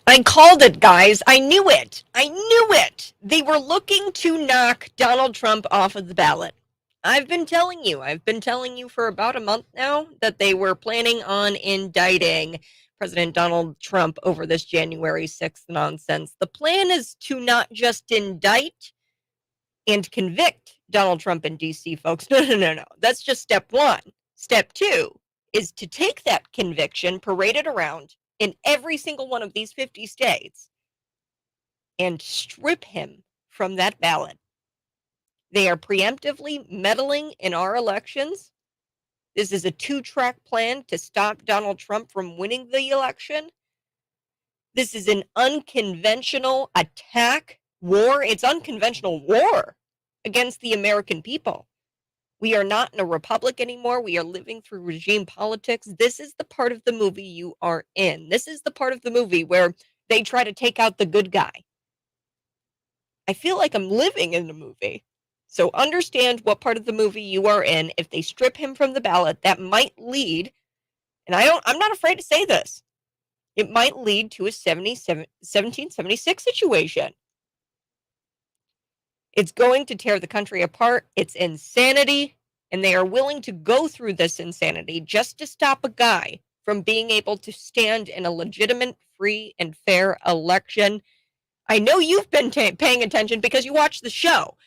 I called it, guys. I knew it. I knew it. They were looking to knock Donald Trump off of the ballot. I've been telling you. I've been telling you for about a month now that they were planning on indicting President Donald Trump over this January 6th nonsense. The plan is to not just indict and convict Donald Trump in DC, folks. No. That's just step one. Step two is to take that conviction, parade it around in every single one of these 50 states, and strip him from that ballot. They are preemptively meddling in our elections. This is a two-track plan to stop Donald Trump from winning the election. This is an unconventional attack, war. It's unconventional war against the American people. We are not in a republic anymore. We are living through regime politics. This is the part of the movie you are in. This is the part of the movie where they try to take out the good guy. I feel like I'm living in a movie. So understand what part of the movie you are in. If they strip him from the ballot, that might lead, and I'm not afraid to say this, it might lead to a 1776 situation. It's going to tear the country apart. It's insanity, and they are willing to go through this insanity just to stop a guy from being able to stand in a legitimate, free, and fair election. I know you've been paying attention because you watch the show.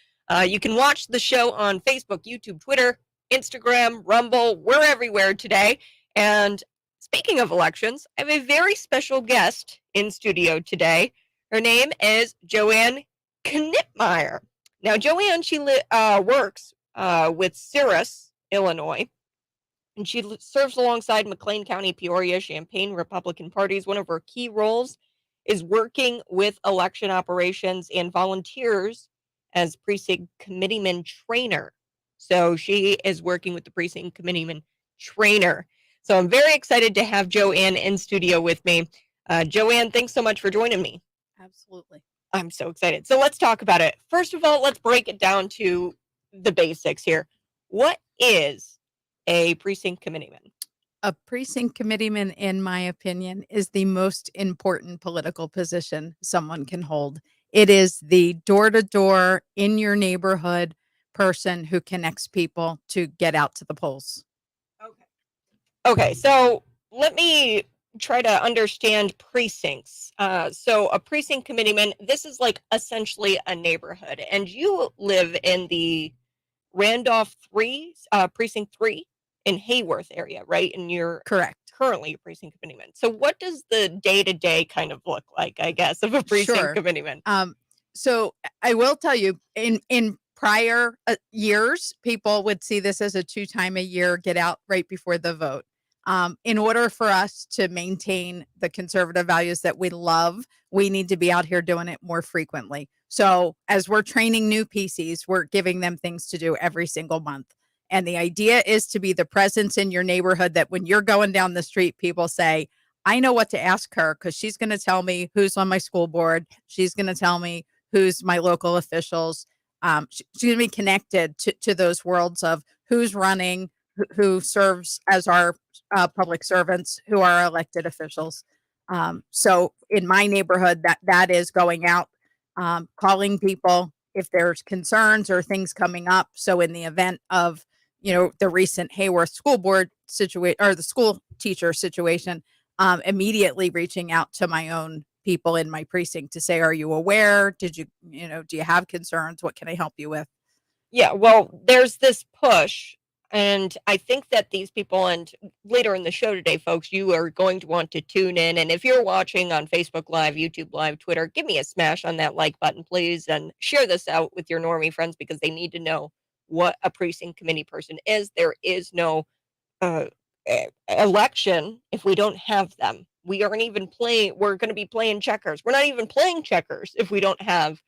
You can watch the show on Facebook, YouTube, Twitter, Instagram, Rumble. We're everywhere today. And speaking of elections, I have a very special guest in studio today. Her name is Joanne Knipmeyer. Now, Joanne, she works with Cirrus, Illinois, and she serves alongside McLean County, Peoria, Champaign Republican parties. One of her key roles is working with election operations and volunteers as precinct committeeman trainer. So she is working with the precinct committeeman trainer. So I'm very excited to have Joanne in studio with me. Joanne, thanks so much for joining me. Absolutely. I'm so excited. So let's talk about it. First of all, let's break it down to the basics here. What is a precinct committeeman? A precinct committeeman, in my opinion, is the most important political position someone can hold. It is the door-to-door, in your neighborhood person who connects people to get out to the polls. Okay, so let me try to understand precincts. So a precinct committeeman, this is like essentially a neighborhood, and you live in the Randolph 3, precinct 3 in Hayworth area, right? And you're Correct. currently a precinct committeeman. So what does the day-to-day kind of look like, I guess, of a precinct Sure. committeeman? So I will tell you, in prior years, people would see this as a 2-time a year get out right before the vote. In order for us to maintain the conservative values that we love, we need to be out here doing it more frequently. So as we're training new PCs, we're giving them things to do every single month. And the idea is to be the presence in your neighborhood that when you're going down the street, people say, I know what to ask her because she's going to tell me who's on my school board. She's going to tell me who's my local officials. She's going to be connected to those worlds of who's running, who serves as our public servants, who are elected officials. So in my neighborhood, that is going out, calling people if there's concerns or things coming up. So in the event of, the recent Hayworth school board situation or the school teacher situation, immediately reaching out to my own people in my precinct to say, are you aware? Do you have concerns? What can I help you with? Yeah, well, there's this push, and I think that these people, and later in the show today, folks, you are going to want to tune in. And if you're watching on Facebook Live, YouTube Live, Twitter, give me a smash on that like button, please, and share this out with your normie friends because they need to know what a precinct committee person is. There is no election if we don't have them. We aren't even playing. We're going to be playing checkers. We're not even playing checkers if we don't have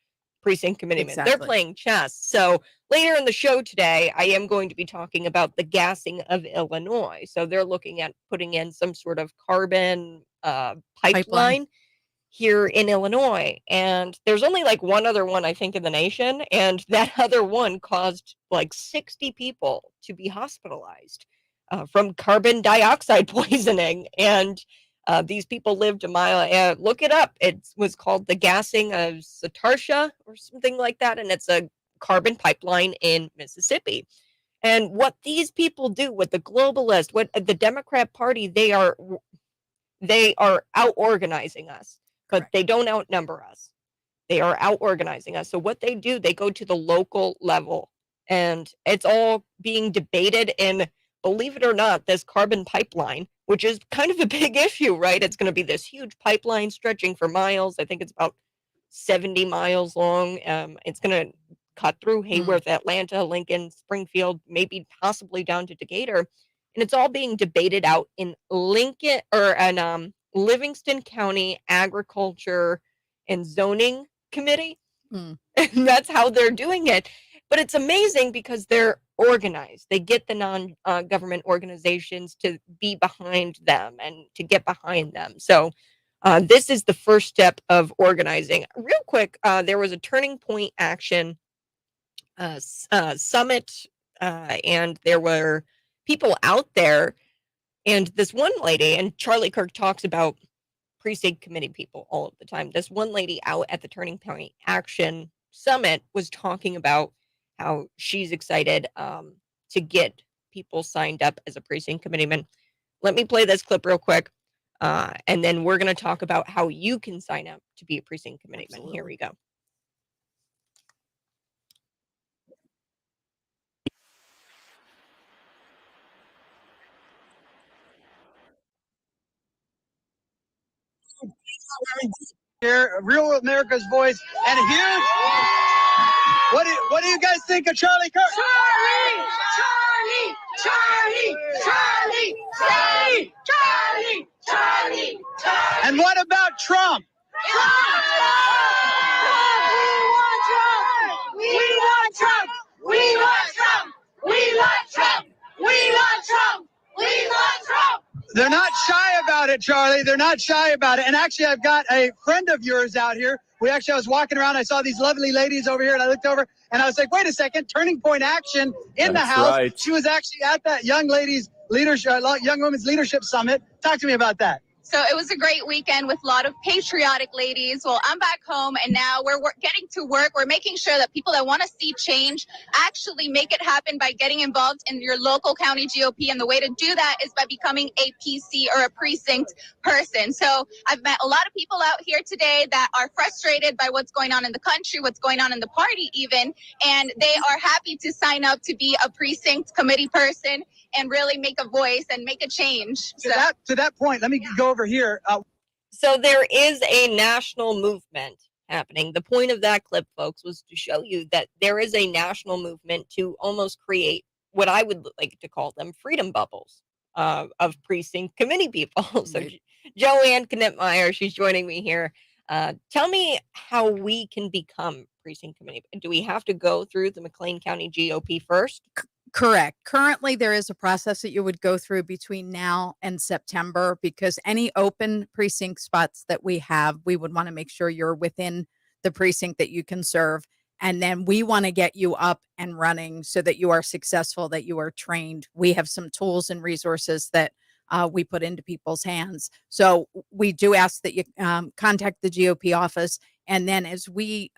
precinct committeemen. Exactly. They're playing chess. So later in the show today, I am going to be talking about the gassing of Illinois. So they're looking at putting in some sort of carbon pipeline here in Illinois. And there's only like one other one, I think, in the nation. And that other one caused like 60 people to be hospitalized from carbon dioxide poisoning. And These people lived a mile. Look it up. It was called the gassing of Satarsha or something like that, and it's a carbon pipeline in Mississippi. And what these people do, what the globalists, what the Democrat Party, they are out organizing us, but Correct. they don't outnumber us. They are out organizing us. So what they do, they go to the local level, and it's all being debated in, believe it or not, this carbon pipeline, which is kind of a big issue, right? It's going to be this huge pipeline stretching for miles. I think it's about 70 miles long. It's going to cut through Hayworth, Atlanta, Lincoln, Springfield, maybe possibly down to Decatur. And it's all being debated out in Lincoln or in Livingston County Agriculture and Zoning Committee. And that's how they're doing it. But it's amazing because they're organized. They get the non-government organizations to be behind them and to get behind them. So this is the first step of organizing. Real quick, there was a Turning Point Action summit, and there were people out there. And this one lady, and Charlie Kirk talks about precinct committee people all of the time. This one lady out at the Turning Point Action Summit was talking about how she's excited to get people signed up as a precinct committeeman. Let me play this clip real quick, and then we're going to talk about how you can sign up to be a precinct committeeman. Absolutely. Here we go. Here, real America's voice, and here. What do you guys think of Charlie Kirk? Charlie! Charlie! Charlie! Charlie! Charlie! Charlie! Charlie! Charlie! And what about Trump? Trump! We want Trump! We want Trump! We want Trump! We want Trump! We want Trump! They're not shy about it, Charlie. They're not shy about it. And actually, I've got a friend of yours out here. I was walking around. I saw these lovely ladies over here, and I looked over, and I was like, wait a second, Turning Point Action in the house. Right. She was actually at that young women's leadership summit. Talk to me about that. So it was a great weekend with a lot of patriotic ladies. Well, I'm back home, and now we're getting to work. We're making sure that people that want to see change actually make it happen by getting involved in your local county GOP. And the way to do that is by becoming a PC or a precinct person. So I've met a lot of people out here today that are frustrated by what's going on in the country, what's going on in the party even, and they are happy to sign up to be a precinct committee person and really make a voice and make a change. To that point, let me go over here. So there is a national movement happening. The point of that clip, folks, was to show you that there is a national movement to almost create what I would like to call them freedom bubbles of precinct committee people. So Joanne Knittmeyer, she's joining me here. Tell me how we can become precinct committee. Do we have to go through the McLean County GOP first? Correct. Currently, there is a process that you would go through between now and September, because any open precinct spots that we have, we would want to make sure you're within the precinct that you can serve. And then we want to get you up and running so that you are successful, that you are trained. We have some tools and resources that we put into people's hands. So we do ask that you contact the GOP office. And then as we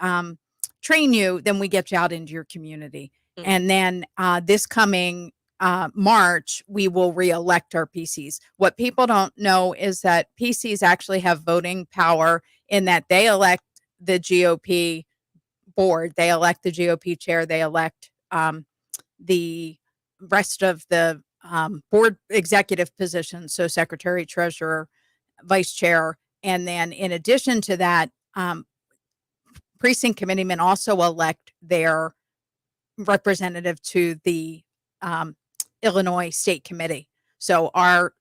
train you, then we get you out into your community. And then this coming March, we will reelect our PCs. What people don't know is that PCs actually have voting power in that they elect the GOP board, they elect the GOP chair, they elect the rest of the board executive positions, so secretary, treasurer, vice chair. And then in addition to that, precinct committeemen also elect their representative to the Illinois State Committee. So our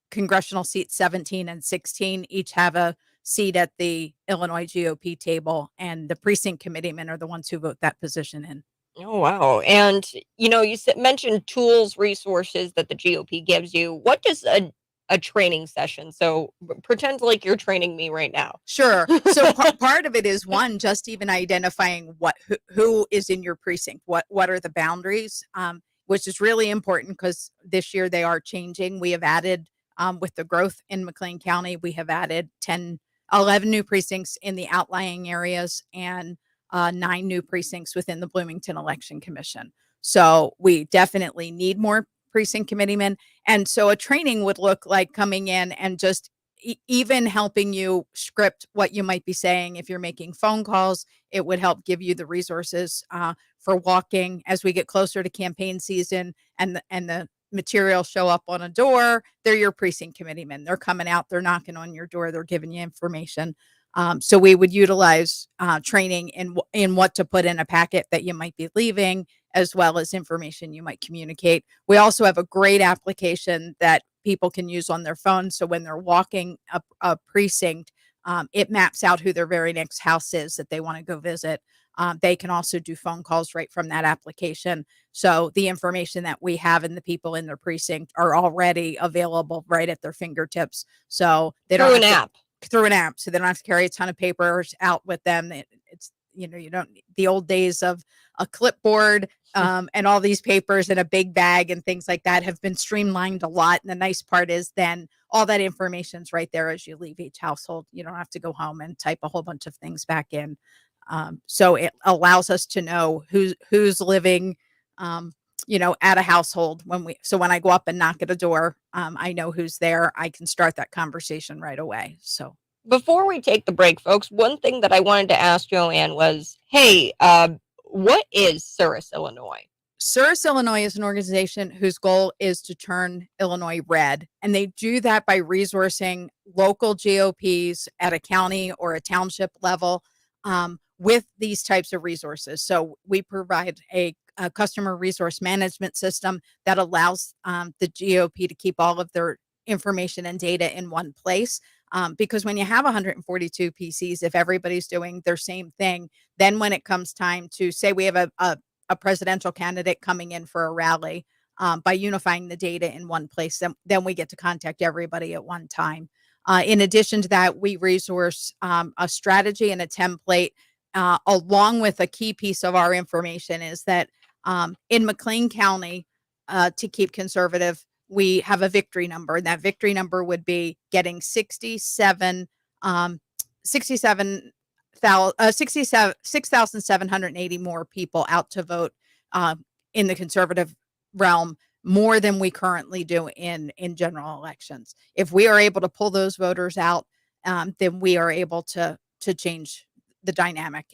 congressional seats 17 and 16 each have a seat at the Illinois GOP table, and the precinct committeemen are the ones who vote that position in. Oh, wow. And, you mentioned tools, resources that the GOP gives you. What does a training session? So pretend like you're training me right now. Sure. So part of it is one, just even identifying who is in your precinct, what are the boundaries, which is really important because this year they are changing. We have added With the growth in McLean County, we have added 11 new precincts in the outlying areas and 9 new precincts within the Bloomington Election Commission. So we definitely need more precinct committeemen. And so a training would look like coming in and just even helping you script what you might be saying. If you're making phone calls, it would help give you the resources for walking as we get closer to campaign season and the materials show up on a door. They're your precinct committeemen. They're coming out, they're knocking on your door, they're giving you information. So we would utilize training in what to put in a packet that you might be leaving, as well as information you might communicate. We also have a great application that people can use on their phone. So when they're walking a precinct, it maps out who their very next house is that they want to go visit. They can also do phone calls right from that application. So the information that we have and the people in their precinct are already available right at their fingertips. So they don't Through an app. Through an app. So they don't have to carry a ton of papers out with them. It's, you don't, the old days of a clipboard and all these papers in a big bag and things like that have been streamlined a lot. And the nice part is then all that information's right there as you leave each household. You don't have to go home and type a whole bunch of things back in. So it allows us to know who's living, at a household when I go up and knock at a door, I know who's there. I can start that conversation right away. So Before we take the break, folks, one thing that I wanted to ask Joanne was, hey, what is Cirrus, Illinois? Cirrus, Illinois is an organization whose goal is to turn Illinois red. And they do that by resourcing local GOPs at a county or a township level with these types of resources. So we provide a customer resource management system that allows the GOP to keep all of their information and data in one place. Because when you have 142 PCs, if everybody's doing their same thing, then when it comes time to say we have a presidential candidate coming in for a rally, by unifying the data in one place, then we get to contact everybody at one time. In addition to that, we resource a strategy and a template along with a key piece of our information is that in McLean County, to keep conservative, we have a victory number. And that victory number would be getting 6,780 more people out to vote in the conservative realm, more than we currently do in general elections. If we are able to pull those voters out, then we are able to change the dynamic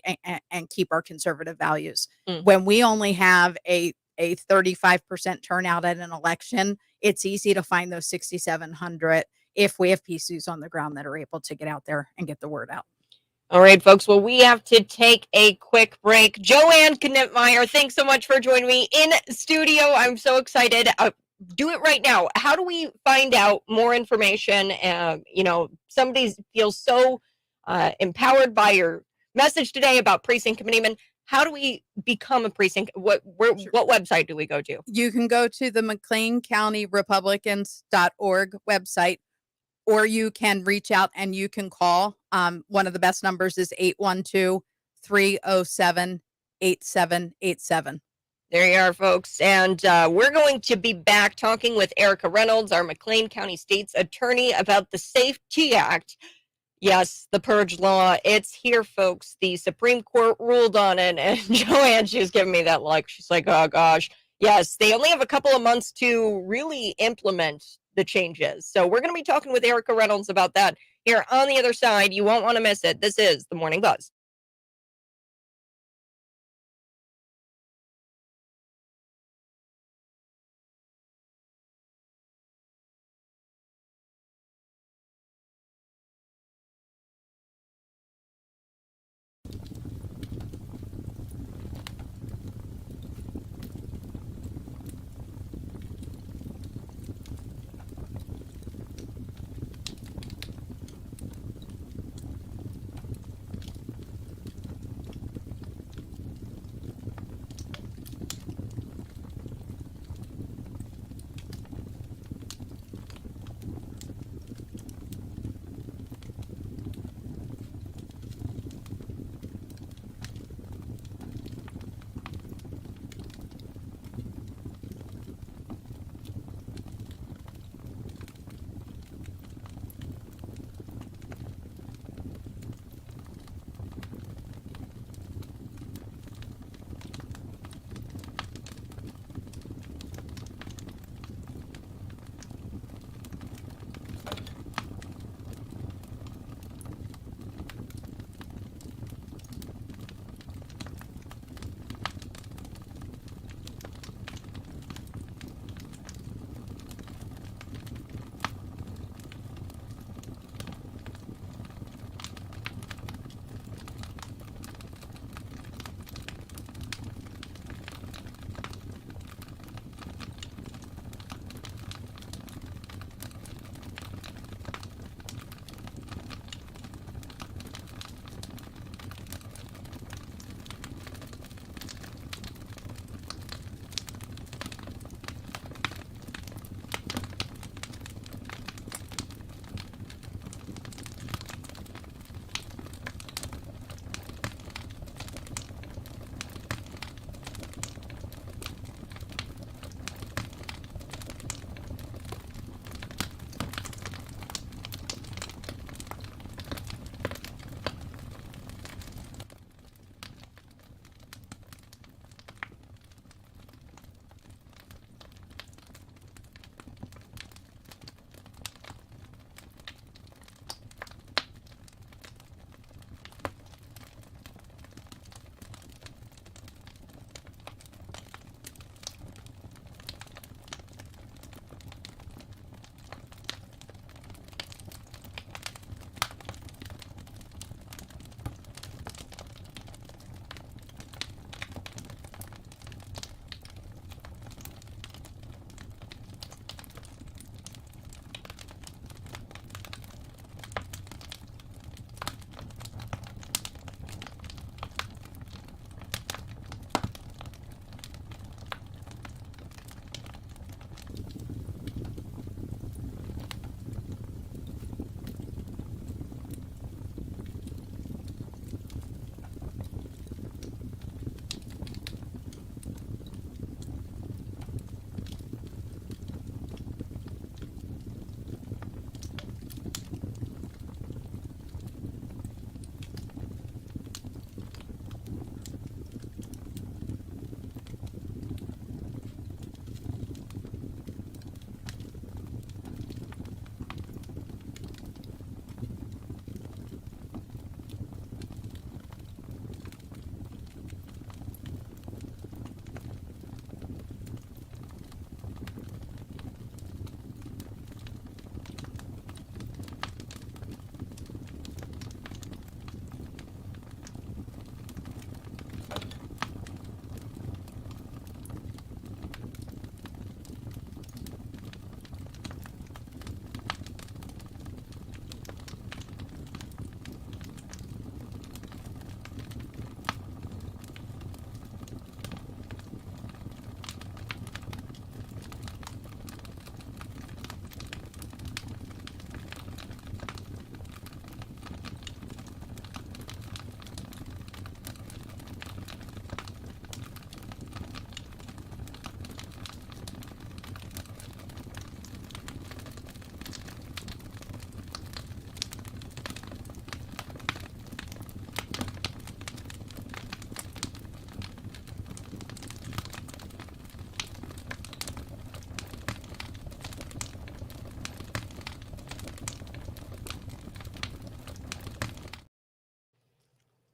and keep our conservative values. When we only have a 35% turnout at an election, it's easy to find those 6,700 if we have PCs on the ground that are able to get out there and get the word out. All right, folks. Well, we have to take a quick break. Joanne Knippmeyer, thanks so much for joining me in studio. I'm so excited. Do it right now. How do we find out more information? Somebody feels so empowered by your message today about precinct committeemen. How do we become a precinct? What website do we go to? You can go to the McLeanCountyRepublicans.org website, or you can reach out and you can call. One of the best numbers is 812-307-8787. There you are, folks. And we're going to be back talking with Erica Reynolds, our McLean County State's attorney, about the Safety Act. Yes, the purge law. It's here, folks. The Supreme Court ruled on it. And Joanne, she's giving me that look. She's like, oh, gosh. Yes, they only have a couple of months to really implement the changes. So we're going to be talking with Erica Reynolds about that here on the other side. You won't want to miss it. This is The Morning Buzz.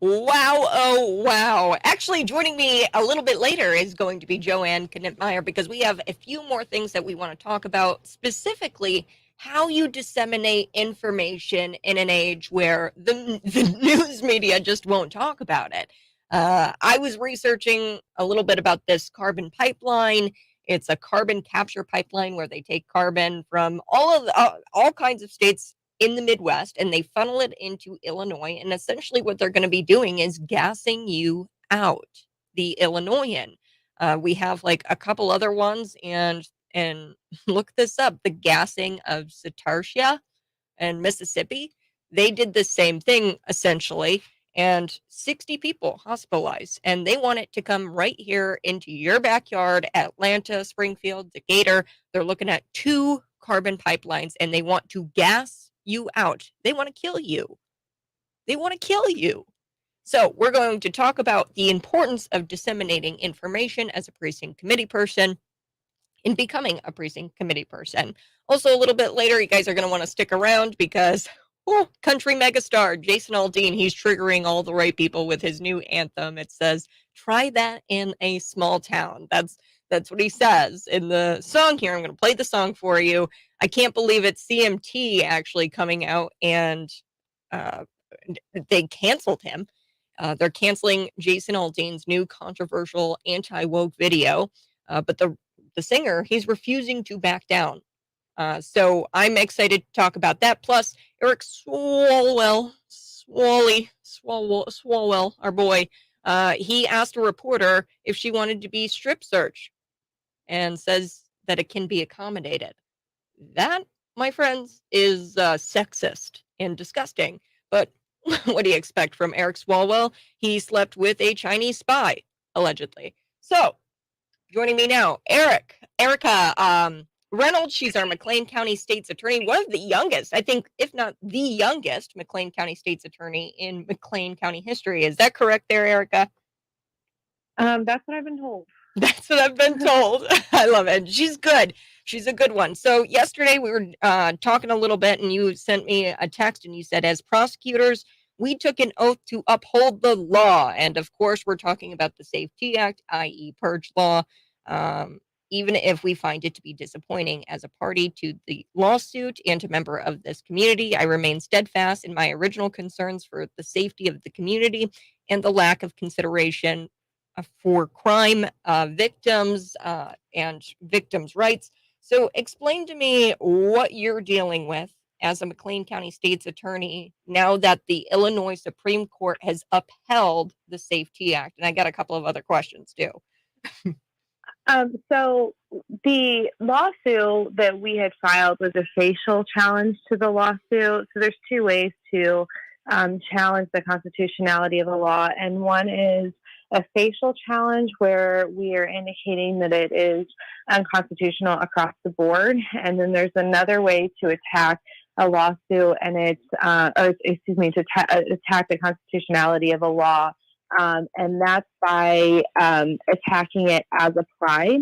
Wow, oh wow. Actually, joining me a little bit later is going to be Joanne Knittmeyer because we have a few more things that we want to talk about, specifically how you disseminate information in an age where the news media just won't talk about it. I was researching a little bit about this carbon pipeline. It's a carbon capture pipeline where they take carbon from all kinds of states in the Midwest and they funnel it into Illinois. And essentially, what they're going to be doing is gassing you out, the Illinoisan. We have like a couple other ones, and look this up: the gassing of Satartia and Mississippi. They did the same thing essentially, and 60 people hospitalized. And they want it to come right here into your backyard, Atlanta, Springfield, Decatur. They're looking at 2 carbon pipelines, and they want to gas you out. They want to kill you. They want to kill you. So, we're going to talk about the importance of disseminating information as a precinct committee person in becoming a precinct committee person. Also, a little bit later, you guys are going to want to stick around because country megastar Jason Aldean, he's triggering all the right people with his new anthem. It says, "Try that in a small town." That's what he says in the song here. I'm going to play the song for you. I can't believe it's CMT actually coming out and uh, they canceled him. They're canceling Jason Aldean's new controversial anti-woke video, but the singer, he's refusing to back down. So I'm excited to talk about that. Plus, Eric Swalwell, our boy, he asked a reporter if she wanted to be strip searched and says that it can be accommodated. That, my friends, is sexist and disgusting. But what do you expect from Eric Swalwell? He slept with a Chinese spy, allegedly. So, joining me now, Erica Reynolds. She's our McLean County State's Attorney, one of the youngest, I think, if not the youngest McLean County State's Attorney in McLean County history. Is that correct there, Erica? That's what I've been told. That's what I've been told. I love it. She's good. She's a good one. So yesterday we were talking a little bit, and you sent me a text, and you said, as prosecutors, we took an oath to uphold the law. And of course, we're talking about the Safety Act, i.e. purge law, even if we find it to be disappointing. As a party to the lawsuit and a member of this community, I remain steadfast in my original concerns for the safety of the community and the lack of consideration for crime victims and victims' rights. So explain to me what you're dealing with as a McLean County State's Attorney now that the Illinois Supreme Court has upheld the Safety Act. And I got a couple of other questions too. So the lawsuit that we had filed was a facial challenge to the lawsuit. So there's 2 ways to challenge the constitutionality of a law. And one is a facial challenge where we are indicating that it is unconstitutional across the board. And then there's another way to attack a lawsuit, and it's, to attack the constitutionality of a law. And that's by attacking it as applied.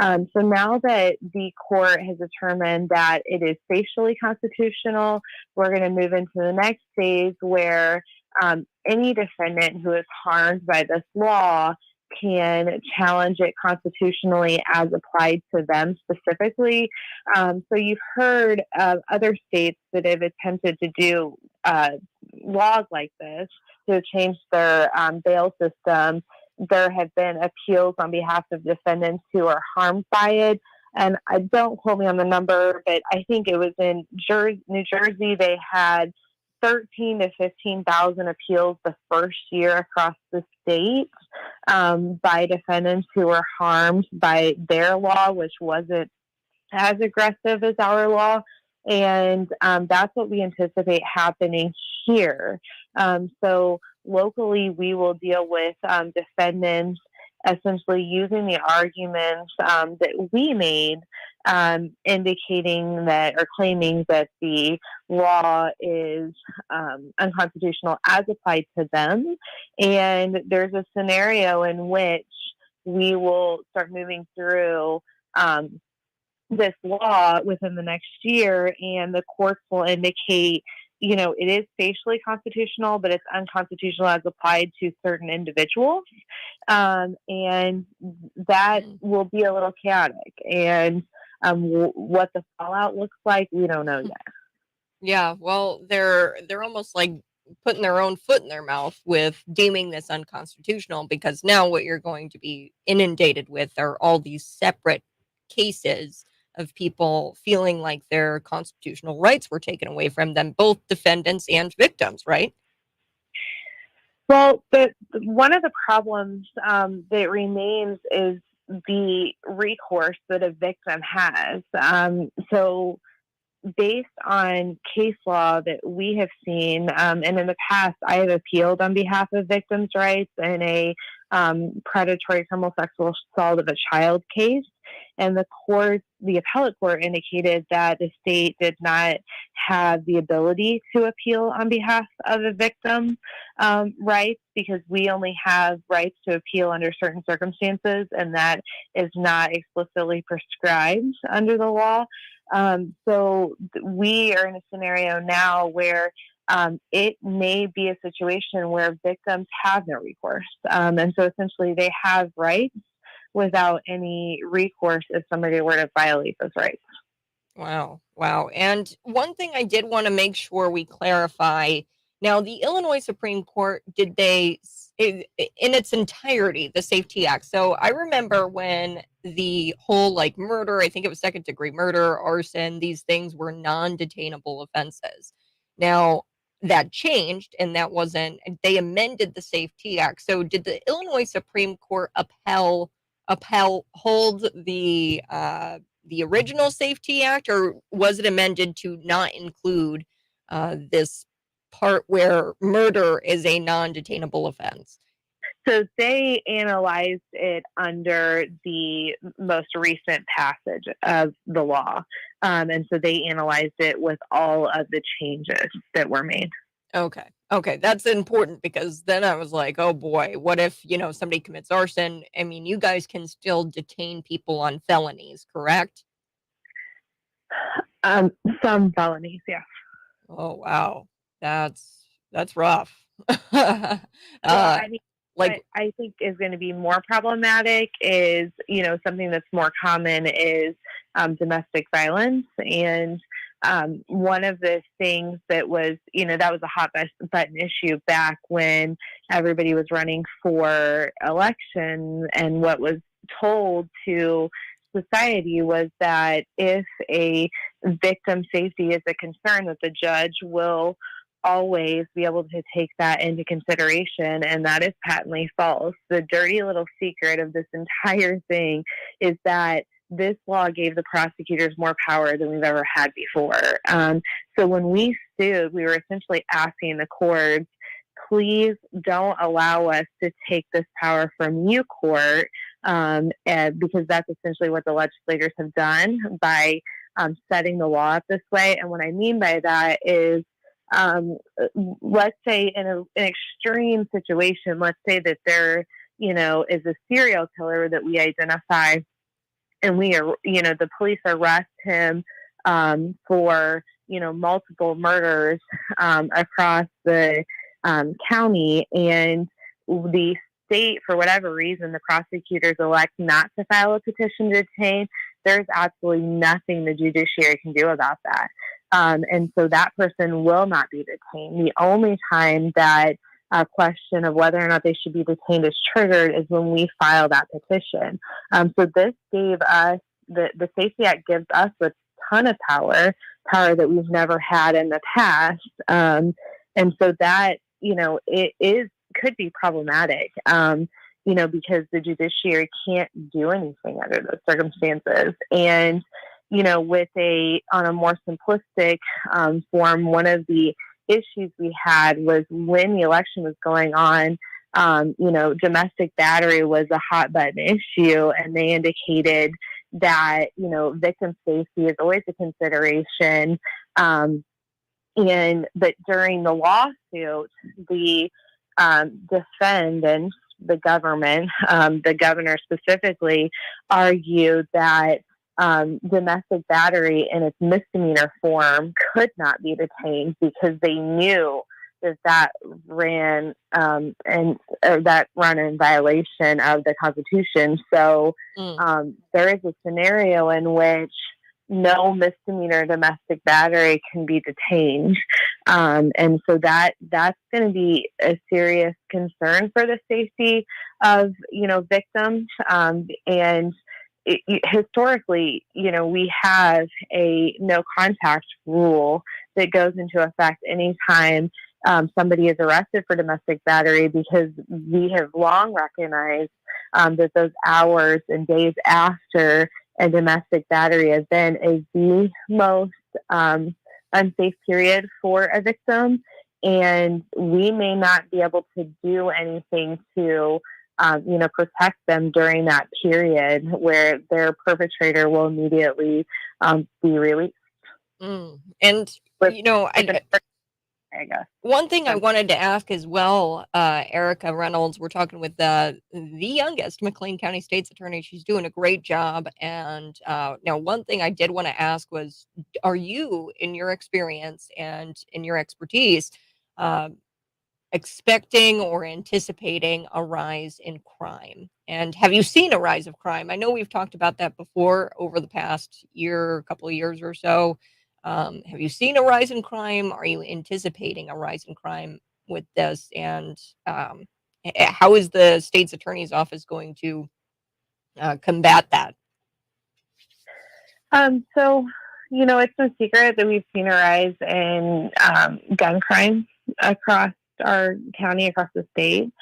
So now that the court has determined that it is facially constitutional, we're going to move into the next phase where any defendant who is harmed by this law can challenge it constitutionally as applied to them specifically. So you've heard of other states that have attempted to do laws like this to change their bail system. There have been appeals on behalf of defendants who are harmed by it. And I don't quote me on the number, but I think it was in New Jersey, they had 13 to 15,000 appeals the first year across the state by defendants who were harmed by their law, which wasn't as aggressive as our law. And that's what we anticipate happening here. So locally, we will deal with defendants essentially using the arguments that we made, indicating that or claiming that the law is unconstitutional as applied to them. And there's a scenario in which we will start moving through this law within the next year, and the courts will indicate it is facially constitutional, but it's unconstitutional as applied to certain individuals. And that will be a little chaotic. And what the fallout looks like, we don't know yet. Yeah, well, they're almost like putting their own foot in their mouth with deeming this unconstitutional, because now what you're going to be inundated with are all these separate cases of people feeling like their constitutional rights were taken away from them, both defendants and victims, right? Well, one of the problems that remains is the recourse that a victim has. So based on case law that we have seen, and in the past, I have appealed on behalf of victims' rights in a predatory criminal sexual assault of a child case. And the appellate court indicated that the state did not have the ability to appeal on behalf of a victim rights, because we only have rights to appeal under certain circumstances, and that is not explicitly prescribed under the law. So we are in a scenario now where it may be a situation where victims have no recourse. And so essentially they have rights without any recourse if somebody were to violate those rights. Wow. Wow. And one thing I did want to make sure we clarify, now the Illinois Supreme Court, did they, in its entirety, the Safety Act. So I remember when the whole like murder, I think it was second degree murder, arson, these things were non-detainable offenses. Now that changed, and that wasn't, they amended the Safety Act. So did the Illinois Supreme Court hold the original Safety Act, or was it amended to not include this part where murder is a non-detainable offense? So they analyzed it under the most recent passage of the law. And so they analyzed it with all of the changes that were made. Okay. Okay, that's important, because then I was like, oh boy, what if, somebody commits arson? I mean, you guys can still detain people on felonies, correct? Some felonies, yeah. Oh, wow. That's rough. I mean, what I think is going to be more problematic is, something that's more common is domestic violence. And one of the things that was, that was a hot button issue back when everybody was running for election, and what was told to society was that if a victim safety is a concern, that the judge will always be able to take that into consideration, and that is patently false. The dirty little secret of this entire thing is that this law gave the prosecutors more power than we've ever had before. So when we sued, we were essentially asking the courts, please don't allow us to take this power from you, court, because that's essentially what the legislators have done by setting the law up this way. And what I mean by that is, let's say in an extreme situation, let's say that there, is a serial killer that we identify, and we are, the police arrest him for, multiple murders across the county, and the state, for whatever reason, the prosecutors elect not to file a petition to detain. There's absolutely nothing the judiciary can do about that. And so that person will not be detained. The only time that a question of whether or not they should be detained is triggered is when we file that petition. So this gave us, the Safety Act gives us a ton of power that we've never had in the past. And so that, it could be problematic, because the judiciary can't do anything under those circumstances. And, on a more simplistic form, one of the issues we had was when the election was going on, domestic battery was a hot button issue, and they indicated that, victim safety is always a consideration. But during the lawsuit, the defendants, the government, the governor specifically, argued that domestic battery in its misdemeanor form could not be detained because they knew that ran in violation of the Constitution. So there is a scenario in which no misdemeanor domestic battery can be detained, and so that's going to be a serious concern for the safety of victims, and historically, we have a no contact rule that goes into effect anytime somebody is arrested for domestic battery, because we have long recognized that those hours and days after a domestic battery event is the most unsafe period for a victim. And we may not be able to do anything to protect them during that period where their perpetrator will immediately be released. And, I guess. One thing I wanted to ask as well, Erica Reynolds, we're talking with the youngest McLean County State's Attorney. She's doing a great job. And now one thing I did want to ask was, are you, in your experience and in your expertise, expecting or anticipating a rise in crime? And have you seen a rise of crime? I know we've talked about that before over the past year, couple of years or so. Have you seen a rise in crime? Are you anticipating a rise in crime with this? And how is the state's attorney's office going to combat that? So, it's no secret that we've seen a rise in gun crime across our county, across the state.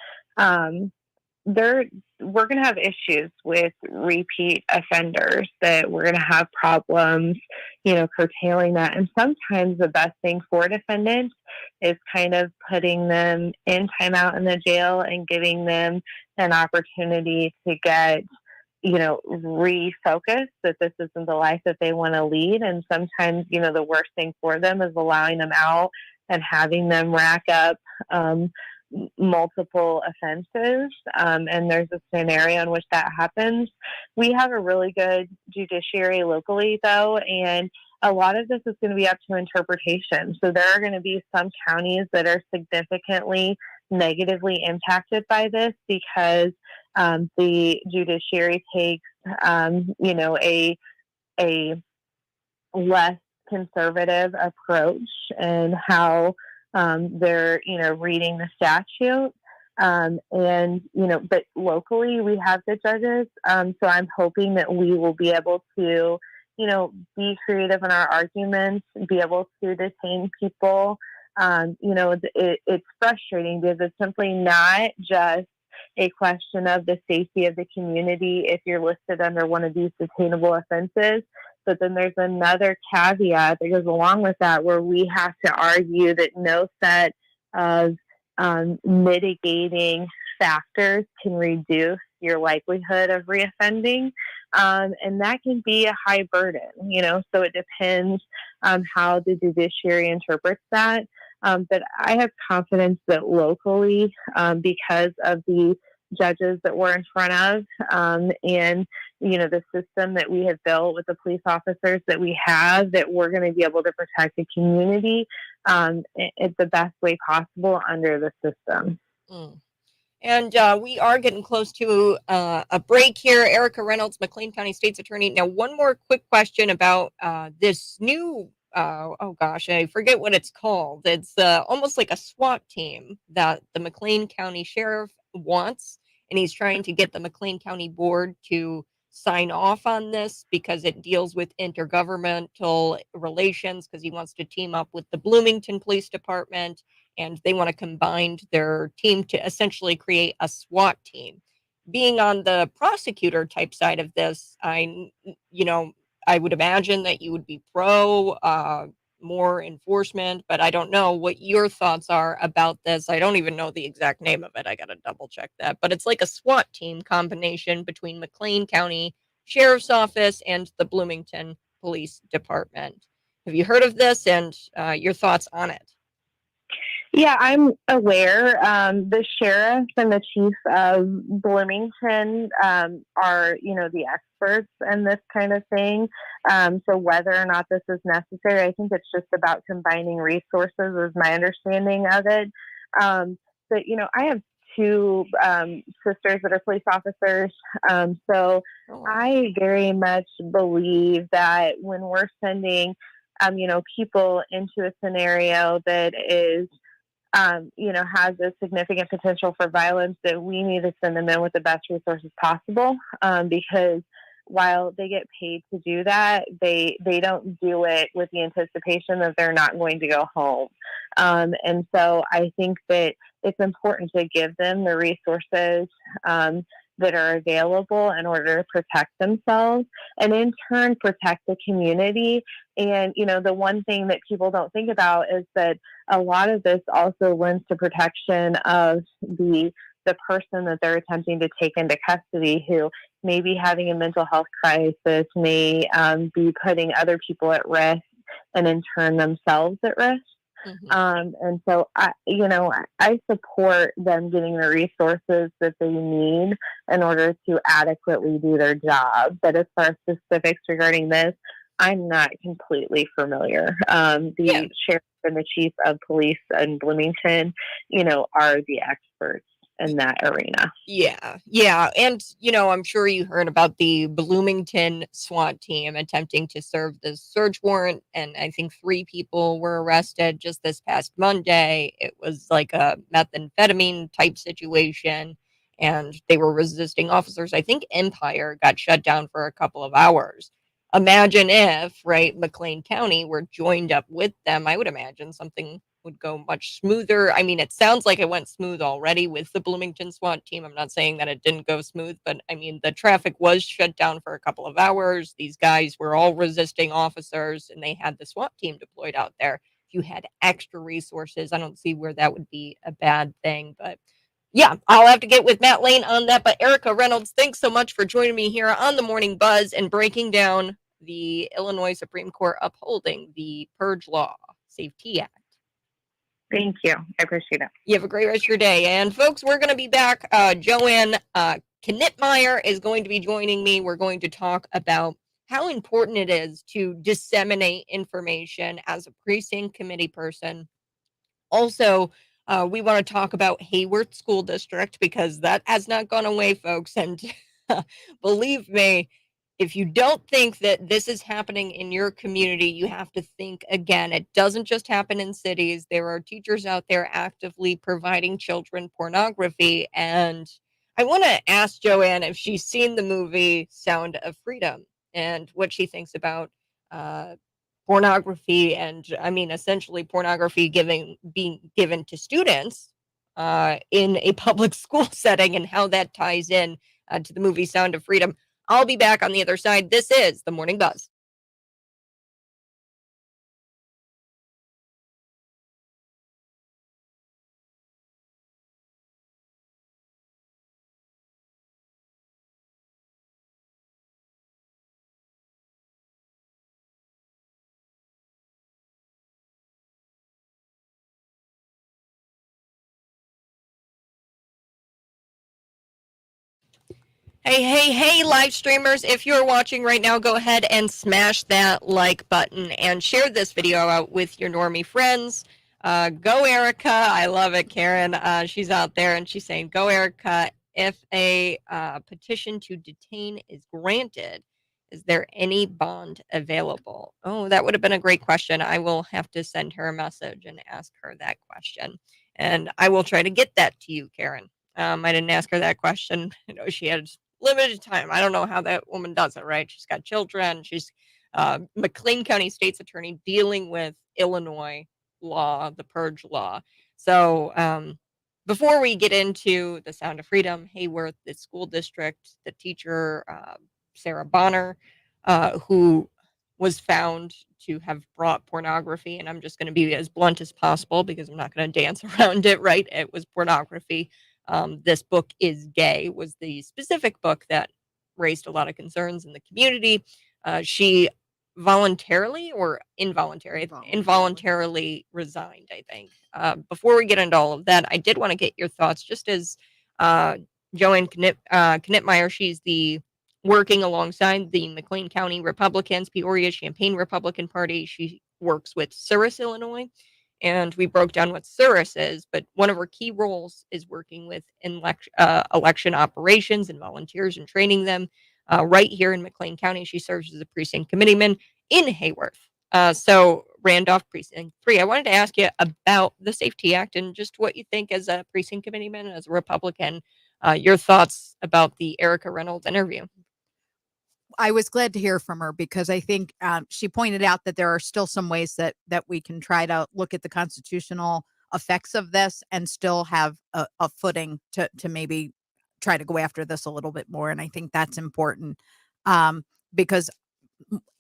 We're going to have issues with repeat offenders, that we're going to have problems, curtailing that. And sometimes the best thing for defendants is kind of putting them in timeout in the jail and giving them an opportunity to get, refocus that this isn't the life that they want to lead. And sometimes, the worst thing for them is allowing them out and having them rack up multiple offenses. And there's a scenario in which that happens. We have a really good judiciary locally, though, and a lot of this is going to be up to interpretation. So there are going to be some counties that are significantly negatively impacted by this because the judiciary takes, a less conservative approach in how they're, reading the statute. But locally we have the judges. So I'm hoping that we will be able to, be creative in our arguments, be able to detain people. It's frustrating because it's simply not just a question of the safety of the community if you're listed under one of these detainable offenses. But then there's another caveat that goes along with that, where we have to argue that no set of mitigating factors can reduce your likelihood of reoffending. And that can be a high burden, so it depends on how the judiciary interprets that. But I have confidence that locally, because of the judges that we're in front of, and the system that we have built with the police officers that we have, that we're going to be able to protect the community in the best way possible under the system. And we are getting close to a break here. Erica Reynolds, McLean County State's Attorney. Now, one more quick question about this new, I forget what it's called. It's almost like a SWAT team that the McLean County Sheriff wants, and he's trying to get the McLean County Board to sign off on this because it deals with intergovernmental relations, because he wants to team up with the Bloomington Police Department, and they want to combine their team to essentially create a SWAT team. Being on the prosecutor type side of this, I would imagine that you would be pro more enforcement, but I don't know what your thoughts are about this. I don't even know the exact name of it. I got to double check that, but it's like a SWAT team combination between McLean County Sheriff's Office and the Bloomington Police Department. Have you heard of this, and your thoughts on it? Yeah, I'm aware. The sheriff and the chief of Bloomington are, the experts in this kind of thing. So whether or not this is necessary, I think it's just about combining resources, is my understanding of it. But I have two sisters that are police officers. So Oh, wow. I very much believe that when we're sending, people into a scenario that is has a significant potential for violence, that we need to send them in with the best resources possible. Because while they get paid to do that, they don't do it with the anticipation that they're not going to go home. And so I think that it's important to give them the resources that are available in order to protect themselves and in turn protect the community. And, the one thing that people don't think about is that a lot of this also lends to protection of the person that they're attempting to take into custody, who may be having a mental health crisis, may be putting other people at risk, and in turn themselves at risk. And so I support them getting the resources that they need in order to adequately do their job. But as far as specifics regarding this, I'm not completely familiar. The sheriff and the chief of police in Bloomington, are the experts in that arena. Yeah. And, I'm sure you heard about the Bloomington SWAT team attempting to serve the search warrant. And I think 3 people were arrested just this past Monday. It was like a methamphetamine type situation, and they were resisting officers. I think Empire got shut down for a couple of hours. Imagine if, right, McLean County were joined up with them. I would imagine something would go much smoother. I mean, it sounds like it went smooth already with the Bloomington SWAT team. I'm not saying that it didn't go smooth, but I mean, the traffic was shut down for a couple of hours. These guys were all resisting officers, and they had the SWAT team deployed out there. If you had extra resources, I don't see where that would be a bad thing, but yeah, I'll have to get with Matt Lane on that. But Erica Reynolds, thanks so much for joining me here on the Morning Buzz and breaking down the Illinois Supreme Court upholding the Purge Law Safety Act. Thank you. I appreciate it. You have a great rest of your day. And folks, we're going to be back. Joanne Knitmeyer is going to be joining me. We're going to talk about how important it is to disseminate information as a precinct committee person. Also, we want to talk about Hayward School District, because that has not gone away, folks. And believe me, if you don't think that this is happening in your community, you have to think again. It doesn't just happen in cities. There are teachers out there actively providing children pornography. And I want to ask Joanne if she's seen the movie Sound of Freedom and what she thinks about pornography, and I mean, essentially pornography being given to students in a public school setting, and how that ties in to the movie Sound of Freedom. I'll be back on the other side. This is the Morning Buzz. Hey, live streamers, if you're watching right now, go ahead and smash that like button and share this video out with your normie friends. Go Erica. I love it, Karen. She's out there and she's saying, go Erica. If a petition to detain is granted, is there any bond available? Oh, that would have been a great question. I will have to send her a message and ask her that question. And I will try to get that to you, Karen. I didn't ask her that question. I know she had limited time. I don't know how that woman does it, right? She's got children. She's McLean County State's attorney dealing with Illinois law, the Purge law. So before we get into the Sound of Freedom, Hayworth, the school district, the teacher, Sarah Bonner, who was found to have brought pornography, and I'm just going to be as blunt as possible because I'm not going to dance around it, right? It was pornography. This book is gay was the specific book that raised a lot of concerns in the community. She voluntarily or involuntarily resigned, I think. Before we get into all of that, I did want to get your thoughts, just as uh, Joanne Knipmeyer, she's the working alongside the McLean County Republicans, Peoria Champaign Republican Party. She works with Souris, Illinois, and we broke down what Souris is. But one of her key roles is working with election operations and volunteers and training them. Right here in McLean County, she serves as a precinct committeeman in Hayworth. So Randolph Precinct 3. I wanted to ask you about the Safety Act and just what you think as a precinct committeeman, as a Republican, your thoughts about the Erica Reynolds interview. I was glad to hear from her because I think she pointed out that there are still some ways that we can try to look at the constitutional effects of this and still have a footing to maybe try to go after this a little bit more. And I think that's important because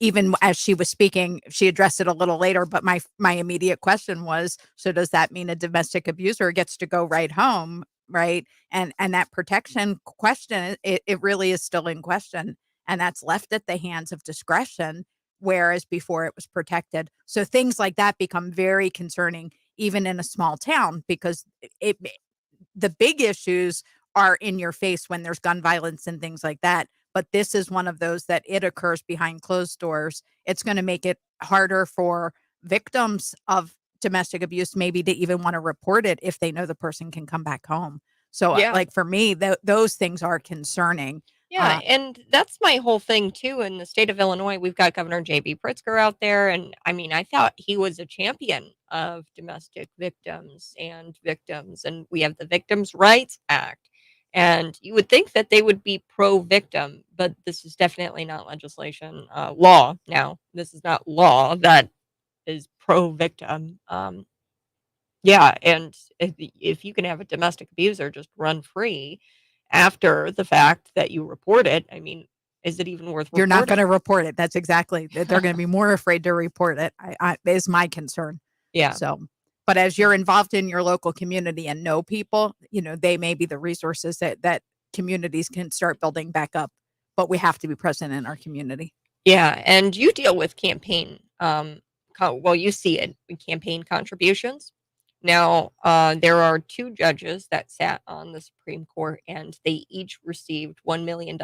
even as she was speaking, she addressed it a little later, but my immediate question was, so does that mean a domestic abuser gets to go right home? Right. And that protection question, it really is still in question. And that's left at the hands of discretion, whereas before it was protected. So things like that become very concerning, even in a small town, because the big issues are in your face when there's gun violence and things like that. But this is one of those that it occurs behind closed doors. It's going to make it harder for victims of domestic abuse maybe to even want to report it if they know the person can come back home. So Yeah. like for me, those things are concerning. Yeah, and that's my whole thing too. In the state of Illinois, we've got Governor J.B. Pritzker out there, and I mean, I thought he was a champion of domestic victims, and we have the Victims' Rights Act, and you would think that they would be pro-victim, but this is definitely not legislation, law. Now, this is not law that is pro-victim. Yeah, and if you can have a domestic abuser just run free after the fact that you report it, I mean, is it even worth You're not going reporting? to report it. That's exactly. They're going to be more afraid to report it. Is my concern. Yeah. So, but as you're involved in your local community and know people, they may be the resources that communities can start building back up. But we have to be present in our community. Yeah, and you deal with campaign, you see it in campaign contributions. Now, there are 2 judges that sat on the Supreme Court, and they each received $1 million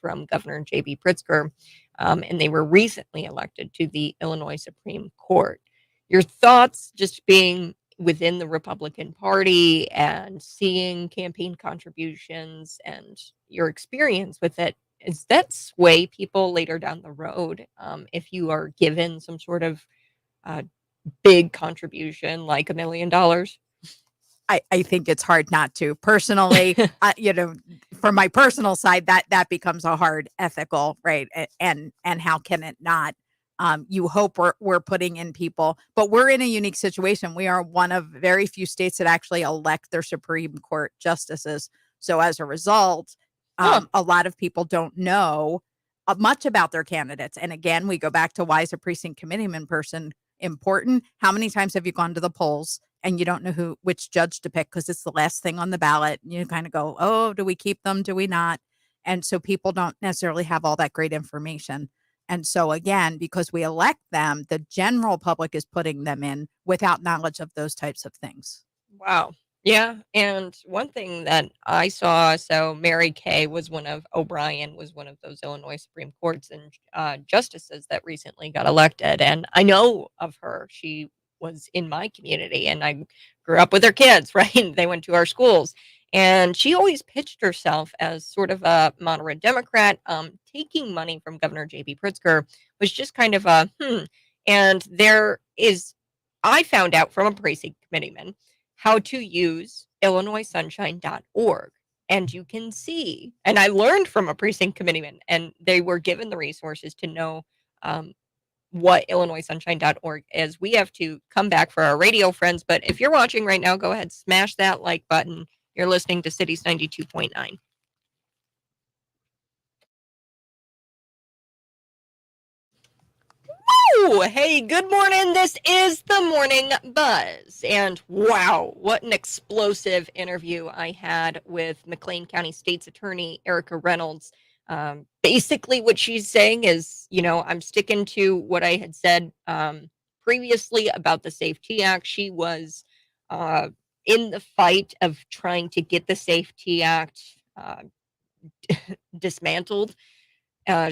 from Governor J.B. Pritzker, and they were recently elected to the Illinois Supreme Court. Your thoughts, just being within the Republican Party and seeing campaign contributions and your experience with it, does that sway people later down the road, if you are given some sort of uh, big contribution like $1 million? I think it's hard not to. Personally, from my personal side, that becomes a hard ethical, right? And how can it not? You hope we're putting in people, but we're in a unique situation. We are one of very few states that actually elect their Supreme Court justices. So as a result, a lot of people don't know much about their candidates. And again, we go back to, why is a precinct committeeman person important? How many times have you gone to the polls and you don't know which judge to pick because it's the last thing on the ballot? You kind of go, oh, do we keep them? Do we not? And so people don't necessarily have all that great information. And so again, because we elect them, the general public is putting them in without knowledge of those types of things. Wow. Yeah, and one thing that I saw, so Mary Kay O'Brien was one of those Illinois Supreme Courts and justices that recently got elected, and I know of her. She was in my community, and I grew up with her kids, right? They went to our schools, and she always pitched herself as sort of a moderate Democrat. Taking money from Governor J.B. Pritzker was just kind of and I found out from a precinct committeeman how to use illinoissunshine.org. And you can see, and I learned from a precinct committeeman, and they were given the resources to know what illinoissunshine.org is. We have to come back for our radio friends, but if you're watching right now, go ahead, smash that like button. You're listening to Cities 92.9. Hey, good morning. This is the Morning Buzz. And wow, what an explosive interview I had with McLean County State's Attorney Erica Reynolds. Basically, what she's saying is, I'm sticking to what I had said previously about the Safety Act. She was in the fight of trying to get the Safety Act dismantled.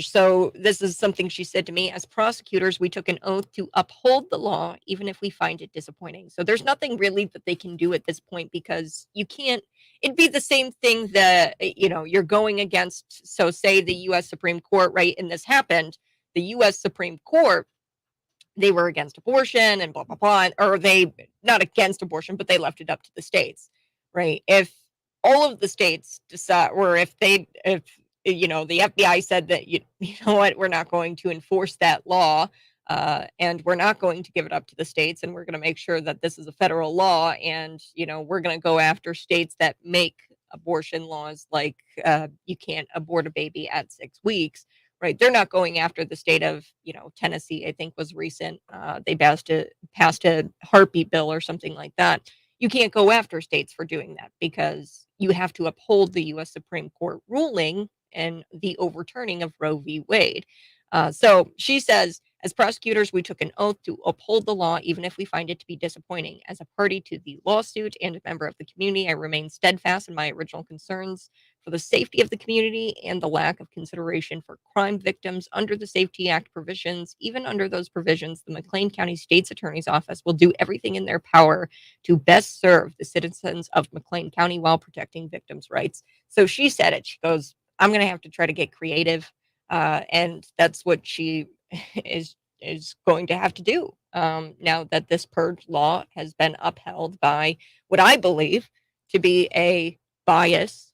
So this is something she said to me. As prosecutors, we took an oath to uphold the law, even if we find it disappointing. So there's nothing really that they can do at this point, because you can't. It'd be the same thing that you're going against. So say the U.S. Supreme Court, right? And this happened. The U.S. Supreme Court, they were against abortion and blah blah blah, or they not against abortion, but they left it up to the states, right? If all of the states decide, or if the FBI said that you know what, we're not going to enforce that law, and we're not going to give it up to the states, and we're going to make sure that this is a federal law, and we're going to go after states that make abortion laws, like you can't abort a baby at 6 weeks. Right, they're not going after the state of Tennessee. I think was recent. They passed a heartbeat bill or something like that. You can't go after states for doing that, because you have to uphold the U.S. Supreme Court ruling and the overturning of Roe v. Wade. So she says, as prosecutors, we took an oath to uphold the law, even if we find it to be disappointing. As a party to the lawsuit and a member of the community, I remain steadfast in my original concerns for the safety of the community and the lack of consideration for crime victims under the Safety Act provisions. Even under those provisions, the McLean County State's Attorney's Office will do everything in their power to best serve the citizens of McLean County while protecting victims' rights. So she said it. She goes, I'm going to have to try to get creative. And that's what she is going to have to do now that this purge law has been upheld by what I believe to be a biased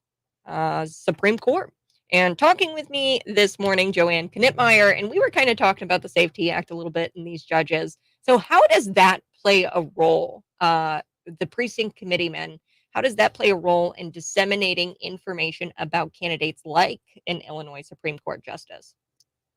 Supreme Court. And talking with me this morning, Joanne Knitmeyer, and we were kind of talking about the Safety Act a little bit and these judges. So how does that play a role? The precinct committeemen, how does that play a role in disseminating information about candidates like an Illinois Supreme Court justice?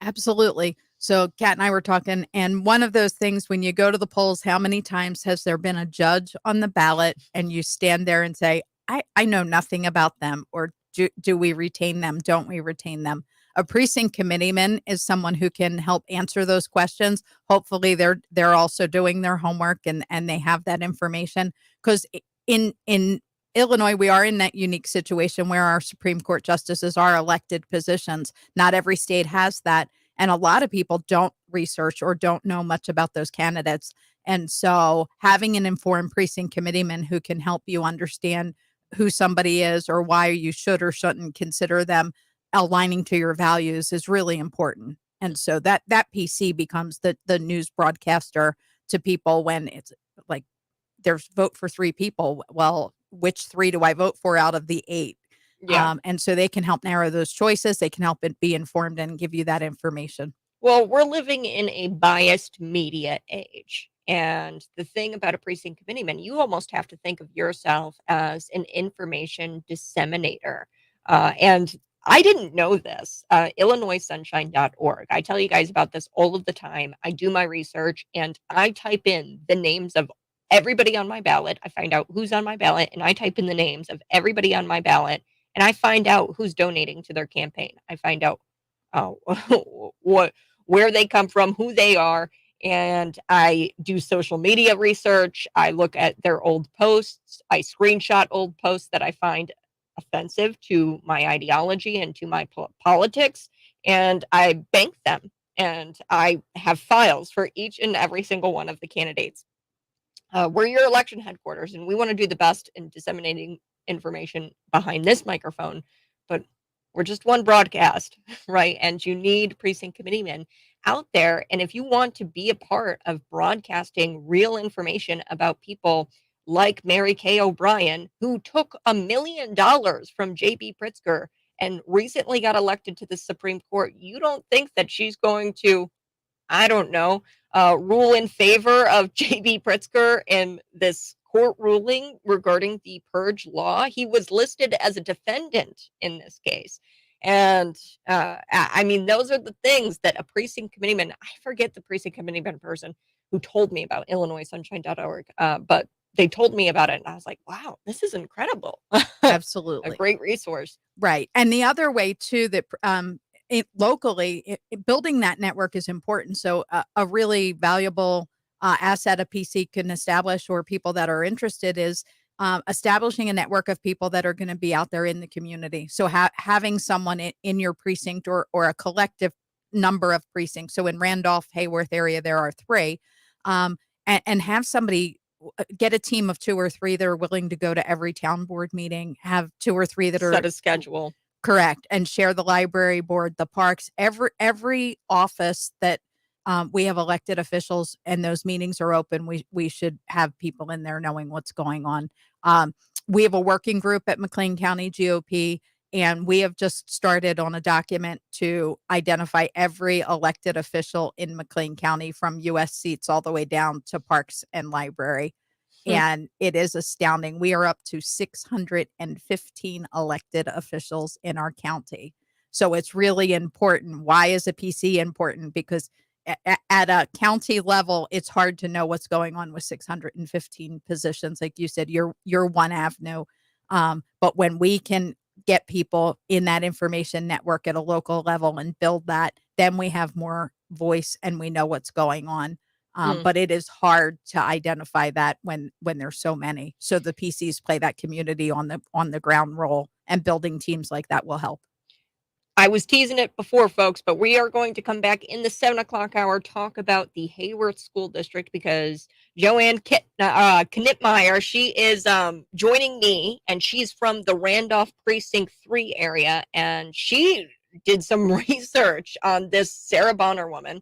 Absolutely. So Kat and I were talking, and one of those things, when you go to the polls, how many times has there been a judge on the ballot and you stand there and say, I know nothing about them, or do we retain them? Don't we retain them? A precinct committeeman is someone who can help answer those questions. Hopefully they're also doing their homework and they have that information, because in Illinois, we are in that unique situation where our Supreme Court justices are elected positions. Not every state has that. And a lot of people don't research or don't know much about those candidates. And so having an informed precinct committeeman who can help you understand who somebody is or why you should or shouldn't consider them aligning to your values is really important. And so that PC becomes the news broadcaster to people when it's like, there's vote for 3 people. Well, which 3 do I vote for out of the 8? Yeah. And so they can help narrow those choices. They can help it be informed and give you that information. Well, we're living in a biased media age. And the thing about a precinct committeeman, you almost have to think of yourself as an information disseminator. And I didn't know this. IllinoisSunshine.org. I tell you guys about this all of the time. I do my research and I type in the names of everybody on my ballot. I find out who's on my ballot, and I type in the names of everybody on my ballot, and I find out who's donating to their campaign. I find out where they come from, who they are, and I do social media research. I look at their old posts. I screenshot old posts that I find offensive to my ideology and to my politics, and I bank them. And I have files for each and every single one of the candidates. We're your election headquarters, and we want to do the best in disseminating information behind this microphone, but we're just one broadcast, right? And you need precinct committeemen out there. And if you want to be a part of broadcasting real information about people like Mary Kay O'Brien, who took $1 million from J.B. Pritzker and recently got elected to the Supreme Court, you don't think that she's going to, I don't know, rule in favor of J.B. Pritzker in this court ruling regarding the purge law? He was listed as a defendant in this case. And I mean, those are the things that a precinct committeeman, I forget the precinct committeeman person who told me about IllinoisSunshine.org, but they told me about it, and I was like, wow, this is incredible. A Absolutely. great resource. Right. And the other way too that locally building that network is important. So a really valuable asset a PC can establish, or people that are interested, is establishing a network of people that are going to be out there in the community. So having someone in your precinct, or a collective number of precincts. So in Randolph, Hayworth area, there are 3, and have somebody get a team of 2 or 3 that are willing to go to every town board meeting, have 2 or 3 that are Set a schedule. correct, and share the library board, the parks, every office that we have elected officials, and those meetings are open. We should have people in there knowing what's going on. We have a working group at McLean County GOP, and we have just started on a document to identify every elected official in McLean County, from U.S. seats all the way down to parks and library. And it is astounding. We are up to 615 elected officials in our county. So it's really important. Why is a PC important? Because at a county level, it's hard to know what's going on with 615 positions. Like you said, you're one avenue. But when we can get people in that information network at a local level and build that, then we have more voice and we know what's going on. But it is hard to identify that when there's so many. So the PCs play that community on the ground role, and building teams like that will help. I was teasing it before, folks, but we are going to come back in the 7 o'clock hour, talk about the Hayworth School District, because Joanne Knitmeyer, she is joining me, and she's from the Randolph Precinct 3 area, and she did some research on this Sarah Bonner woman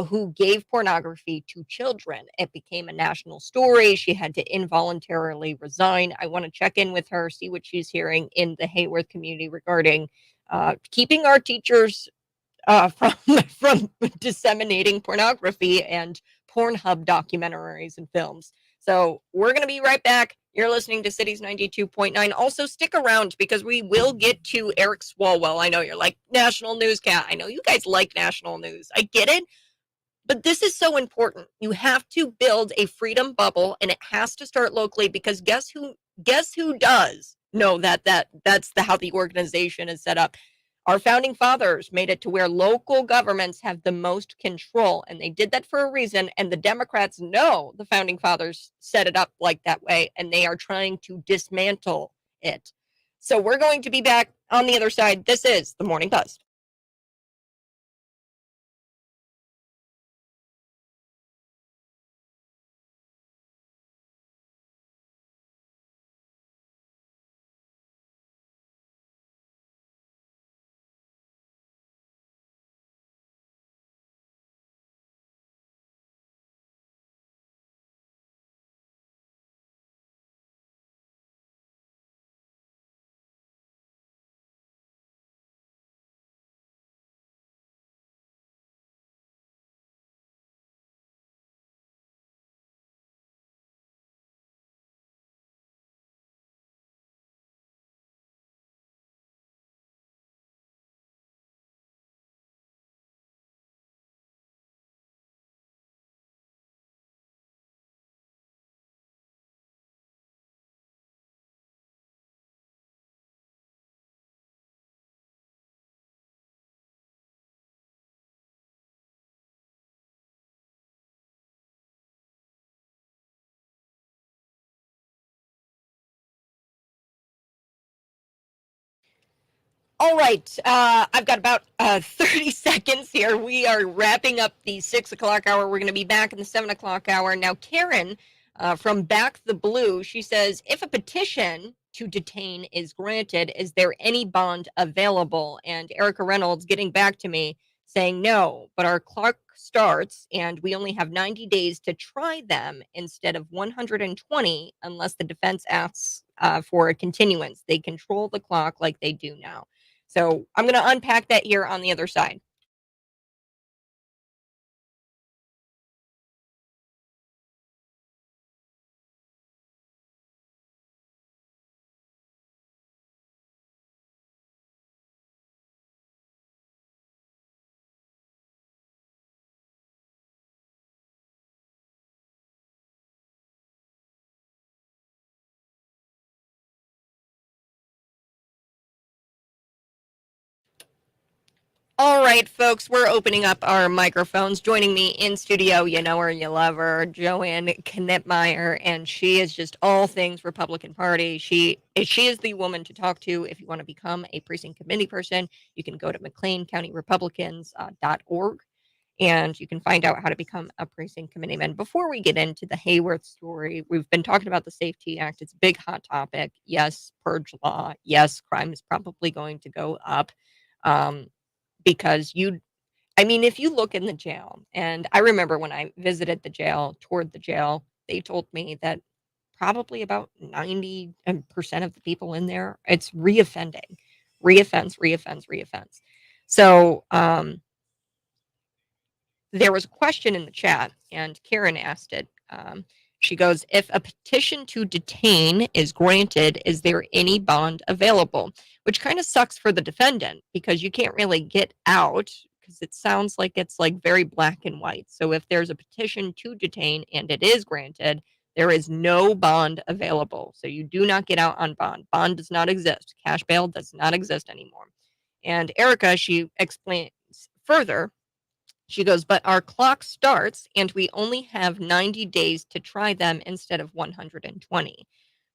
who gave pornography to children. It became a national story. She had to involuntarily resign. I want to check in with her, see what she's hearing in the Hayworth community regarding keeping our teachers from disseminating pornography and Pornhub documentaries and films. So we're going to be right back. You're listening to Cities 92.9. Also, stick around, because we will get to Eric Swalwell. I know you're like, national newscast. I know you guys like national news. I get it. But this is so important. You have to build a freedom bubble, and it has to start locally, because guess who does know that's how the organization is set up. Our founding fathers made it to where local governments have the most control, and they did that for a reason, and the Democrats know the founding fathers set it up like that way, and they are trying to dismantle it. So we're going to be back on the other side. This is the Morning Buzz. All right. I've got about 30 seconds here. We are wrapping up the 6 o'clock hour. We're going to be back in the 7 o'clock hour. Now, Karen from Back the Blue, she says, if a petition to detain is granted, is there any bond available? And Erica Reynolds getting back to me saying no, but our clock starts and we only have 90 days to try them instead of 120 unless the defense asks for a continuance. They control the clock like they do now. So I'm going to unpack that here on the other side. All right, folks, we're opening up our microphones. Joining me in studio, you know her, you love her, Joanne Knipmeyer, and she is just all things Republican Party. She is the woman to talk to if you want to become a precinct committee person. You can go to McLeanCountyRepublicans.org and you can find out how to become a precinct committeeman. Before we get into the Hayworth story, we've been talking about the Safety Act. It's a big hot topic. Yes, purge law. Yes, crime is probably going to go up. Because if you look in the jail, and I remember when I visited the jail, toured the jail, they told me that probably about 90% of the people in there, it's reoffending, reoffense. So there was a question in the chat, and Karen asked it. She goes, if a petition to detain is granted, is there any bond available? Which kind of sucks for the defendant because you can't really get out because it sounds like it's like very black and white. So if there's a petition to detain and it is granted, there is no bond available. So you do not get out on bond. Bond does not exist. Cash bail does not exist anymore. And Erica, she explains further. She goes, but our clock starts and we only have 90 days to try them instead of 120.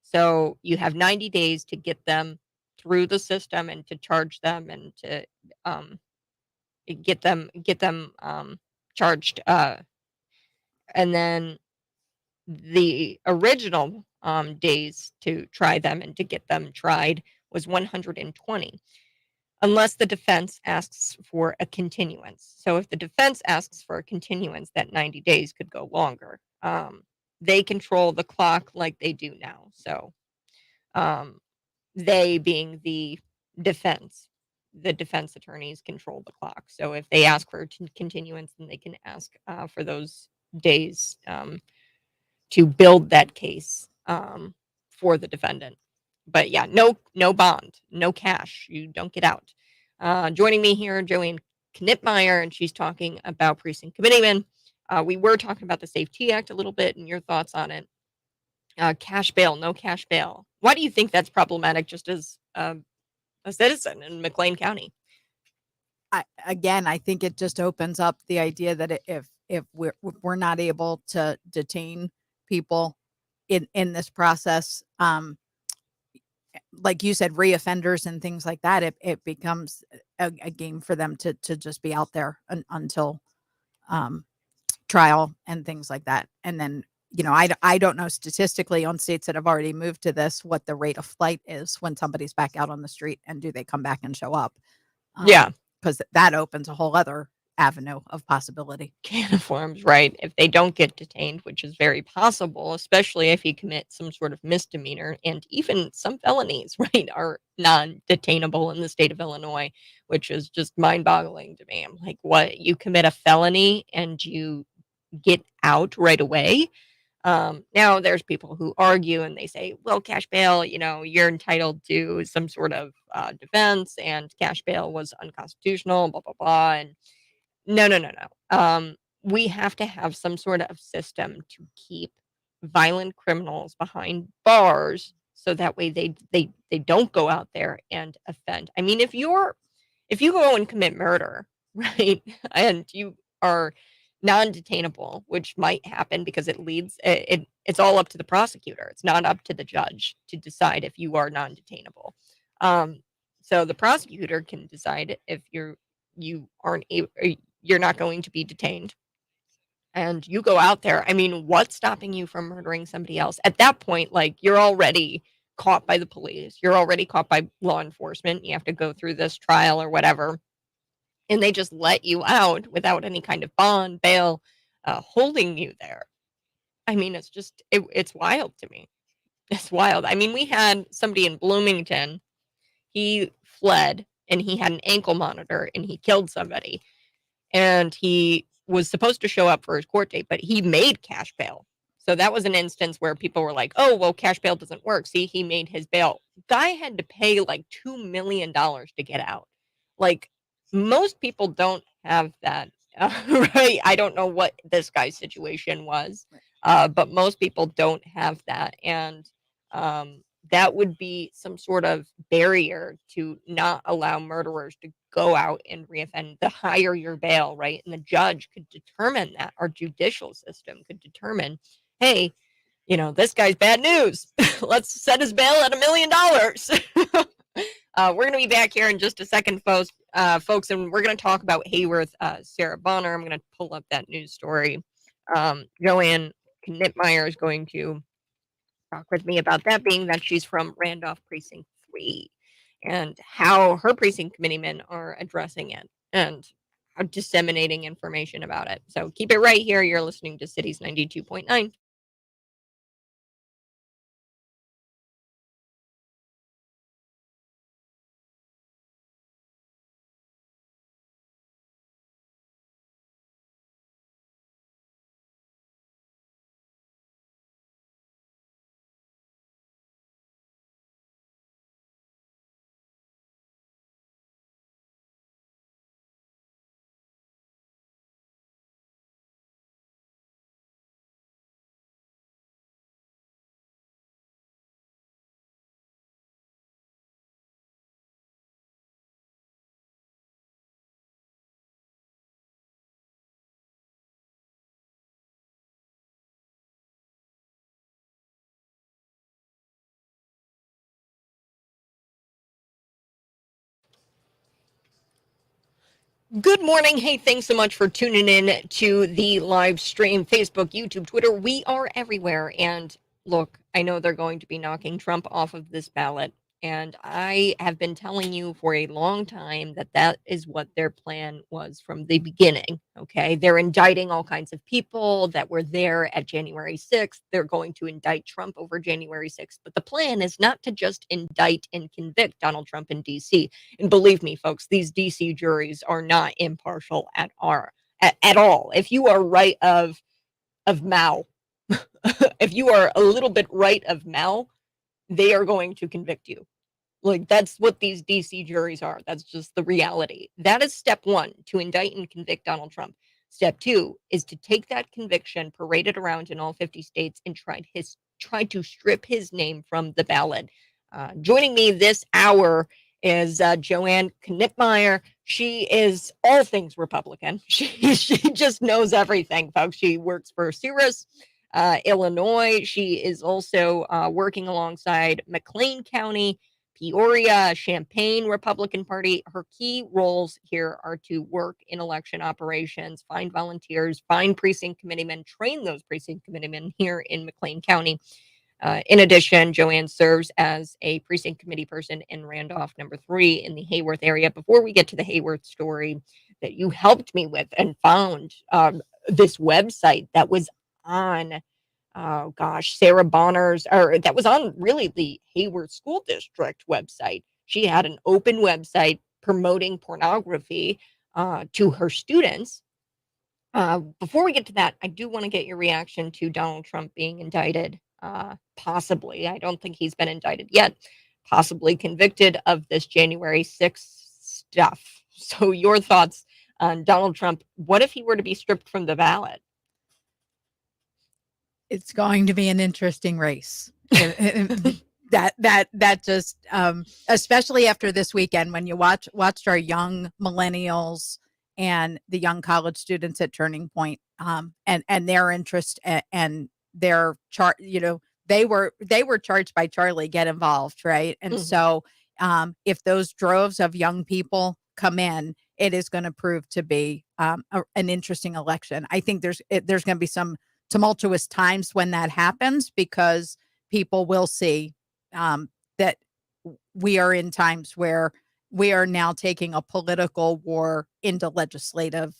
So you have 90 days to get them through the system and to charge them and to get them charged. And then the original days to try them and to get them tried was 120. Unless the defense asks for a continuance. So if the defense asks for a continuance, that 90 days could go longer. They control the clock like they do now. So they being the defense attorneys control the clock. So if they ask for a continuance, then they can ask for those days to build that case for the defendant. But yeah, no bond, no cash. You don't get out. Joining me here, Joanne Knipmeyer, and she's talking about precinct committeemen. We were talking about the Safety Act a little bit and your thoughts on it. Cash bail, no cash bail. Why do you think that's problematic just as a citizen in McLean County? I think it just opens up the idea that if we're not able to detain people in this process, like you said, reoffenders and things like that, it becomes a game for them to just be out there until trial and things like that. And then, I don't know statistically on states that have already moved to this, what the rate of flight is when somebody's back out on the street, and do they come back and show up? Yeah. Because that opens a whole other avenue of possibility. Can of worms, right? If they don't get detained, which is very possible, especially if you commit some sort of misdemeanor, and even some felonies, right, are non-detainable in the state of Illinois, which is just mind-boggling to me. I'm like, what? You commit a felony and you get out right away? Now there's people who argue and they say, well, cash bail, you're entitled to some sort of defense, and cash bail was unconstitutional, blah, blah, blah. And no. We have to have some sort of system to keep violent criminals behind bars so that way they don't go out there and offend. I mean, if you go and commit murder, right, and you are non-detainable, which might happen because it's all up to the prosecutor. It's not up to the judge to decide if you are non-detainable. So the prosecutor can decide if you aren't able, you're not going to be detained, and you go out there. I mean, what's stopping you from murdering somebody else? At that point, like, you're already caught by the police. You're already caught by law enforcement. You have to go through this trial or whatever. And they just let you out without any kind of bond, bail, holding you there. I mean, it's just, it's wild to me. It's wild. I mean, we had somebody in Bloomington. He fled and he had an ankle monitor and he killed somebody. And he was supposed to show up for his court date, but he made cash bail. So that was an instance where people were like, oh, well, cash bail doesn't work. See, he made his bail. Guy had to pay like $2 million to get out. Like, most people don't have that, right? I don't know what this guy's situation was, but most people don't have that. And that would be some sort of barrier to not allow murderers to go out and reoffend. The higher your bail, right? And the judge could determine that, our judicial system could determine, hey, this guy's bad news. Let's set his bail at $1 million. We're going to be back here in just a second, folks, and we're going to talk about Hayworth, Sarah Bonner. I'm going to pull up that news story. Joanne Knitmeyer is going to talk with me about that, being that she's from Randolph Precinct 3 and how her precinct committeemen are addressing it and disseminating information about it. So keep it right here. You're listening to Cities 92.9. Good morning. Hey, thanks so much for tuning in to the live stream, Facebook, YouTube, Twitter. We are everywhere. And look, I know they're going to be knocking Trump off of this ballot. And I have been telling you for a long time that that is what their plan was from the beginning. Okay. They're indicting all kinds of people that were there at January 6th. They're going to indict Trump over January 6th. But the plan is not to just indict and convict Donald Trump in DC. And believe me, folks, these DC juries are not impartial at all. If you are right of Mao, if you are a little bit right of Mao, they are going to convict you. Like, that's what these DC juries are. That's just the reality. That is step one, to indict and convict Donald Trump. Step two is to take that conviction, parade it around in all 50 states, and try to strip his name from the ballot. Joining me this hour is Joanne Knitmeyer. She is all things Republican. She just knows everything, folks. She works for Cirrus, Illinois. She is also working alongside McLean County, Peoria, Champaign Republican Party. Her key roles here are to work in election operations, find volunteers, find precinct committeemen, train those precinct committeemen here in McLean County. In addition, Joanne serves as a precinct committee person in Randolph number 3 in the Hayworth area. Before we get to the Hayworth story that you helped me with and found this website that was on, oh gosh, Sarah Bonner's, or that was on really the Hayworth School District website. She had an open website promoting pornography to her students. Before we get to that, I do want to get your reaction to Donald Trump being indicted. Possibly, I don't think he's been indicted yet, possibly convicted of this January 6th stuff. So your thoughts on Donald Trump? What if he were to be stripped from the ballot? It's going to be an interesting race. that just especially after this weekend, when you watched our young millennials and the young college students at Turning Point, and their interest and their they were charged by Charlie, get involved, right? And so if those droves of young people come in, it is going to prove to be an interesting election. I think there's going to be some tumultuous times when that happens, because people will see that we are in times where we are now taking a political war into legislative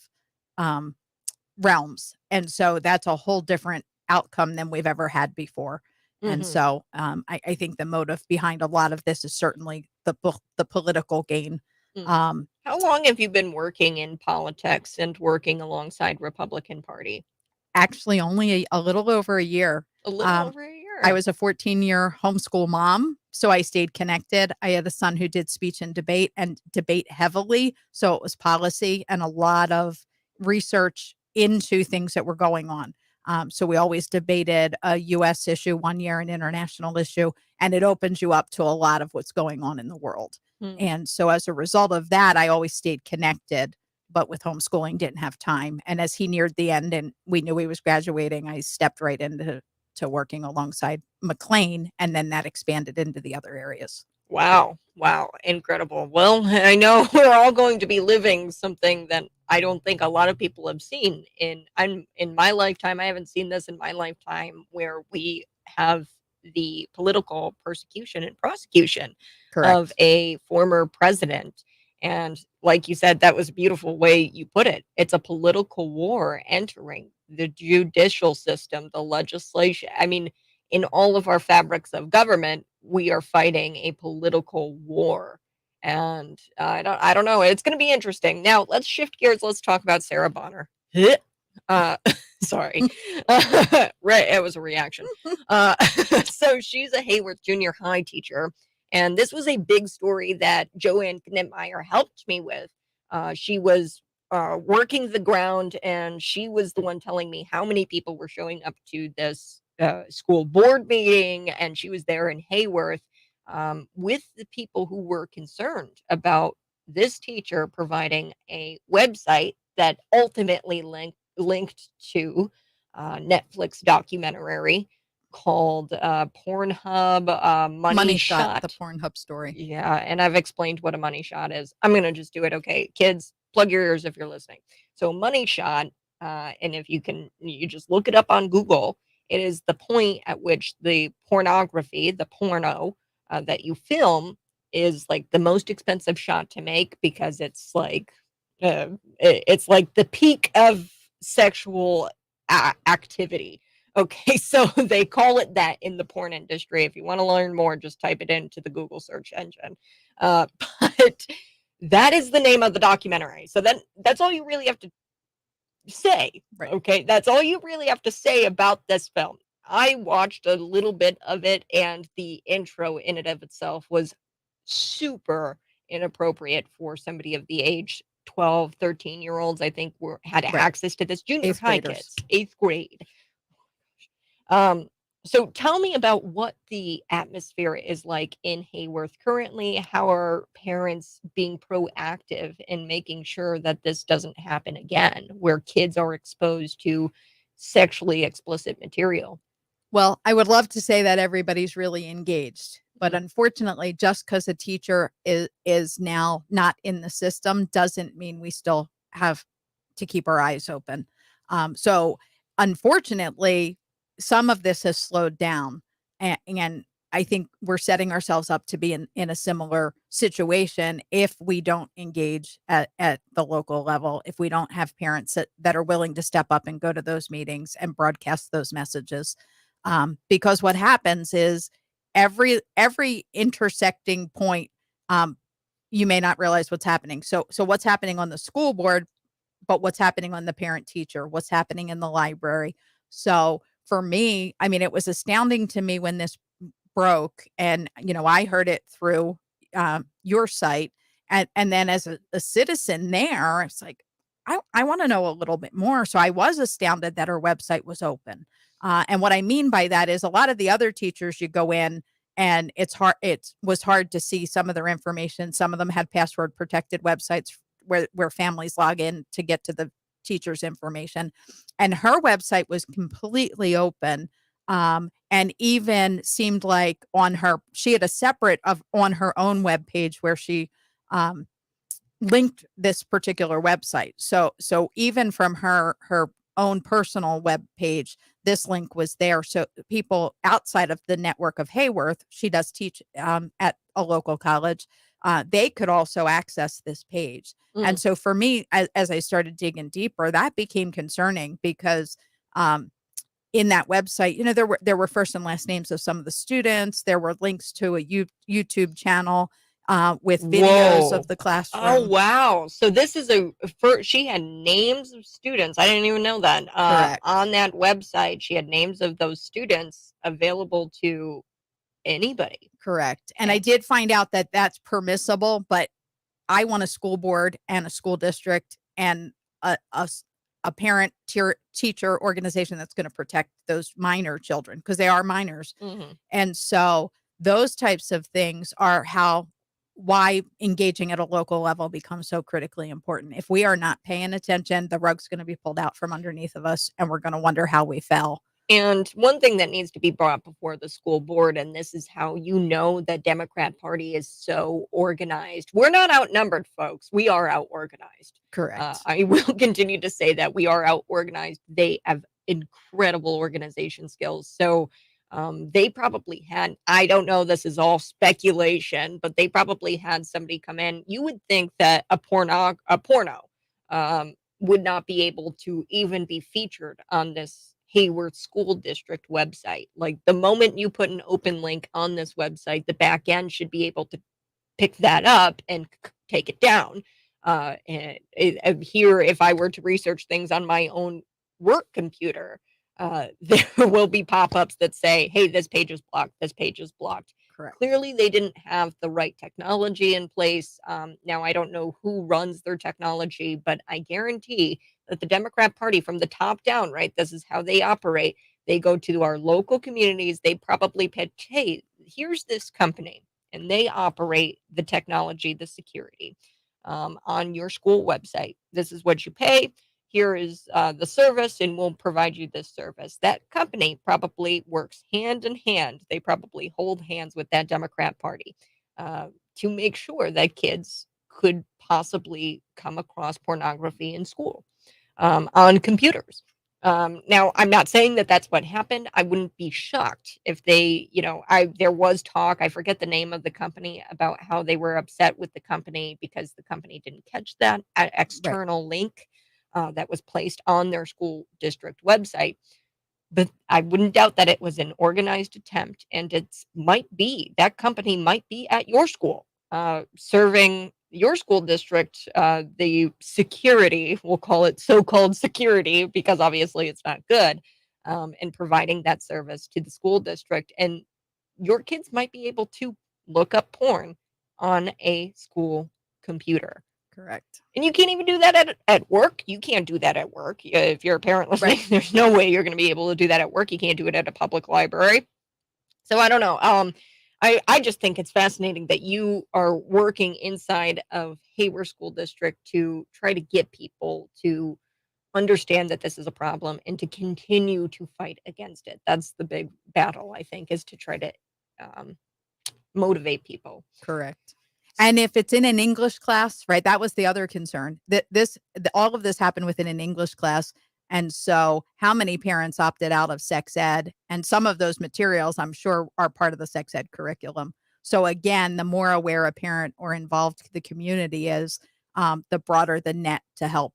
realms. And so that's a whole different outcome than we've ever had before. And so I think the motive behind a lot of this is certainly the political gain. How long have you been working in politics and working alongside Republican Party? Actually, only a little over a year. A little over a year. I was a 14-year homeschool mom, so I stayed connected. I had a son who did speech and debate heavily. So it was policy and a lot of research into things that were going on. So we always debated a U.S. issue one year, an international issue, and it opens you up to a lot of what's going on in the world. And so as a result of that, I always stayed connected, but with homeschooling didn't have time. And as he neared the end and we knew he was graduating, I stepped right into working alongside McLean, and then that expanded into the other areas. Wow. Wow. Incredible. Well, I know we're all going to be living something that I don't think a lot of people have seen in my lifetime. I haven't seen this in my lifetime, where we have the political persecution and prosecution of a former president. And like you said, that was a beautiful way you put it. It's a political war entering the judicial system, the legislation. I mean, in all of our fabrics of government, we are fighting a political war. And I don't know. It's going to be interesting. Now, let's shift gears. Let's talk about Sarah Bonner. Uh, sorry. Right, it was a reaction. So she's a Hayworth Junior High teacher, and this was a big story that Joanne Knitmeyer helped me with. She was working the ground, and she was the one telling me how many people were showing up to this school board meeting, and she was there in Hayworth with the people who were concerned about this teacher providing a website that ultimately linked to Netflix documentary called Pornhub Money Shot. The Pornhub story. Yeah, and I've explained what a money shot is. I'm going to just do it. Okay, kids, plug your ears if you're listening. So money shot, and if you just look it up on Google. It is the point at which the pornography, the porno that you film, is like the most expensive shot to make, because it's like it's like the peak of sexual activity. Okay, so they call it that in the porn industry. If you want to learn more, just type it into the Google search engine. But that is the name of the documentary. So then that's all you really have to say. Right. Okay, that's all you really have to say about this film. I watched a little bit of it, and the intro in and of itself was super inappropriate for somebody of the age 12, 13-year-olds. I think had access to this. Junior high kids, 8th grade. So tell me about what the atmosphere is like in Hayworth currently. How are parents being proactive in making sure that this doesn't happen again, where kids are exposed to sexually explicit material? Well, I would love to say that everybody's really engaged, but unfortunately, just because a teacher is now not in the system doesn't mean we still have to keep our eyes open. So unfortunately, some of this has slowed down, and I think we're setting ourselves up to be in a similar situation if we don't engage at the local level, if we don't have parents that are willing to step up and go to those meetings and broadcast those messages. Because what happens is every intersecting point, you may not realize what's happening. So what's happening on the school board, but what's happening on the parent teacher, what's happening in the library. So for me, I mean, it was astounding to me when this broke, and I heard it through your site, and then as a citizen there, it's like I want to know a little bit more. So I was astounded that her website was open. And what I mean by that is a lot of the other teachers, you go in and it's hard. It was hard to see some of their information. Some of them had password protected websites where families log in to get to the teacher's information. And her website was completely open. And even seemed like she had a separate on her own web page where she linked this particular website. So even from her own personal web page, this link was there. So people outside of the network of Hayworth, she does teach at a local college, they could also access this page. And so for me, as I started digging deeper, that became concerning because in that website, there were first and last names of some of the students. There were links to a YouTube channel with videos of the classroom. Oh, wow. So this is she had names of students. I didn't even know that. On that website, she had names of those students available to anybody. Correct. And I did find out that that's permissible, but I want a school board and a school district and a a parent teacher organization that's going to protect those minor children because they are minors. Mhm. And so those types of things are why engaging at a local level becomes so critically important. If we are not paying attention, the rug's going to be pulled out from underneath of us and we're going to wonder how we fell. And one thing that needs to be brought before the school board, and this is how you know the Democrat Party is so organized. We're not outnumbered, folks. We are out organized. Correct. I will continue to say that we are out organized. They have incredible organization skills. So they probably had, I don't know, this is all speculation, but they probably had somebody come in. You would think that a porno would not be able to even be featured on this Hayward School District website. Like the moment you put an open link on this website, the back end should be able to pick that up and take it down. Here, if I were to research things on my own work computer, there will be pop-ups that say, hey, this page is blocked, this page is blocked. Correct. Clearly, they didn't have the right technology in place. Now, I don't know who runs their technology, but I guarantee that the Democrat Party from the top down, right, this is how they operate. They go to our local communities. They probably pitch, hey, here's this company, and they operate the technology, the security on your school website. This is what you pay. Here is the service, and we'll provide you this service. That company probably works hand in hand. They probably hold hands with that Democrat Party to make sure that kids could possibly come across pornography in school on computers. Now, I'm not saying that that's what happened. I wouldn't be shocked if they, there was talk, I forget the name of the company, about how they were upset with the company because the company didn't catch that external link that was placed on their school district website. But I wouldn't doubt that it was an organized attempt, and that company might be at your school, serving your school district, the security, we'll call it so-called security, because obviously it's not good, and providing that service to the school district. And your kids might be able to look up porn on a school computer. Correct. And you can't even do that at work. You can't do that at work. If you're a parent listening, Right. there's no way you're going to be able to do that at work. You can't do it at a public library. So I don't know. I just think it's fascinating that you are working inside of Hayward School District to try to get people to understand that this is a problem and to continue to fight against it. That's the big battle, I think, is to try to motivate people. Correct. And if it's in an English class, right, that was the other concern. That all of this happened within an English class. And so how many parents opted out of sex ed? And some of those materials, I'm sure, are part of the sex ed curriculum. So again, the more aware a parent or involved the community is, the broader the net to help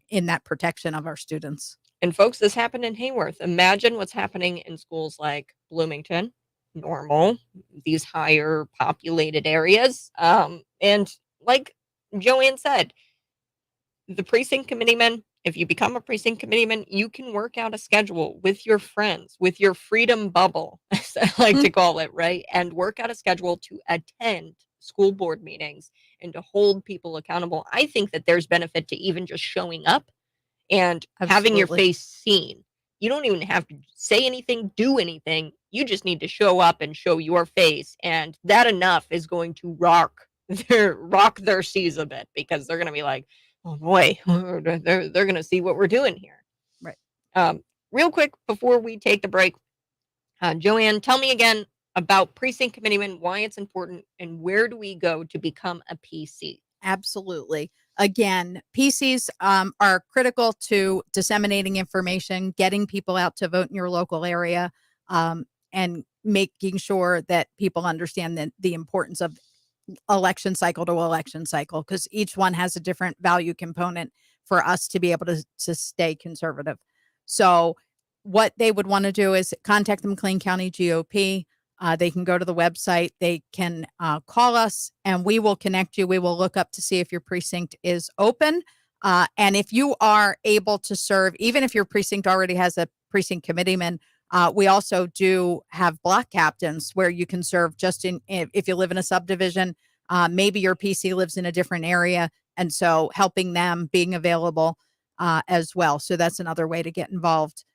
in that protection of our students. And folks, this happened in Hayworth. Imagine what's happening in schools like Bloomington, Normal, these higher populated areas. And like Joanne said, the precinct committeeman, if you become a precinct committeeman, you can work out a schedule with your friends, with your freedom bubble, as I like to call it, right? And work out a schedule to attend school board meetings and to hold people accountable. I think that there's benefit to even just showing up and having your face seen. You don't even have to say anything, do anything. You just need to show up and show your face. And that enough is going to rock their seas a bit, because they're going to be like, oh boy, they're going to see what we're doing here. Right. Real quick before we take the break, Joanne, tell me again about precinct committeemen, why it's important, and where do we go to become a PC? Absolutely. Again, PCs are critical to disseminating information, getting people out to vote in your local area, and making sure that people understand the importance of election cycle to election cycle, because each one has a different value component for us to be able to stay conservative. So what they would want to do is contact the McLean County GOP. They can go to the website. They can call us, and we will connect you. We will look up to see if your precinct is open. And if you are able to serve, even if your precinct already has a precinct committeeman, we also do have block captains where you can serve just if you live in a subdivision. Maybe your PC lives in a different area. And so helping them, being available. as well. So that's another way to get involved.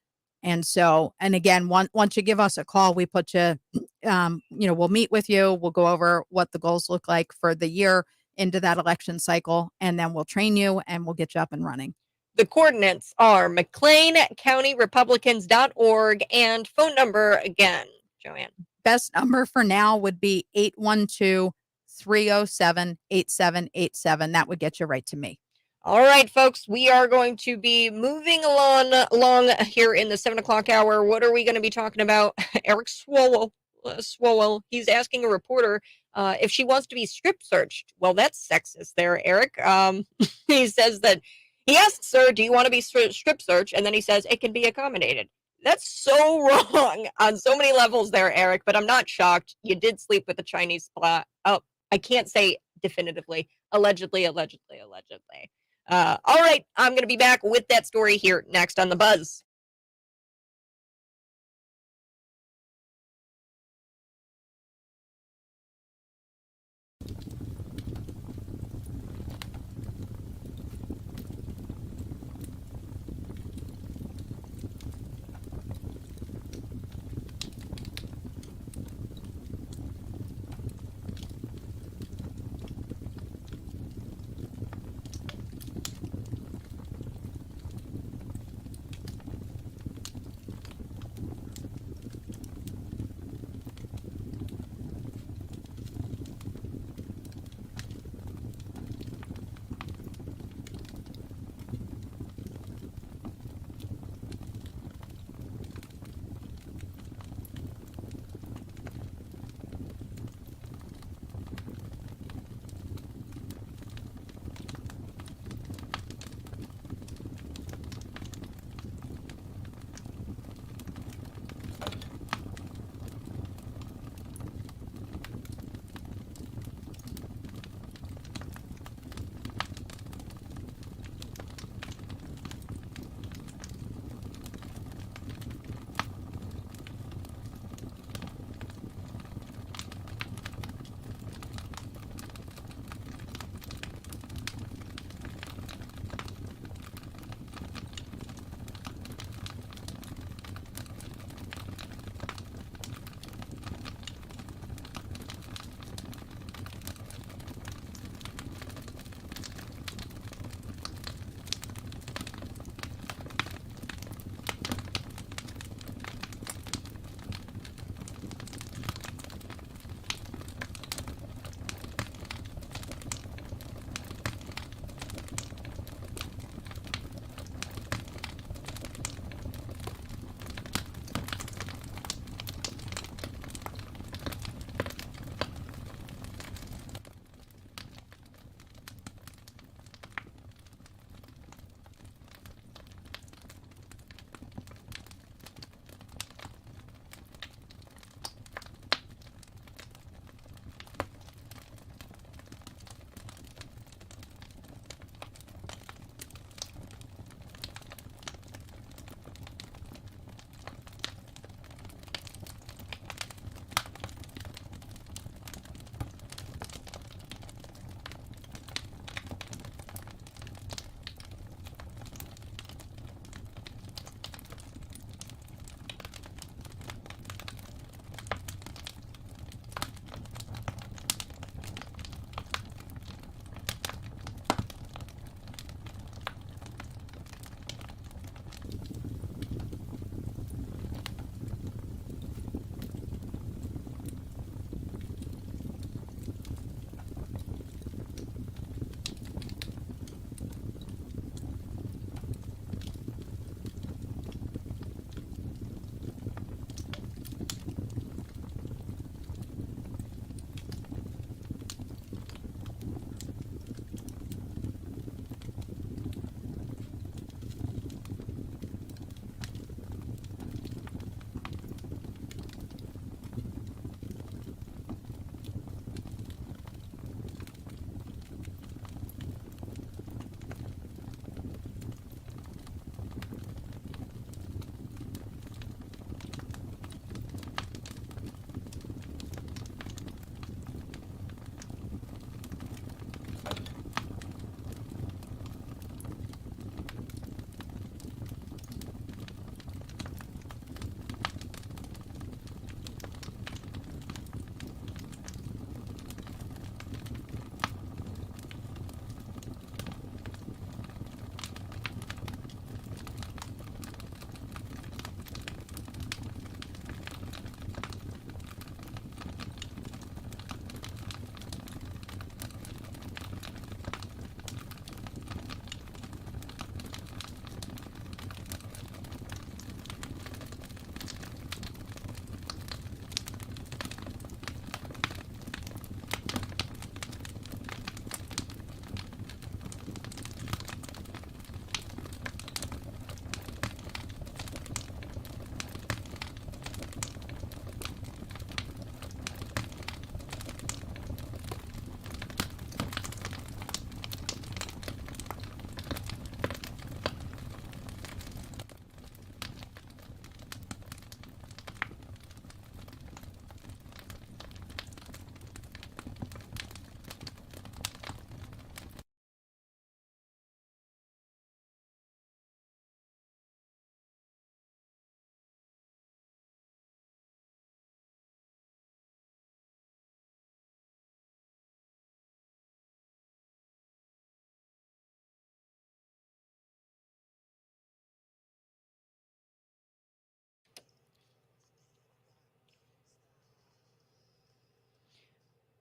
And so, and again, once you give us a call, we put you, we'll meet with you. We'll go over what the goals look like for the year into that election cycle, and then we'll train you and we'll get you up and running. The coordinates are McLeanCountyRepublicans.org, and phone number again, Joanne. Best number for now would be 812-307-8787. That would get you right to me. All right, folks, we are going to be moving along here in the 7 o'clock hour. What are we going to be talking about? Eric Swowell, he's asking a reporter if she wants to be strip searched. Well, that's sexist there, Eric. He says that he asks her, do you want to be strip searched? And then he says it can be accommodated. That's so wrong on so many levels there, Eric, but I'm not shocked. You did sleep with a Chinese spy. Oh, I can't say definitively. Allegedly. All right, I'm going to be back with that story here next on The Buzz.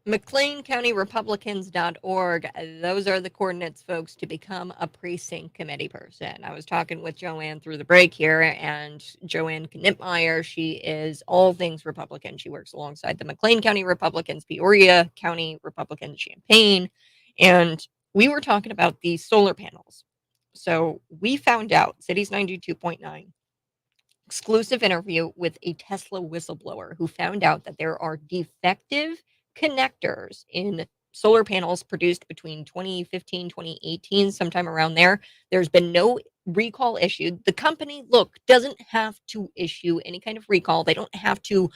McLeanCountyRepublicans.org. Those are the coordinates, folks, to become a precinct committee person. I was talking with Joanne through the break here, and Joanne Knipmeyer, she is all things Republican. She works alongside the McLean County Republicans, Peoria County Republicans, Champaign, and we were talking about these solar panels. So we found out, Cities 92.9, exclusive interview with a Tesla whistleblower who found out that there are defective connectors in solar panels produced between 2015, 2018, sometime around there. There's been no recall issued. The company, look, doesn't have to issue any kind of recall. They don't have to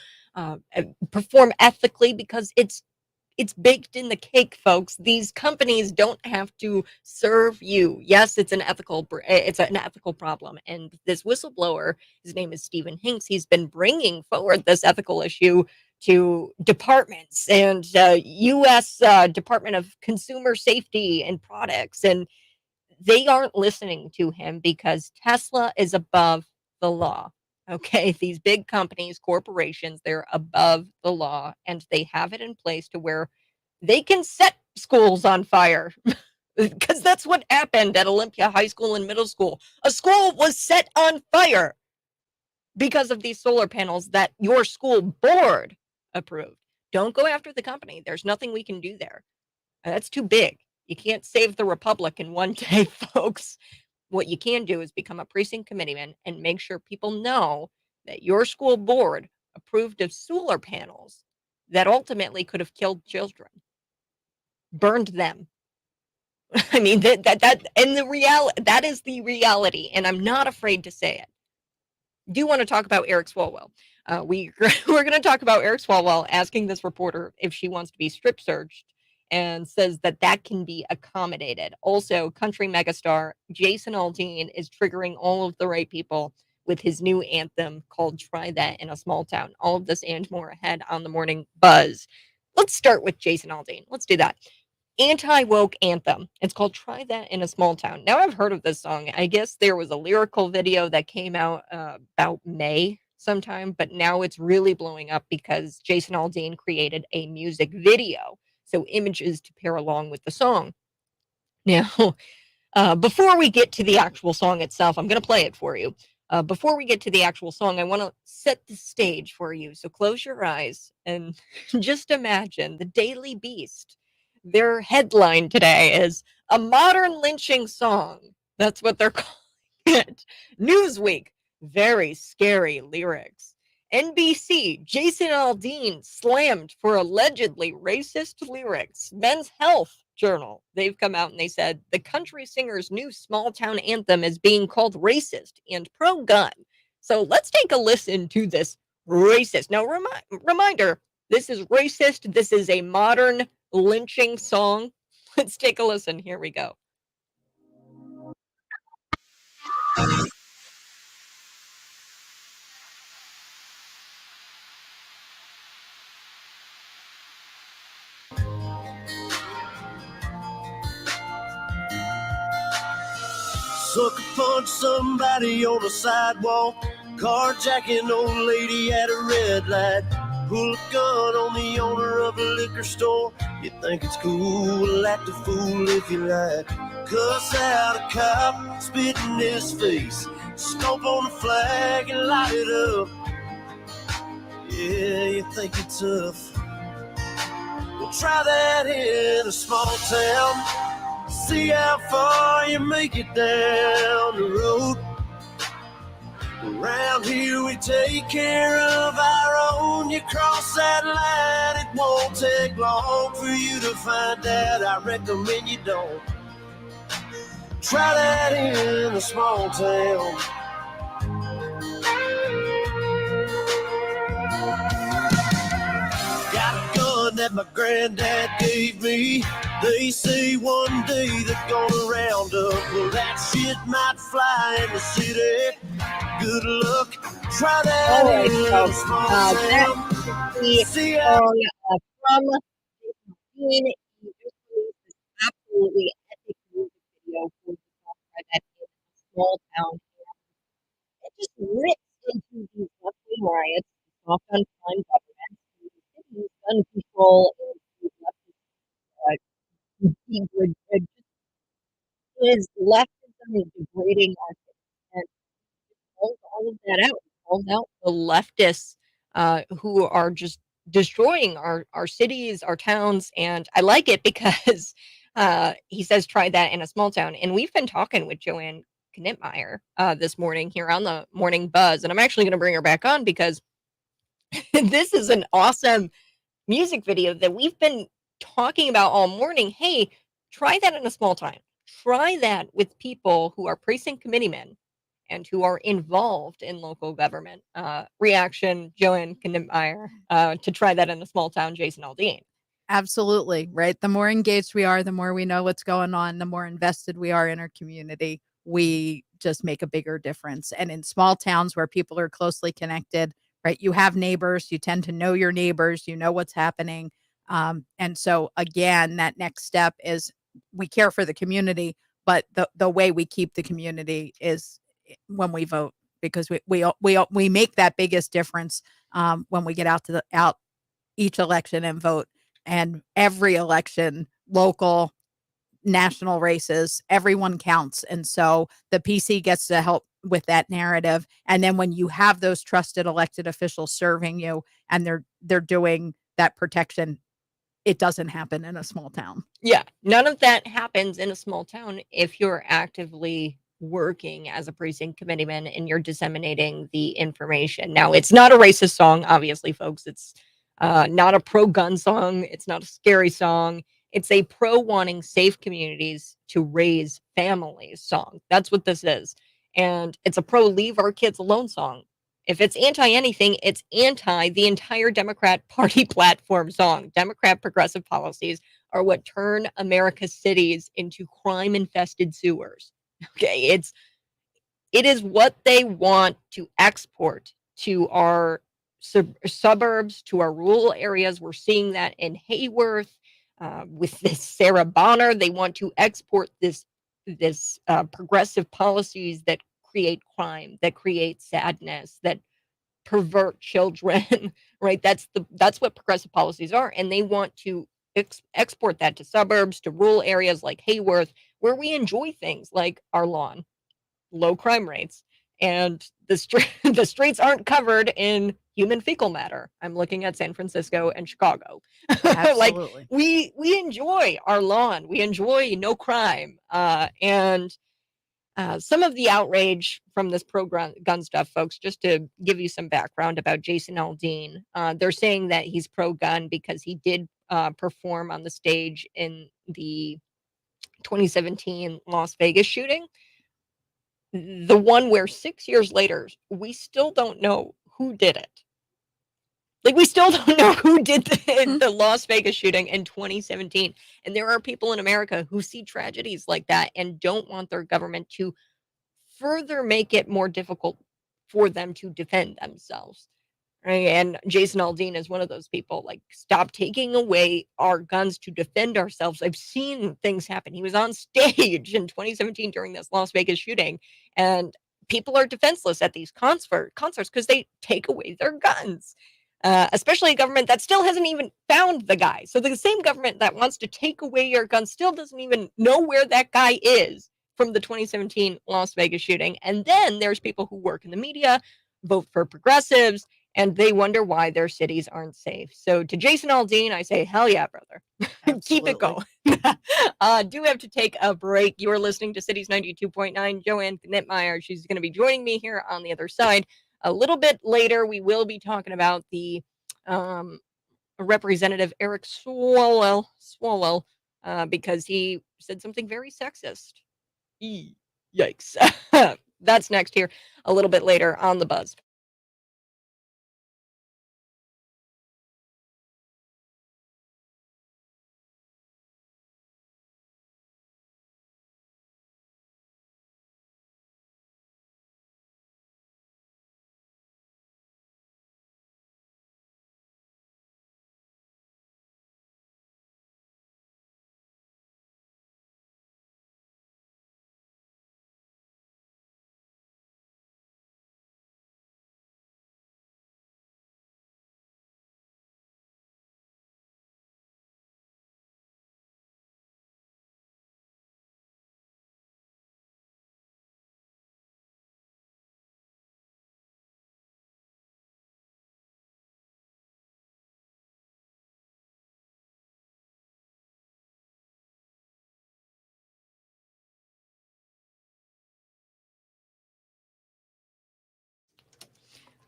perform ethically because it's baked in the cake, folks. These companies don't have to serve you. Yes, it's an ethical problem. And this whistleblower, his name is Stephen Hinks, he's been bringing forward this ethical issue to departments and U.S. Department of Consumer Safety and Products, and they aren't listening to him because Tesla is above the law. Okay, these big companies, corporations, they're above the law and they have it in place to where they can set schools on fire because that's what happened at Olympia High School and Middle School. A school was set on fire because of these solar panels that your school board approved. Don't go after the company. There's nothing we can do there. That's too big. You can't save the republic in one day, folks. What you can do is become a precinct committeeman and make sure people know that your school board approved of solar panels that ultimately could have killed children, burned them. I mean, that is the reality, and I'm not afraid to say it. Do want to talk about Eric Swalwell. We're going to talk about Eric Swalwell asking this reporter if she wants to be strip searched and says that that can be accommodated. Also, country megastar Jason Aldean is triggering all of the right people with his new anthem called Try That in a Small Town. All of this and more ahead on the Morning Buzz. Let's start with Jason Aldean. Let's do that. Anti-woke anthem. It's called Try That in a Small Town. Now I've heard of this song. I guess there was a lyrical video that came out about May sometime, but now it's really blowing up because Jason Aldean created a music video. So images to pair along with the song. Now, before we get to the actual song itself, I'm going to play it for you. Before we get to the actual song, I want to set the stage for you. So close your eyes and just imagine the Daily Beast. Their headline today is a modern lynching song. That's what they're calling it. Newsweek, very scary lyrics. NBC, Jason Aldean slammed for allegedly racist lyrics. Men's Health Journal, they've come out and they said the country singer's new small town anthem is being called racist and pro-gun. So let's take a listen to this racist. Now, reminder, this is racist. This is a modern lynching song. Let's take a listen. Here we go. Sucker punch somebody on the sidewalk, carjacking old lady at a red light, pull a gun on the owner of a liquor store. You think it's cool, act a fool if you like. Cuss out a cop, spit in his face, stomp on the flag and light it up. Yeah, you think you're tough. Well, try that in a small town. See how far you make it down the road. Around here we take care of our own. You cross that line, it won't take long for you to find out. I recommend you don't. Try that in a small town. Got a gun that my granddad gave me. They say one day they're gonna round up. Well, that shit might fly in the city. Good luck. Try that in a small town. The song from Jason Aldean. He just released this absolutely epic music video for the song Try That in a Small Town. It just rips into these left-wing riots, soft on crime governments, cities, gun control, and left His leftism is degrading our and calls all of that out. Calls out the leftists, who are just destroying our cities, our towns, and I like it because, he says, "Try that in a small town," and we've been talking with Joanne Knitmeyer, this morning here on the Morning Buzz, and I'm actually gonna bring her back on because this is an awesome music video that we've been talking about all morning. Hey, try that in a small town. Try that with people who are precinct committeemen and who are involved in local government. Reaction, Joanne Kindenmeyer, to try that in a small town, Jason Aldean. Absolutely, right? The more engaged we are, the more we know what's going on, the more invested we are in our community, we just make a bigger difference. And in small towns where people are closely connected, right? You have neighbors, you tend to know your neighbors, you know what's happening. And so again, that next step is we care for the community, but the way we keep the community is when we vote because we make that biggest difference when we get out to the out each election and vote. And every election, local, national races, everyone counts. And so the PC gets to help with that narrative. And then when you have those trusted elected officials serving you and they're doing that protection, it doesn't happen in a small town. Yeah, none of that happens in a small town if you're actively working as a precinct committeeman and you're disseminating the information. Now, it's not a racist song, obviously, folks. It's not a pro gun song. It's not a scary song. It's a pro wanting safe communities to raise families song. That's what this is. And it's a pro leave our kids alone song. If it's anti anything, it's anti the entire Democrat Party platform song. Democrat progressive policies are what turn America's cities into crime-infested sewers. Okay, it is what they want to export to our suburbs, to our rural areas. We're seeing that in Hayworth with this Sarah Bonner. They want to export this progressive policies that create crime, that create sadness, that pervert children, right? That's what progressive policies are, and they want to export that to suburbs, to rural areas like Hayworth, where we enjoy things like our lawn, low crime rates, and the streets aren't covered in human fecal matter. I'm looking at San Francisco and Chicago. Like Absolutely. we enjoy our lawn, we enjoy no crime, and some of the outrage from this pro-gun stuff, folks, just to give you some background about Jason Aldean, they're saying that he's pro-gun because he did perform on the stage in the 2017 Las Vegas shooting, the one where 6 years later, we still don't know who did it. Like, we still don't know who did the Las Vegas shooting in 2017. And there are people in America who see tragedies like that and don't want their government to further make it more difficult for them to defend themselves. Right? And Jason Aldean is one of those people. Like, stop taking away our guns to defend ourselves. I've seen things happen. He was on stage in 2017 during this Las Vegas shooting, and people are defenseless at these concerts because they take away their guns. Especially a government that still hasn't even found the guy. So the same government that wants to take away your gun still doesn't even know where that guy is from the 2017 Las Vegas shooting. And then there's people who work in the media, vote for progressives, and they wonder why their cities aren't safe. So to Jason Aldean, I say, hell yeah, brother. Keep it Absolutely. going. Do have to take a break. You're listening to Cities 92.9. Joanne Knitmeyer. She's going to be joining me here on the other side. A little bit later, we will be talking about the um, Representative Eric Swalwell, because he said something very sexist. Yikes. That's next here a little bit later on the Buzz.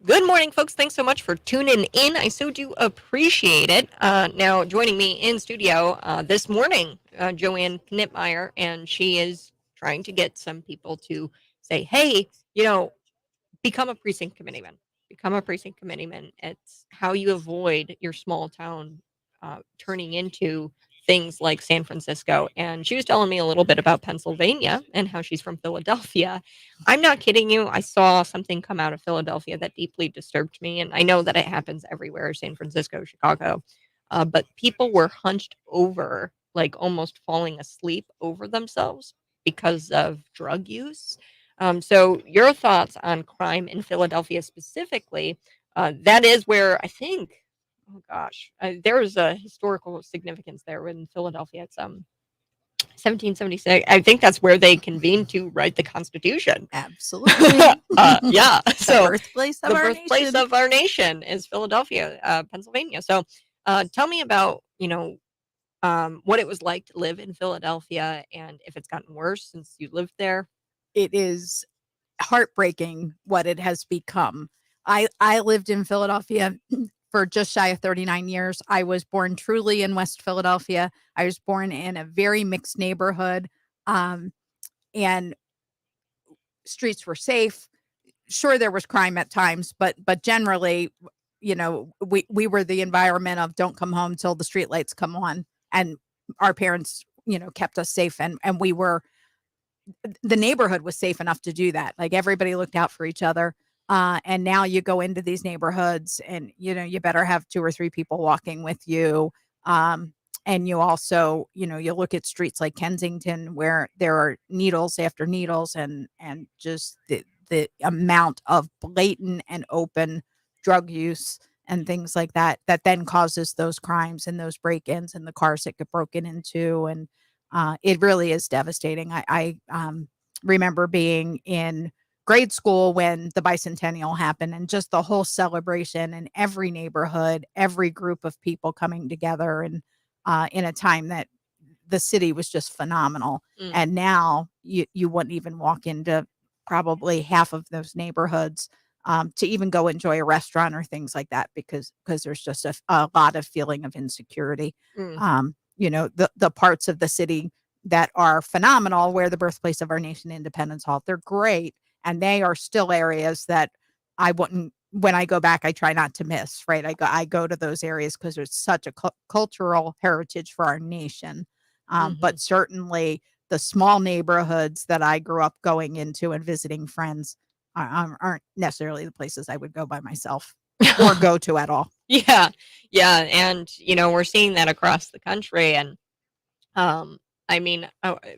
Good morning, folks. Thanks so much for tuning in. I so do appreciate it. Now, joining me in studio this morning, Joanne Knipmeyer, and she is trying to get some people to say, hey, become a precinct committeeman. Become a precinct committeeman. It's how you avoid your small town turning into things like San Francisco. And she was telling me a little bit about Pennsylvania and how she's from Philadelphia. I'm not kidding you. I saw something come out of Philadelphia that deeply disturbed me. And I know that it happens everywhere, San Francisco, Chicago. But people were hunched over, like almost falling asleep over themselves because of drug use. So your thoughts on crime in Philadelphia specifically? That is where I think, oh gosh, there is a historical significance there in Philadelphia. It's 1776. I think that's where they convened to write the Constitution. Absolutely. Yeah. So birthplace of the our birthplace nation. of our nation is Philadelphia, Pennsylvania. So tell me about what it was like to live in Philadelphia and if it's gotten worse since you lived there. It is heartbreaking what it has become. I lived in Philadelphia for just shy of 39 years. I was born truly in West Philadelphia. I was born in a very mixed neighborhood, and streets were safe. Sure, there was crime at times, but generally, we were the environment of don't come home till the street lights come on, and our parents, kept us safe, and we were the neighborhood was safe enough to do that. Like everybody looked out for each other. And now you go into these neighborhoods and, you better have 2 or 3 people walking with you. And you also, you look at streets like Kensington where there are needles after needles and just the amount of blatant and open drug use and things like that, that then causes those crimes and those break-ins and the cars that get broken into. And it really is devastating. I remember being in grade school when the bicentennial happened and just the whole celebration and every neighborhood, every group of people coming together and in a time that the city was just phenomenal. Mm. And now you wouldn't even walk into probably half of those neighborhoods to even go enjoy a restaurant or things like that because there's just a lot of feeling of insecurity. Mm. The parts of the city that are phenomenal, where the birthplace of our nation, Independence Hall, they're great. And they are still areas that I wouldn't, when I go back, I try not to miss, right? I go to those areas because there's such a cultural heritage for our nation. But certainly the small neighborhoods that I grew up going into and visiting friends aren't necessarily the places I would go by myself or go to at all. Yeah. Yeah. And, we're seeing that across the country. And, I mean,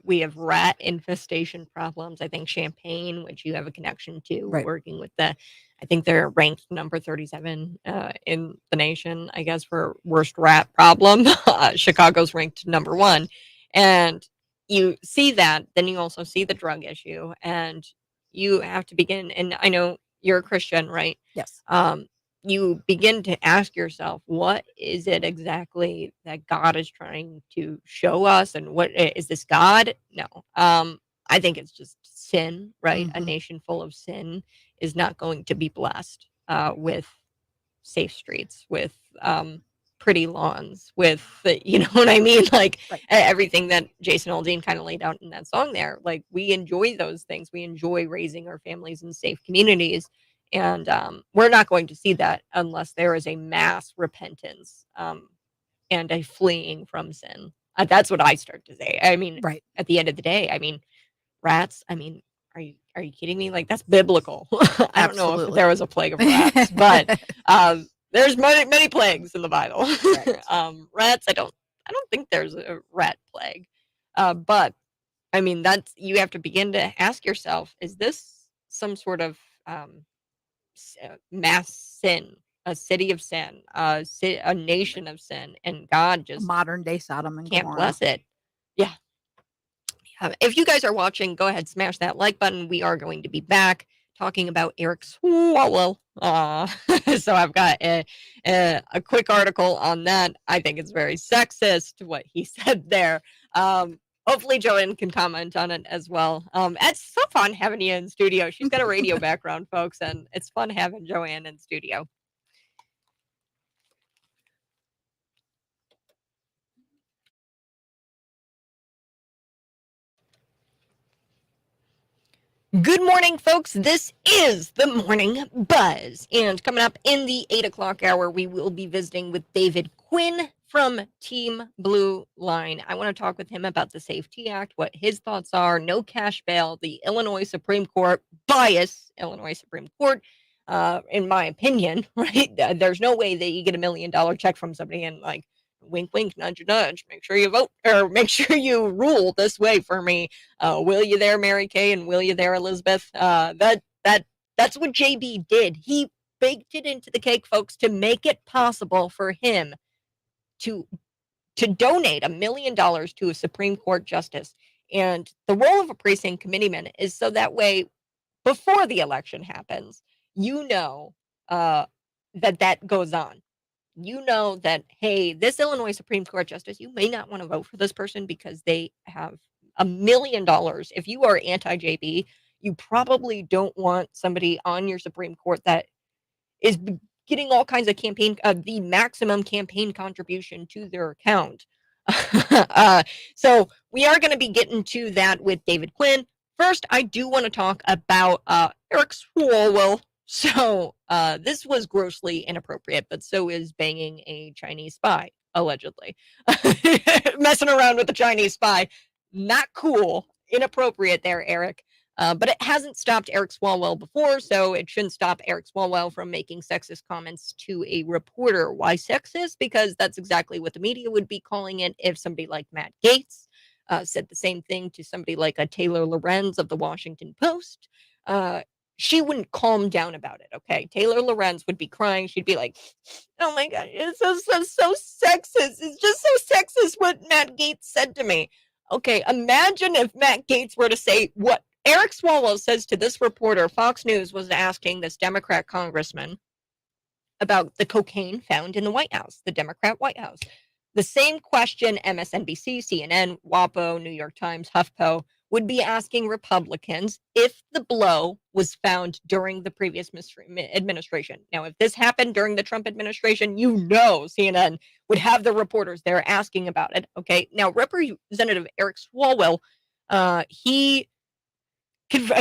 we have rat infestation problems. I think Champaign, which you have a connection to, Right. working with I think they're ranked number 37 in the nation, I guess, for worst rat problem. Chicago's ranked number 1. And you see that, then you also see the drug issue. And you have to begin, and I know you're a Christian, right? Yes. You begin to ask yourself, what is it exactly that God is trying to show us? And what is this God? No. I think it's just sin, right? A nation full of sin is not going to be blessed with safe streets, with pretty lawns, with, you know what I mean? Like Right. everything that Jason Aldean kind of laid out in that song there. Like we enjoy those things. We enjoy raising our families in safe communities. And we're not going to see that unless there is a mass repentance and a fleeing from sin. That's what I start to say. I mean, Right. at the end of the day, I mean, rats. I mean, are you kidding me? Like that's biblical. I don't know if Absolutely. there was a plague of rats, but there's many plagues in the Bible. Rats. I don't think there's a rat plague. But I mean, you have to begin to ask yourself: is this some sort of mass sin, a city of sin, a nation of sin, and God just Modern day Sodom and can't Gomorrah. bless it? Yeah. If you guys are watching, go ahead, smash that like button. We are going to be back talking about Eric Swalwell. So I've got a quick article on that. I think it's very sexist what he said there. Hopefully Joanne can comment on it as well. It's so fun having you in studio. She's got a radio background, folks, and it's fun having Joanne in studio. Good morning, folks. This is the Morning Buzz. And coming up in the 8 o'clock hour, we will be visiting with David Quinn from Team Blue Line. I want to talk with him about the Safety Act, what his thoughts are, no cash bail, the Illinois Supreme Court, bias Illinois Supreme Court, in my opinion, right? There's no way that you get $1 million check from somebody and like, wink, wink, nudge, nudge, make sure you vote or make sure you rule this way for me. Will you there, Mary Kay, and will you there, Elizabeth? That's what JB did. He baked it into the cake, folks, to make it possible for him to donate $1 million to a Supreme Court justice. And the role of a precinct committeeman is so that way, before the election happens, you know that goes on. You know that, hey, this Illinois Supreme Court justice, you may not want to vote for this person because they have $1 million. If you are anti-JB, you probably don't want somebody on your Supreme Court that is getting all kinds of the maximum campaign contribution to their account. So we are going to be getting to that with David Quinn. First, I do want to talk about Eric Swalwell. So this was grossly inappropriate, but so is banging a Chinese spy, allegedly. Messing around with a Chinese spy. Not cool. Inappropriate there, Eric. But it hasn't stopped Eric Swalwell before, so it shouldn't stop Eric Swalwell from making sexist comments to a reporter. Why sexist? Because that's exactly what the media would be calling it if somebody like Matt Gaetz said the same thing to somebody like a Taylor Lorenz of the Washington Post. She wouldn't calm down about it, okay? Taylor Lorenz would be crying. She'd be like, oh my God, it's so sexist. It's just so sexist what Matt Gaetz said to me. Okay, imagine if Matt Gaetz were to say what Eric Swalwell says to this reporter. Fox News was asking this Democrat congressman about the cocaine found in the White House, the Democrat White House. The same question MSNBC, CNN, WAPO, New York Times, HuffPo would be asking Republicans if the blow was found during the previous administration. Now, if this happened during the Trump administration, you know CNN would have the reporters there asking about it. Okay. Now, Representative Eric Swalwell, he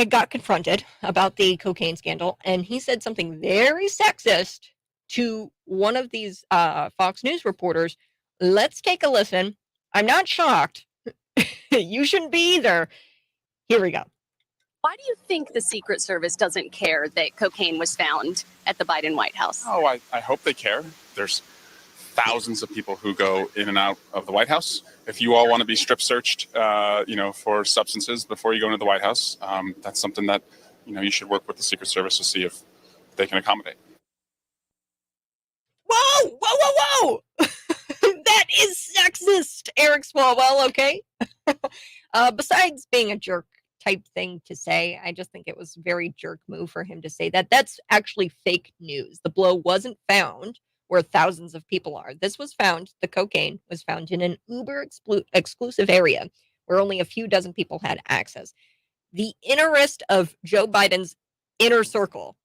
got confronted about the cocaine scandal, and he said something very sexist to one of these Fox News reporters. Let's take a listen. I'm not shocked. You shouldn't be either. Here we go. Why do you think the Secret Service doesn't care that cocaine was found at the Biden White House? Oh, I hope they care. There's thousands of people who go in and out of the White House. If you all want to be strip searched, for substances before you go into the White House, that's something that, you should work with the Secret Service to see if they can accommodate. Whoa, whoa, whoa, whoa. That is sexist, Eric Swalwell, okay? Besides being a jerk type thing to say, I just think it was a very jerk move for him to say that. That's actually fake news. The blow wasn't found where thousands of people are. This was found, the cocaine was found in an Uber exclusive area where only a few dozen people had access. The innerest of Joe Biden's inner circle.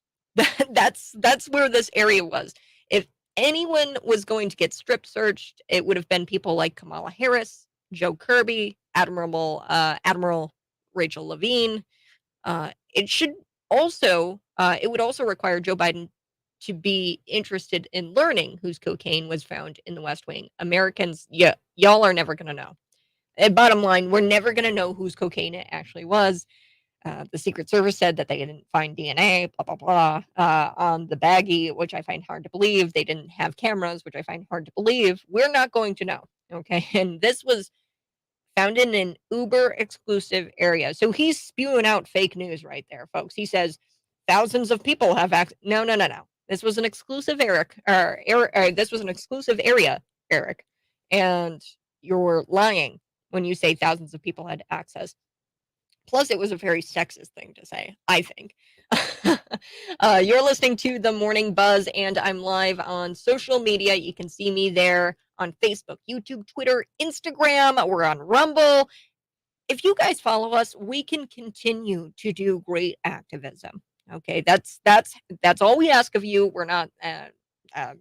That's where this area was. If anyone was going to get strip searched, it would have been people like Kamala Harris, Joe Kirby, Admiral Rachel Levine. It would also require Joe Biden to be interested in learning whose cocaine was found in the West Wing. Americans, y'all are never going to know. And bottom line, we're never going to know whose cocaine it actually was. The Secret Service said that they didn't find DNA, blah, blah, blah, on the baggie, which I find hard to believe. They didn't have cameras, which I find hard to believe. We're not going to know, okay? And this was found in an Uber exclusive area. So he's spewing out fake news right there, folks. He says thousands of people have access. No. This was an exclusive this was an exclusive area, Eric. And you're lying when you say thousands of people had access. Plus, it was a very sexist thing to say, I think. You're listening to The Morning Buzz, and I'm live on social media. You can see me there on Facebook, YouTube, Twitter, Instagram. We're on Rumble. if you guys follow us, we can continue to do great activism. Okay, that's all we ask of you. We're not uh,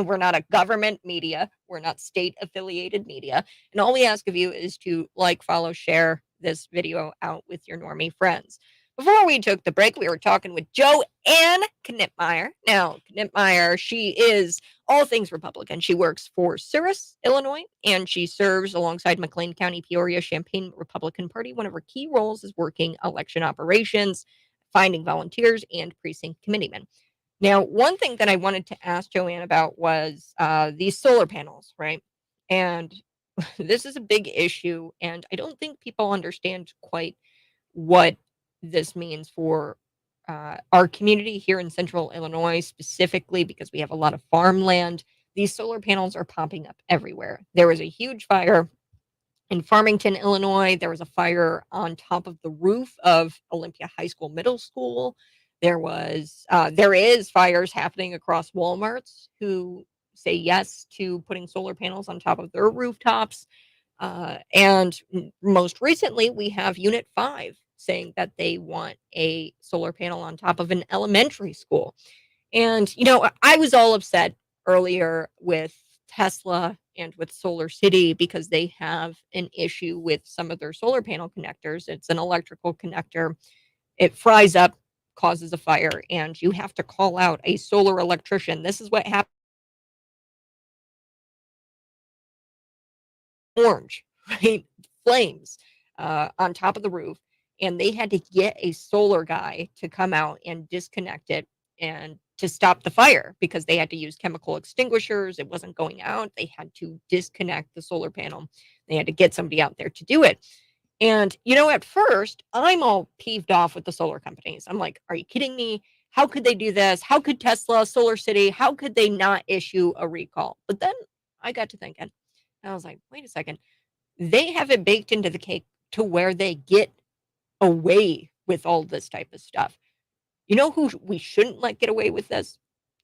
we're not a government media. We're not state affiliated media. And all we ask of you is to like, follow, share this video out with your normie friends. Before we took the break, we were talking with Joanne Knipmeyer. Now, Knipmeyer, she is all things Republican. She works for Cirrus, Illinois, and she serves alongside McLean County, Peoria, Champaign Republican Party. One of her key roles is working election operations, finding volunteers, and precinct committeemen. Now, one thing that I wanted to ask Joanne about was these solar panels, right? And this is a big issue, and I don't think people understand quite what this means for our community here in central Illinois, specifically because we have a lot of farmland. These solar panels are popping up everywhere. There was a huge fire in Farmington, Illinois. There was a fire on top of the roof of Olympia High School Middle School. There is fires happening across Walmarts who say yes to putting solar panels on top of their rooftops. And most recently, we have Unit 5 saying that they want a solar panel on top of an elementary school. And, I was all upset earlier with Tesla and with Solar City because they have an issue with some of their solar panel connectors. It's an electrical connector. It fries up, causes a fire, and you have to call out a solar electrician. This is what happened. Orange, right? Flames on top of the roof. And they had to get a solar guy to come out and disconnect it and to stop the fire because they had to use chemical extinguishers. It wasn't going out. They had to disconnect the solar panel. They had to get somebody out there to do it. And, at first, I'm all peeved off with the solar companies. I'm like, are you kidding me? How could they do this? How could Tesla, Solar City, how could they not issue a recall? But then I got to thinking, and I was like, wait a second. They have it baked into the cake to where they get away with all this type of stuff. You know who we shouldn't let get away with this?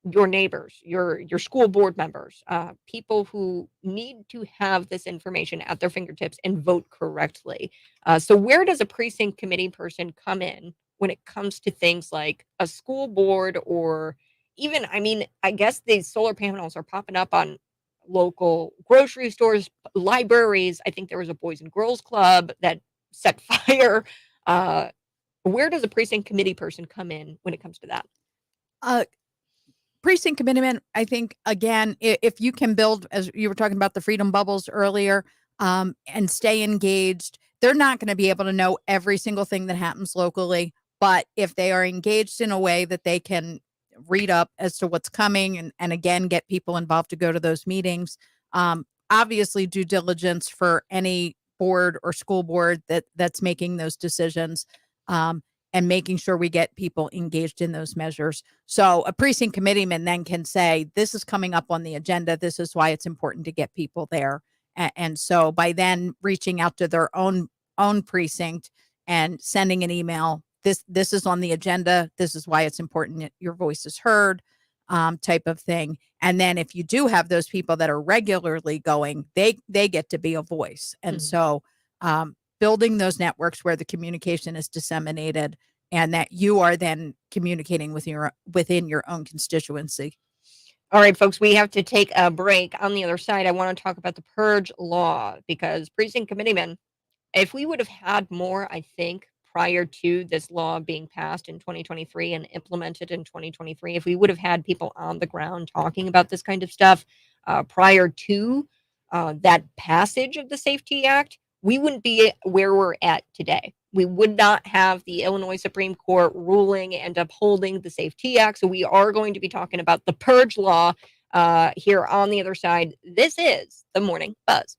Your neighbors, your school board members, people who need to have this information at their fingertips and vote correctly. So where does a precinct committee person come in when it comes to things like a school board or even, I guess these solar panels are popping up on local grocery stores, libraries. I think there was a Boys and Girls Club that set fire. Uh, where does a precinct committee person come in when it comes to that? Uh, Precinct commitment, I think, again, if you can build, as you were talking about the freedom bubbles earlier, and stay engaged, they're not going to be able to know every single thing that happens locally. But if they are engaged in a way that they can read up as to what's coming and again, get people involved to go to those meetings, obviously due diligence for any board or school board that's making those decisions. And making sure we get people engaged in those measures. So a precinct committeeman then can say, this is coming up on the agenda. This is why it's important to get people there. And so by then reaching out to their own precinct and sending an email, this is on the agenda. This is why it's important that your voice is heard, type of thing. And then if you do have those people that are regularly going, they get to be a voice. And so building those networks where the communication is disseminated and that you are then communicating within your own constituency. All right, folks, we have to take a break. On the other side, I want to talk about the purge law because precinct committeemen, if we would have had more, I think, prior to this law being passed in 2023 and implemented in 2023, if we would have had people on the ground talking about this kind of stuff prior to that passage of the Safety Act, we wouldn't be where we're at today. We would not have the Illinois Supreme Court ruling and upholding the Safety Act. So we are going to be talking about the purge law here on the other side. This is the Morning Buzz.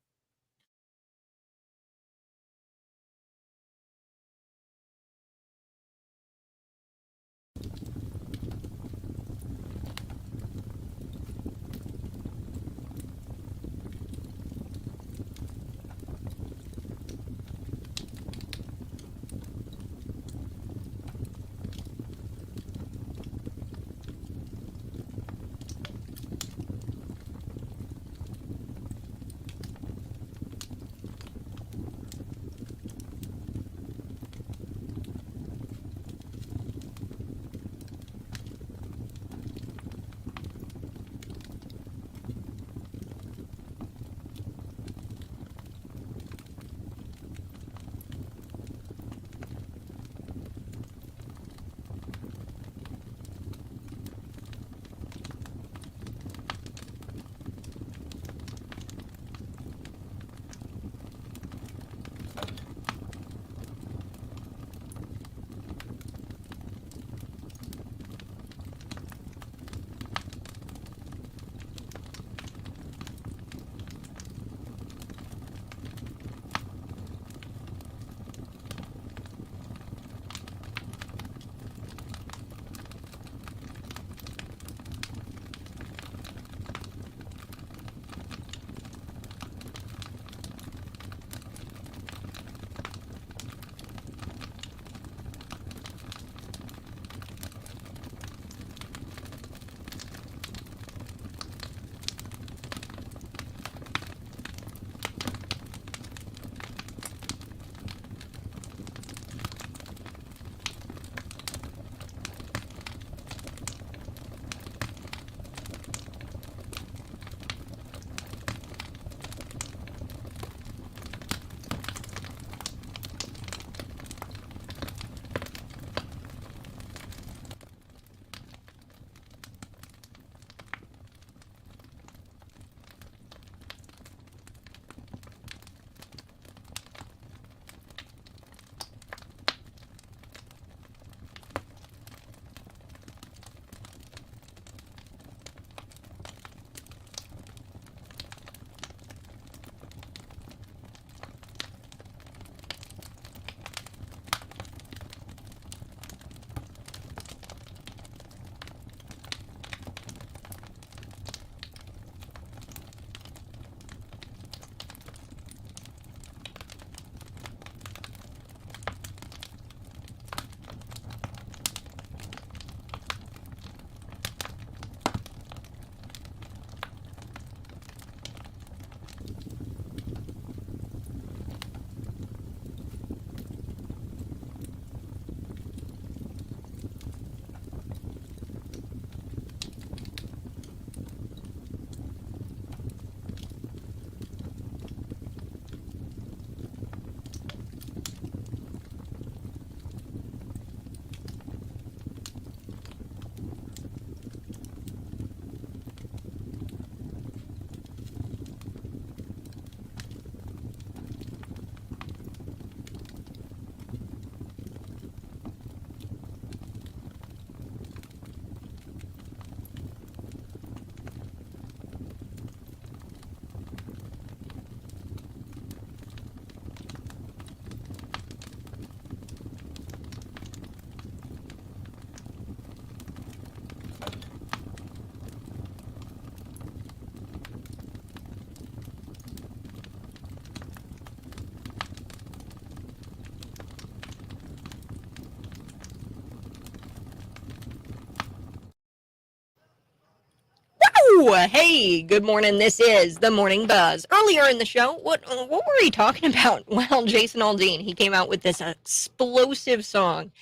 Woo! Hey, good morning. This is the Morning Buzz. Earlier in the show, what were we talking about? Well, Jason Aldean, he came out with this explosive song.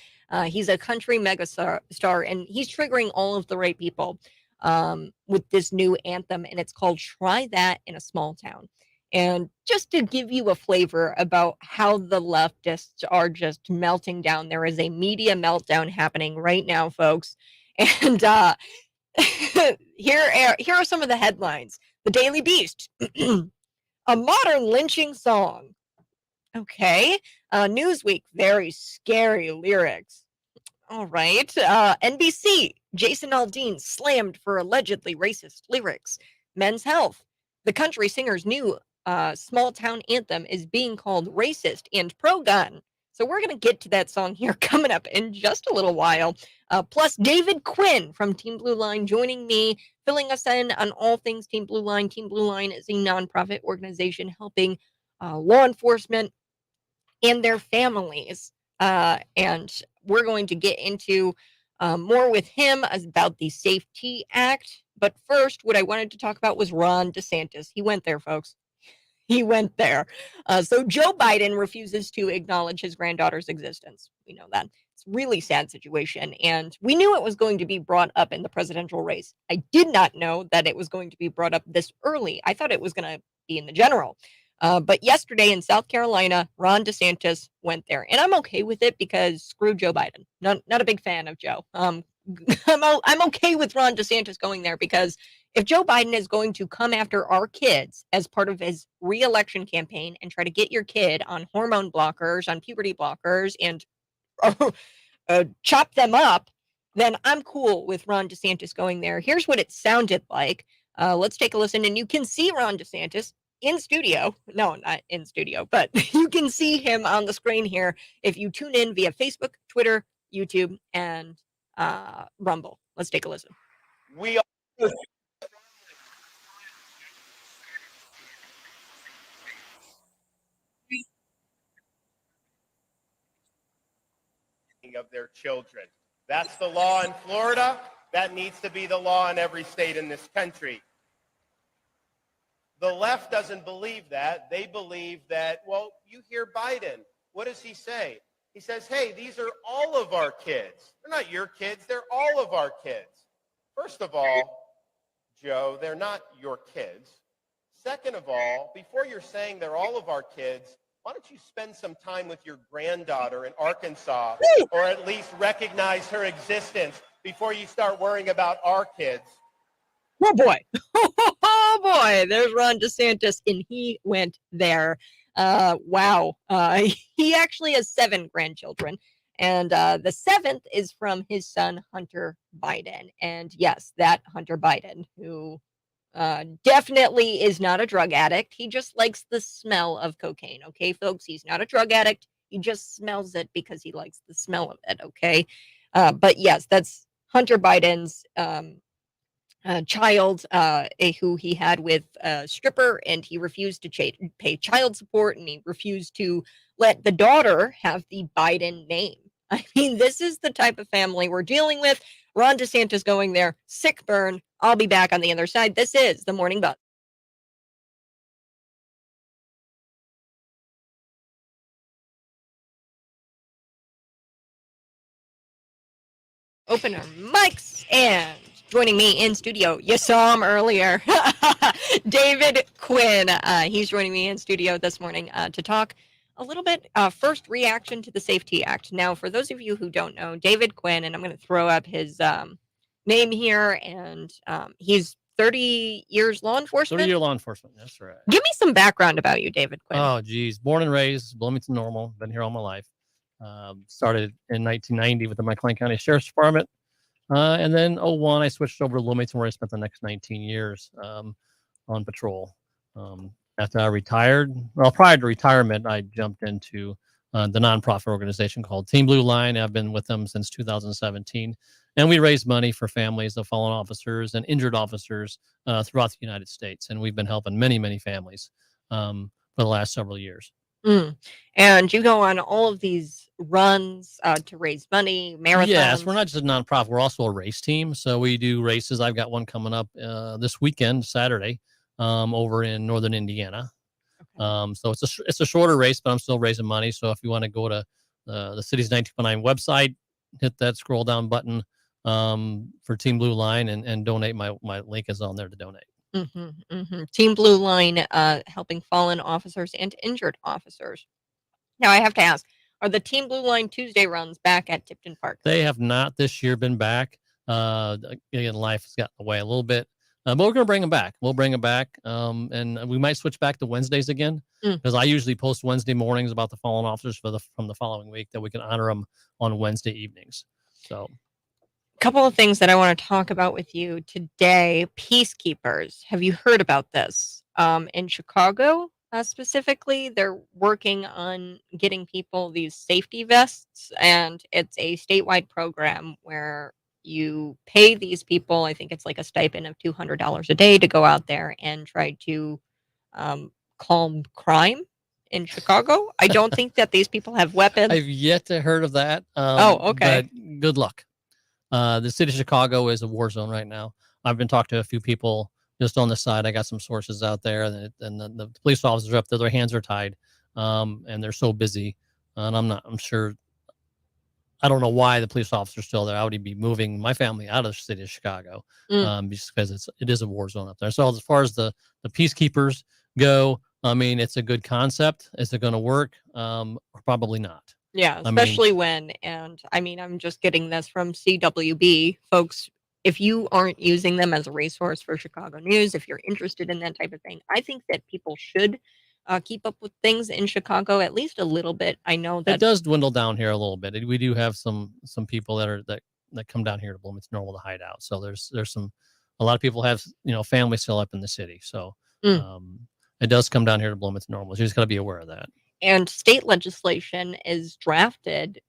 He's a country megastar, and he's triggering all of the right people with this new anthem, and it's called "Try That in a Small Town." And just to give you a flavor about how the leftists are just melting down, there is a media meltdown happening right now, folks. And here are some of the headlines. The Daily Beast, a modern lynching song. Okay. Newsweek, very scary lyrics. All right. NBC, Jason Aldean slammed for allegedly racist lyrics. Men's Health, the country singer's new small town anthem is being called racist and pro-gun. So we're going to get to that song here coming up in just a little while. Plus, David Quinn from Team Blue Line joining me, filling us in on all things Team Blue Line. Team Blue Line is a nonprofit organization helping law enforcement and their families. And we're going to get into more with him about the Safety Act. But first, what I wanted to talk about was Ron DeSantis. He went there, folks. He went there. So Joe Biden refuses to acknowledge his granddaughter's existence. We know that. It's a really sad situation. And we knew it was going to be brought up in the presidential race. I did not know that it was going to be brought up this early. I thought it was going to be in the general. But yesterday in South Carolina, Ron DeSantis went there. And I'm okay with it because screw Joe Biden. Not a big fan of Joe. I'm okay with Ron DeSantis going there because if Joe Biden is going to come after our kids as part of his re-election campaign and try to get your kid on hormone blockers, on puberty blockers, and chop them up, then I'm cool with Ron DeSantis going there. Here's what it sounded like. Let's take a listen, and you can see Ron DeSantis in studio. No, not in studio, but you can see him on the screen here if you tune in via Facebook, Twitter, YouTube, and Rumble. Let's take a listen. We are of their children. That's the law in Florida. That needs to be the law in every state in this country. The left doesn't believe that. They believe that, well, you hear Biden. What does he say? He says, hey, these are all of our kids. They're not your kids. They're all of our kids. First of all, Joe, they're not your kids. Second of all, before you're saying they're all of our kids, why don't you spend some time with your granddaughter in Arkansas, or at least recognize her existence before you start worrying about our kids? Oh boy. Oh boy. There's Ron DeSantis, and he went there. Wow. He actually has 7 grandchildren, and the 7th is from his son, Hunter Biden. And yes, that Hunter Biden, who definitely is not a drug addict. He just likes the smell of cocaine. Okay, folks, he's not a drug addict. He just smells it because he likes the smell of it. Okay. But yes, that's Hunter Biden's child, who he had with a stripper, and he refused to pay child support, and he refused to let the daughter have the Biden name. I mean, this is the type of family we're dealing with. Ron DeSantis going there. Sick burn. I'll be back on the other side. This is the Morning Buzz. Open our mics, and joining me in studio, you saw him earlier, David Quinn. He's joining me in studio this morning to talk a little bit, first reaction to the Safety Act. Now, for those of you who don't know, David Quinn, and I'm going to throw up his name here, and he's 30 years law enforcement. 30-year law enforcement, that's right. Give me some background about you, David Quinn. Oh, geez. Born and raised, Bloomington Normal. Been here all my life. Started in 1990 with the McLean County Sheriff's Department. And then 2001, I switched over to Bloomington, where I spent the next 19 years on patrol. After I retired, well, prior to retirement, I jumped into the nonprofit organization called Team Blue Line. I've been with them since 2017. And we raise money for families of fallen officers and injured officers throughout the United States. And we've been helping many, many families for the last several years. Mm. And you go on all of these runs to raise money, Yes, we're marathons. not just a nonprofit. We're also a race team. So we do races. I've got one coming up this weekend, Saturday, over in northern Indiana. Okay. So it's a shorter race, but I'm still raising money. So if you want to go to the city's 1909 website, hit that scroll down button for Team Blue Line and donate. My link is on there to donate. Team Blue Line helping fallen officers and injured officers. Now, I have to ask, are the Team Blue Line Tuesday runs back at Tipton Park? They have not this year been back. Again, life has gotten away a little bit, but we're going to bring them back. We'll bring them back, and we might switch back to Wednesdays again because I usually post Wednesday mornings about the fallen officers from the following week that we can honor them on Wednesday evenings. So, Couple of things that I want to talk about with you today. Peacekeepers. Have you heard about this? In Chicago, specifically, they're working on getting people these safety vests, and it's a statewide program where you pay these people, I think it's like a stipend of $200 a day to go out there and try to calm crime in Chicago. I don't think that these people have weapons. I've yet to heard of that. Okay. But good luck. The city of Chicago is a war zone right now. I've been talking to a few people just on the side. I got some sources out there, and the police officers are up there. Their hands are tied, and they're so busy. And I'm sure. I don't know why the police officer's still there. I would be moving my family out of the city of Chicago, just because it is a war zone up there. So as far as the peacekeepers go, I mean, it's a good concept. Is it going to work? Probably not. Yeah, especially and I mean, I'm just getting this from CWB. Folks, if you aren't using them as a resource for Chicago news, if you're interested in that type of thing, I think that people should keep up with things in Chicago at least a little bit. I know It that does dwindle down here a little bit. We do have some people that come down here to Bloomington Normal to hide out. So there's a lot of people have family still up in the city. So it does come down here to Bloomington Normal. So you just got to be aware of that. and state legislation is drafted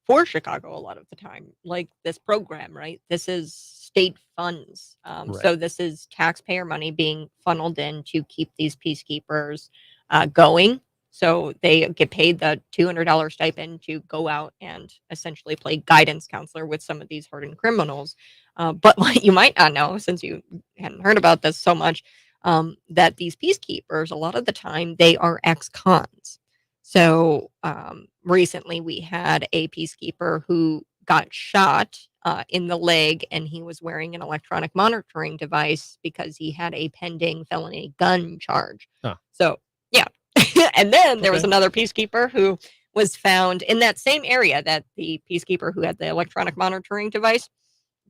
for Chicago a lot of the time, like this program, right? This is state funds. So this is taxpayer money being funneled in to keep these peacekeepers going. So they get paid the $200 stipend to go out and essentially play guidance counselor with some of these hardened criminals. But what you might not know, since you hadn't heard about this so much, that these peacekeepers, a lot of the time, they are ex-cons. So recently we had a peacekeeper who got shot in the leg, and he was wearing an electronic monitoring device because he had a pending felony gun charge. Huh. So, yeah. And then there was Okay. another peacekeeper who was found in that same area that the peacekeeper who had the electronic monitoring device,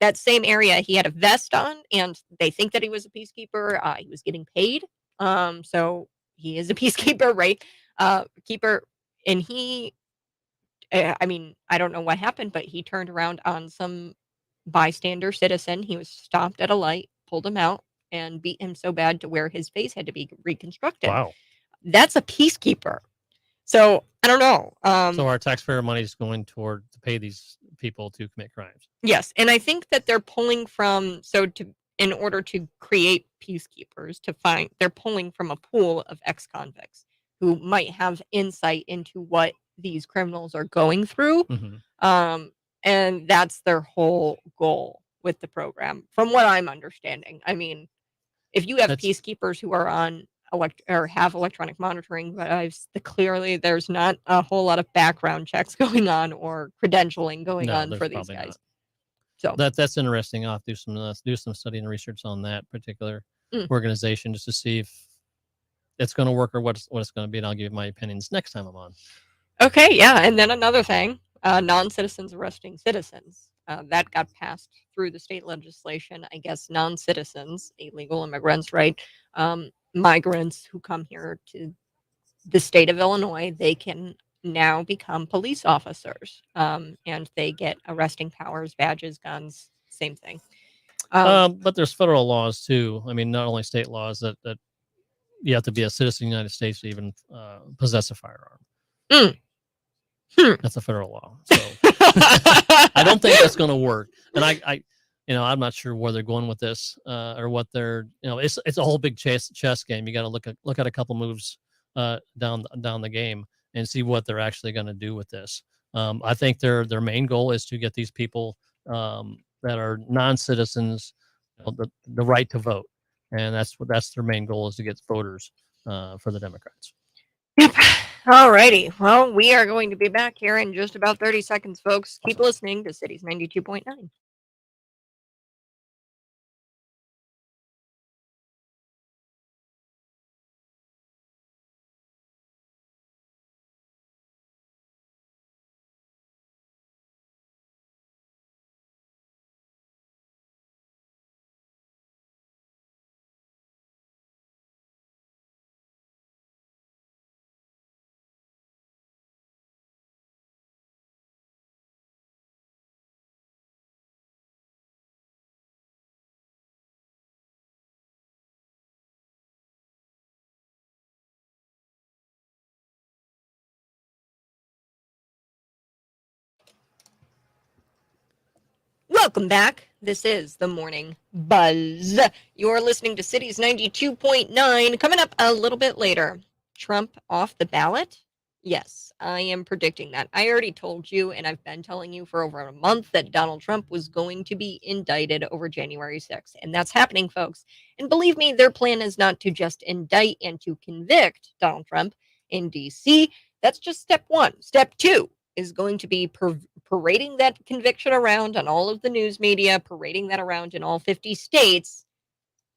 that same area, he had a vest on, and they think that he was a peacekeeper. He was getting paid. So he is a peacekeeper, right? Keeper, and he, I mean, I don't know what happened, but he turned around on some bystander citizen. He was stopped at a light, pulled him out, and beat him so bad to where his face had to be reconstructed. Wow. That's a peacekeeper. So I don't know. So our taxpayer money is going toward to pay these people to commit crimes. Yes, and I think that they're pulling from in order to create peacekeepers they're pulling from a pool of ex-convicts who might have insight into what these criminals are going through. And that's their whole goal with the program, from what I'm understanding. I mean, if you have peacekeepers who are on or have electronic monitoring devices, clearly there's not a whole lot of background checks going on or credentialing going on for these guys. Not. So that's interesting. I'll have to do some study and research on that particular organization just to see if it's going to work or what it's going to be, and I'll give my opinions next time I'm on. Okay, yeah, and then another thing, non-citizens arresting citizens. That got passed through the state legislation. I guess non-citizens, illegal immigrants, right? Migrants who come here to the state of Illinois, they can now become police officers, and they get arresting powers, badges, guns, same thing. But there's federal laws too. I mean, not only state laws that you have to be a citizen of the United States to even possess a firearm. That's a federal law. So I don't think that's going to work. And I'm not sure where they're going with this or what they're, it's a whole big chess game. You got to look at a couple moves down the game and see what they're actually going to do with this. I think their main goal is to get these people that are non-citizens the right to vote, and that's their main goal, is to get voters for the Democrats. Yep. All righty. Well, we are going to be back here in just about 30 seconds, folks. Keep listening to Cities 92.9. Welcome back. This is the Morning Buzz. You're listening to Cities 92.9. Coming up a little bit later, Trump off the ballot? Yes, I am predicting that. I already told you, and I've been telling you for over a month, that Donald Trump was going to be indicted over January 6th. And that's happening, folks. And believe me, their plan is not to just indict and to convict Donald Trump in D.C. That's just step one. Step two is going to be parading that conviction around on all of the news media, parading that around in all 50 states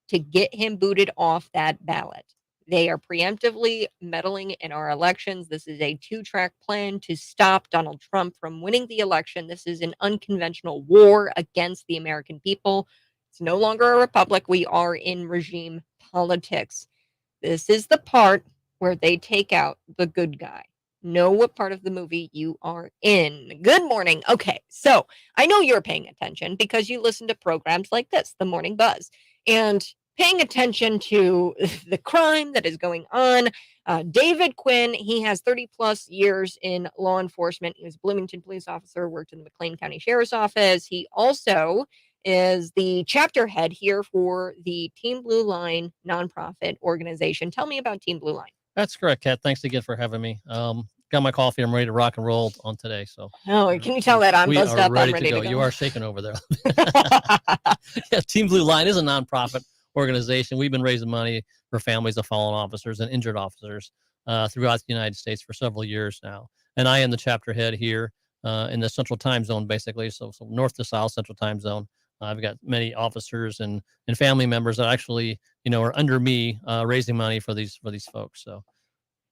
to get him booted off that ballot. They are preemptively meddling in our elections. This is a two-track plan to stop Donald Trump from winning the election. This is an unconventional war against the American people. It's no longer a republic. We are in regime politics. This is the part where they take out the good guy. Know what part of the movie you are in. Good morning. Okay, so I know you're paying attention because you listen to programs like this, The Morning Buzz, and paying attention to the crime that is going on. David Quinn, he has 30 plus years in law enforcement. He was a Bloomington police officer, worked in the McLean County Sheriff's Office. He also is the chapter head here for the Team Blue Line nonprofit organization. Tell me about Team Blue Line. That's correct, Kat. Thanks again for having me. Got my coffee. I'm ready to rock and roll on today. So, can you tell that I'm buzzed up? I'm ready to go. You are shaking over there. Yeah, Team Blue Line is a nonprofit organization. We've been raising money for families of fallen officers and injured officers throughout the United States for several years now. And I am the chapter head here in the Central Time Zone, basically. So north to south Central Time Zone. I've got many officers and family members that actually, are under me raising money for these folks.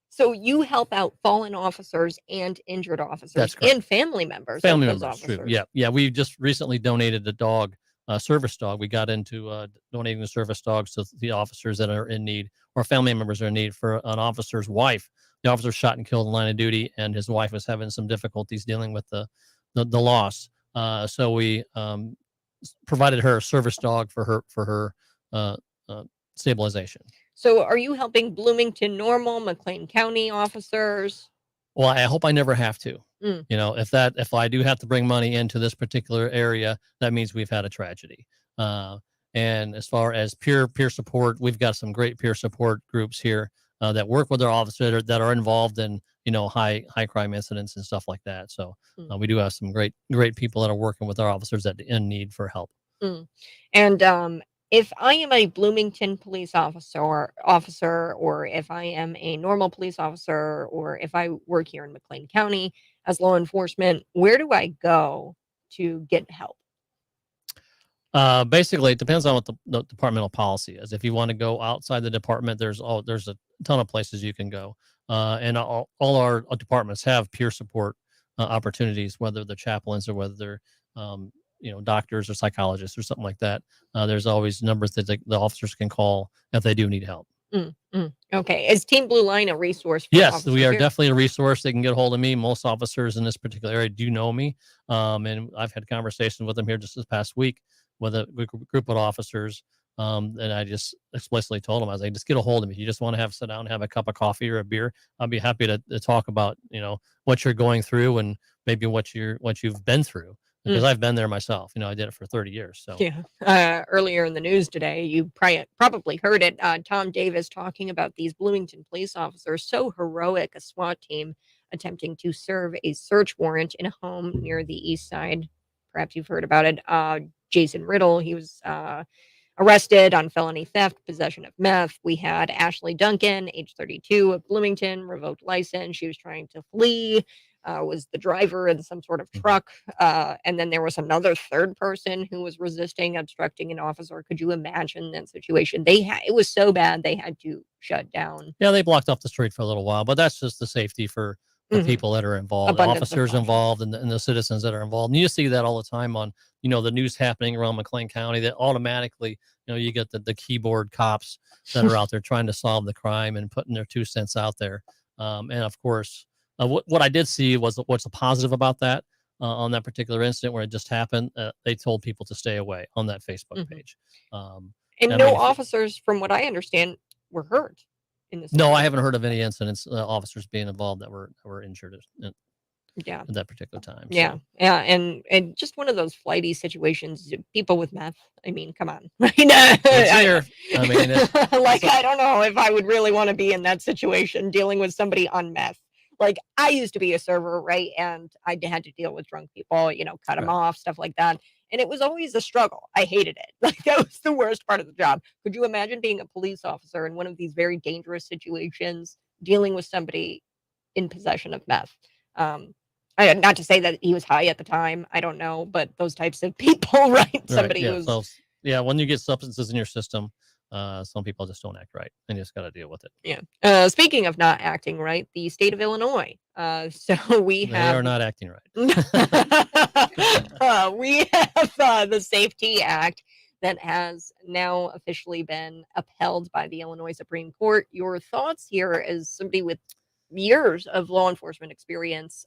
So you help out fallen officers and injured officers and family members. Family members, true. Yeah. We just recently donated a dog, a service dog. We got into donating the service dogs to the officers that are in need, or family members are in need, for an officer's wife. The officer shot and killed in the line of duty, and his wife was having some difficulties dealing with the loss. So we provided her a service dog for her stabilization. So are you helping Bloomington Normal, McLean County officers? Well, I hope I never have to. If I do have to bring money into this particular area, that means we've had a tragedy. And as far as peer support, we've got some great peer support groups here that work with our officers that are involved in high crime incidents and stuff like that. So we do have some great people that are working with our officers that in need for help. And if I am a Bloomington police officer, or if I am a normal police officer, or if I work here in McLean County as law enforcement, where do I go to get help? Basically, it depends on what the departmental policy is. If you want to go outside the department, there's a ton of places you can go. And all our departments have peer support opportunities, whether they're chaplains or whether they're doctors or psychologists or something like that. There's always numbers that the officers can call if they do need help. Okay. Is Team Blue Line a resource for Yes, officers we are here? Definitely a resource. They can get a hold of me. Most officers in this particular area do know me. And I've had conversations with them here just this past week with a group of officers. And I just explicitly told them, I was like, just get a hold of me. If you just want to sit down and have a cup of coffee or a beer, I'll be happy to talk about, what you're going through and maybe what you've been through. because I've been there myself. I did it for 30 years. So Yeah. Earlier in the news today, you probably heard it. Tom Davis talking about these Bloomington police officers, so heroic, a SWAT team attempting to serve a search warrant in a home near the east side. Perhaps you've heard about it. Jason Riddle, he was arrested on felony theft, possession of meth. We had Ashley Duncan, age 32, of Bloomington, revoked license. She was trying to flee, was the driver in some sort of truck. And then there was another third person who was resisting, obstructing an officer. Could you imagine that situation? It was so bad they had to shut down. yeah, they blocked off the street for a little while, but that's just the safety for the people that are involved, the Abundance of officers caution. involved, and the citizens that are involved. And you see that all the time on, the news happening around McLean County, that automatically, you get the keyboard cops that are out there trying to solve the crime and putting their 2 cents out there. And of course, what I did see was what's a positive about that on that particular incident where it just happened. They told people to stay away on that Facebook page. And I no mean, officers, from what I understand, were hurt in this. No, I haven't heard of any incidents, officers being involved that were injured at that particular time. Yeah. So. Yeah. And just one of those flighty situations. People with meth. I mean, come on. It's here. I mean, I don't know if I would really want to be in that situation dealing with somebody on meth. Like, I used to be a server, right? And I had to deal with drunk people, cut them off, stuff like that. And it was always a struggle. I hated it. Like, that was the worst part of the job. Could you imagine being a police officer in one of these very dangerous situations, dealing with somebody in possession of meth? Not to say that he was high at the time. I don't know, but those types of people, right? Somebody yeah. who's So, yeah, when you get substances in your system, some people just don't act right, and you just got to deal with it. Yeah. Speaking of not acting right, the state of Illinois. So we They have are not acting right. we have the Safety Act that has now officially been upheld by the Illinois Supreme Court. Your thoughts here, as somebody with years of law enforcement experience?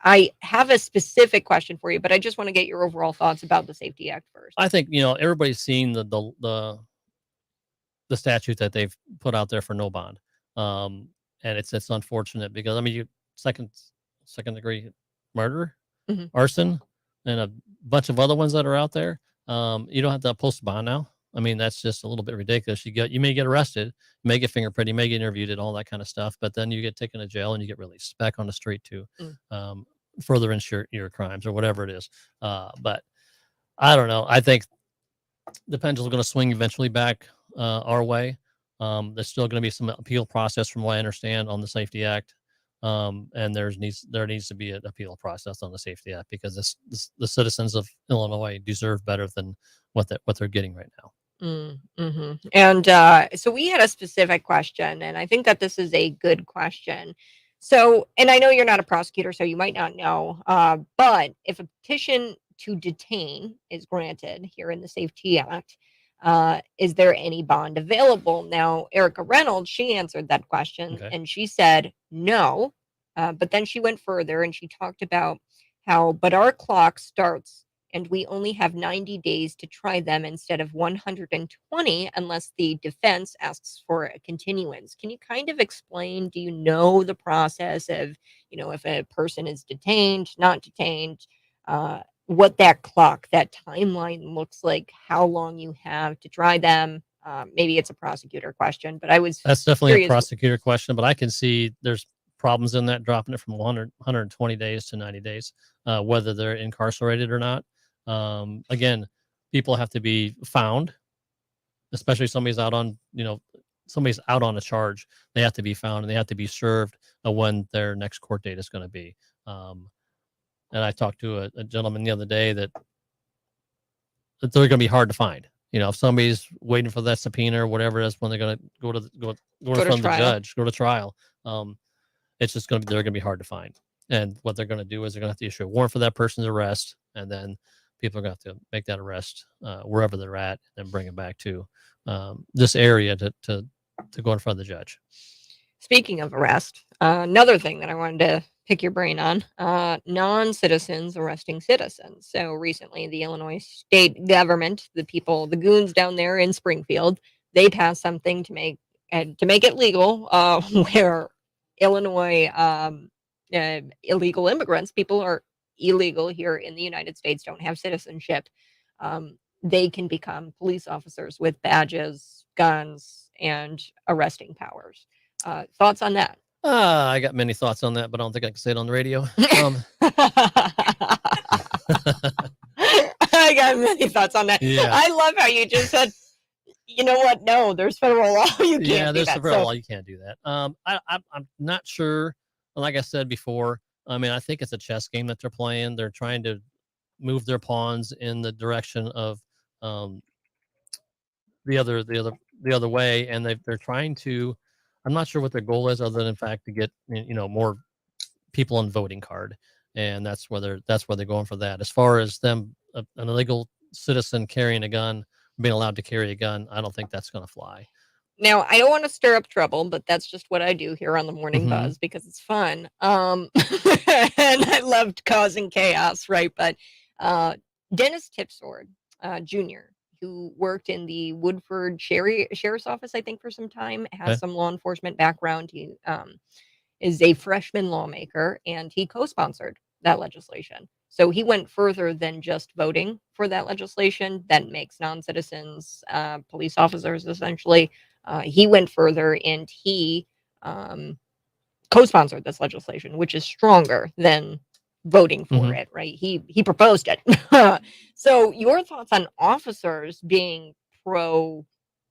I have a specific question for you, but I just want to get your overall thoughts about the Safety Act first. I think everybody's seen the statute that they've put out there for no bond, and it's unfortunate because you second degree murder, arson, and a bunch of other ones that are out there. You don't have to post a bond now. I mean, that's just a little bit ridiculous. You may get arrested, you may get fingerprinted, you may get interviewed and all that kind of stuff, but then you get taken to jail and you get released back on the street to further your crimes or whatever it is. But I don't know. I think the pendulum's going to swing eventually back our way. There's still going to be some appeal process from what I understand on the Safety Act. And there needs to be an appeal process on the Safety Act because the citizens of Illinois deserve better than what they're getting right now. And so we had a specific question, and I think that this is a good question. So, and I know you're not a prosecutor, so you might not know, but if a petition to detain is granted here in the Safety Act, is there any bond available? Now, Erica Reynolds, she answered that question, and she said no, but then she went further and she talked about but our clock starts and we only have 90 days to try them instead of 120 unless the defense asks for a continuance. Can you kind of explain, do you know the process of, if a person is detained, not detained, what that clock, that timeline looks like, how long you have to try them? Maybe it's a prosecutor question, but that's definitely a prosecutor question, but I can see there's problems in that, dropping it from 120 days to 90 days, whether they're incarcerated or not. Again, people have to be found, especially somebody's out on a charge. They have to be found and they have to be served when their next court date is going to be. And I talked to a gentleman the other day that they're going to be hard to find. If somebody's waiting for that subpoena or whatever it is, when they're going to go to the judge, go to trial, it's just they're going to be hard to find. And what they're going to do is they're going to have to issue a warrant for that person's arrest, and then people are going to have to make that arrest wherever they're at and bring them back to this area to go in front of the judge. Speaking of arrest, another thing that I wanted to pick your brain on, non-citizens arresting citizens. So recently the Illinois state government, the goons down there in Springfield, they passed something to make it legal, where Illinois illegal immigrants, people are illegal here in the United States, don't have citizenship, they can become police officers with badges, guns, and arresting powers. Thoughts on that? I got many thoughts on that, but I don't think I can say it on the radio. I got many thoughts on that. Yeah. I love how you just said, you know what? No, there's federal law. You can't Yeah, do there's that. federal So, law. You can't do that. I'm not sure. Like I said before, I mean, I think it's a chess game that they're playing. They're trying to move their pawns in the direction of um, the other way, and they're trying to. I'm not sure what their goal is, other than in fact to get more people on voting card, and that's where they're going for that. As far as them, an illegal citizen carrying a gun, being allowed to carry a gun, I don't think that's going to fly. now, I don't want to stir up trouble, but that's just what I do here on the Morning Mhm. Buzz because it's fun. And I loved causing chaos, right? But Dennis Tipsword, Jr., who worked in the Woodford Sheriff's Office, I think, for some time, has Okay. some law enforcement background. He is a freshman lawmaker, and he co-sponsored that legislation. So he went further than just voting for that legislation that makes non-citizens police officers, essentially. He went further and he um, co-sponsored this legislation, which is stronger than voting for Mhm. it, right? He proposed it. So your thoughts on officers being pro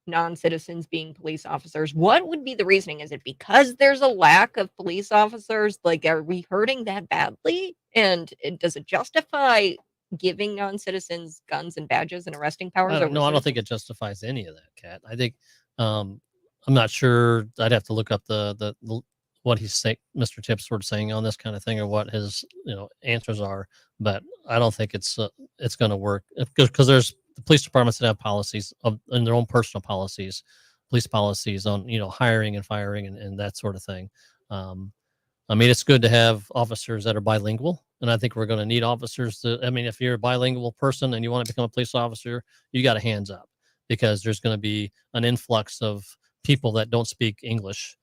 non-citizens being police officers? What would be the reasoning? Is it because there's a lack of police officers? Like, are we hurting that badly? And does it justify giving non-citizens guns and badges and arresting powers I don't over know. I don't think citizens? it justifies any of that, Kat. I think um, I'm not sure. I'd have to look up what he's saying, Mr. Tipsford saying on this kind of thing, or what his answers are. But I don't think it's going to work because there's the police departments that have policies and their own personal policies, police policies on hiring and firing and that sort of thing. Um, I mean, it's good to have officers that are bilingual, and I think we're going to need officers to. I mean, if you're a bilingual person and you want to become a police officer, you got to hands up because there's going to be an influx of people that don't speak English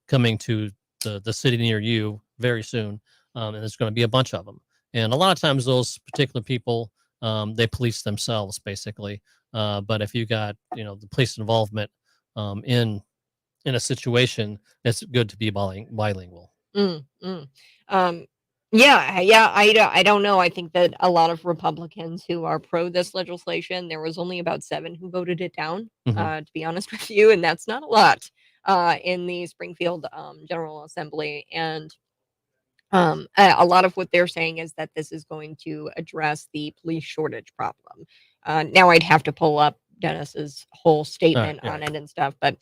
coming to the city near you very soon, and there's going to be a bunch of them. And a lot of times, those particular people they police themselves basically. But if you got the police involvement in a situation, it's good to be bilingual. Mm, mm. Um, yeah, I don't know. I think that a lot of Republicans who are pro this legislation, there was only about 7 who voted it down, Mhm. to be honest with you, and that's not a lot, in the Springfield, General Assembly, and a lot of what they're saying is that this is going to address the police shortage problem. Now I'd have to pull up Dennis's whole All right, statement yeah. on it and stuff, but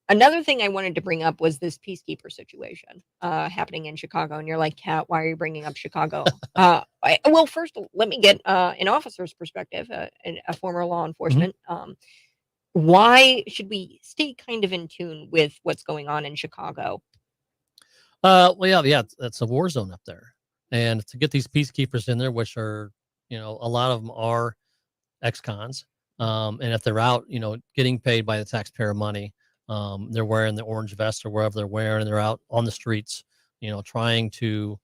another thing I wanted to bring up was this peacekeeper situation happening in Chicago. And you're like, Kat, why are you bringing up Chicago? Well, first, let me get an officer's perspective, a former law Mhm. enforcement. Why should we stay kind of in tune with what's going on in Chicago? Well, yeah, it's a war zone up there, and to get these peacekeepers in there, which are, a lot of them are ex-cons, and if they're out, getting paid by the taxpayer money, they're wearing the orange vest or wherever they're wearing, and they're out on the streets, trying to,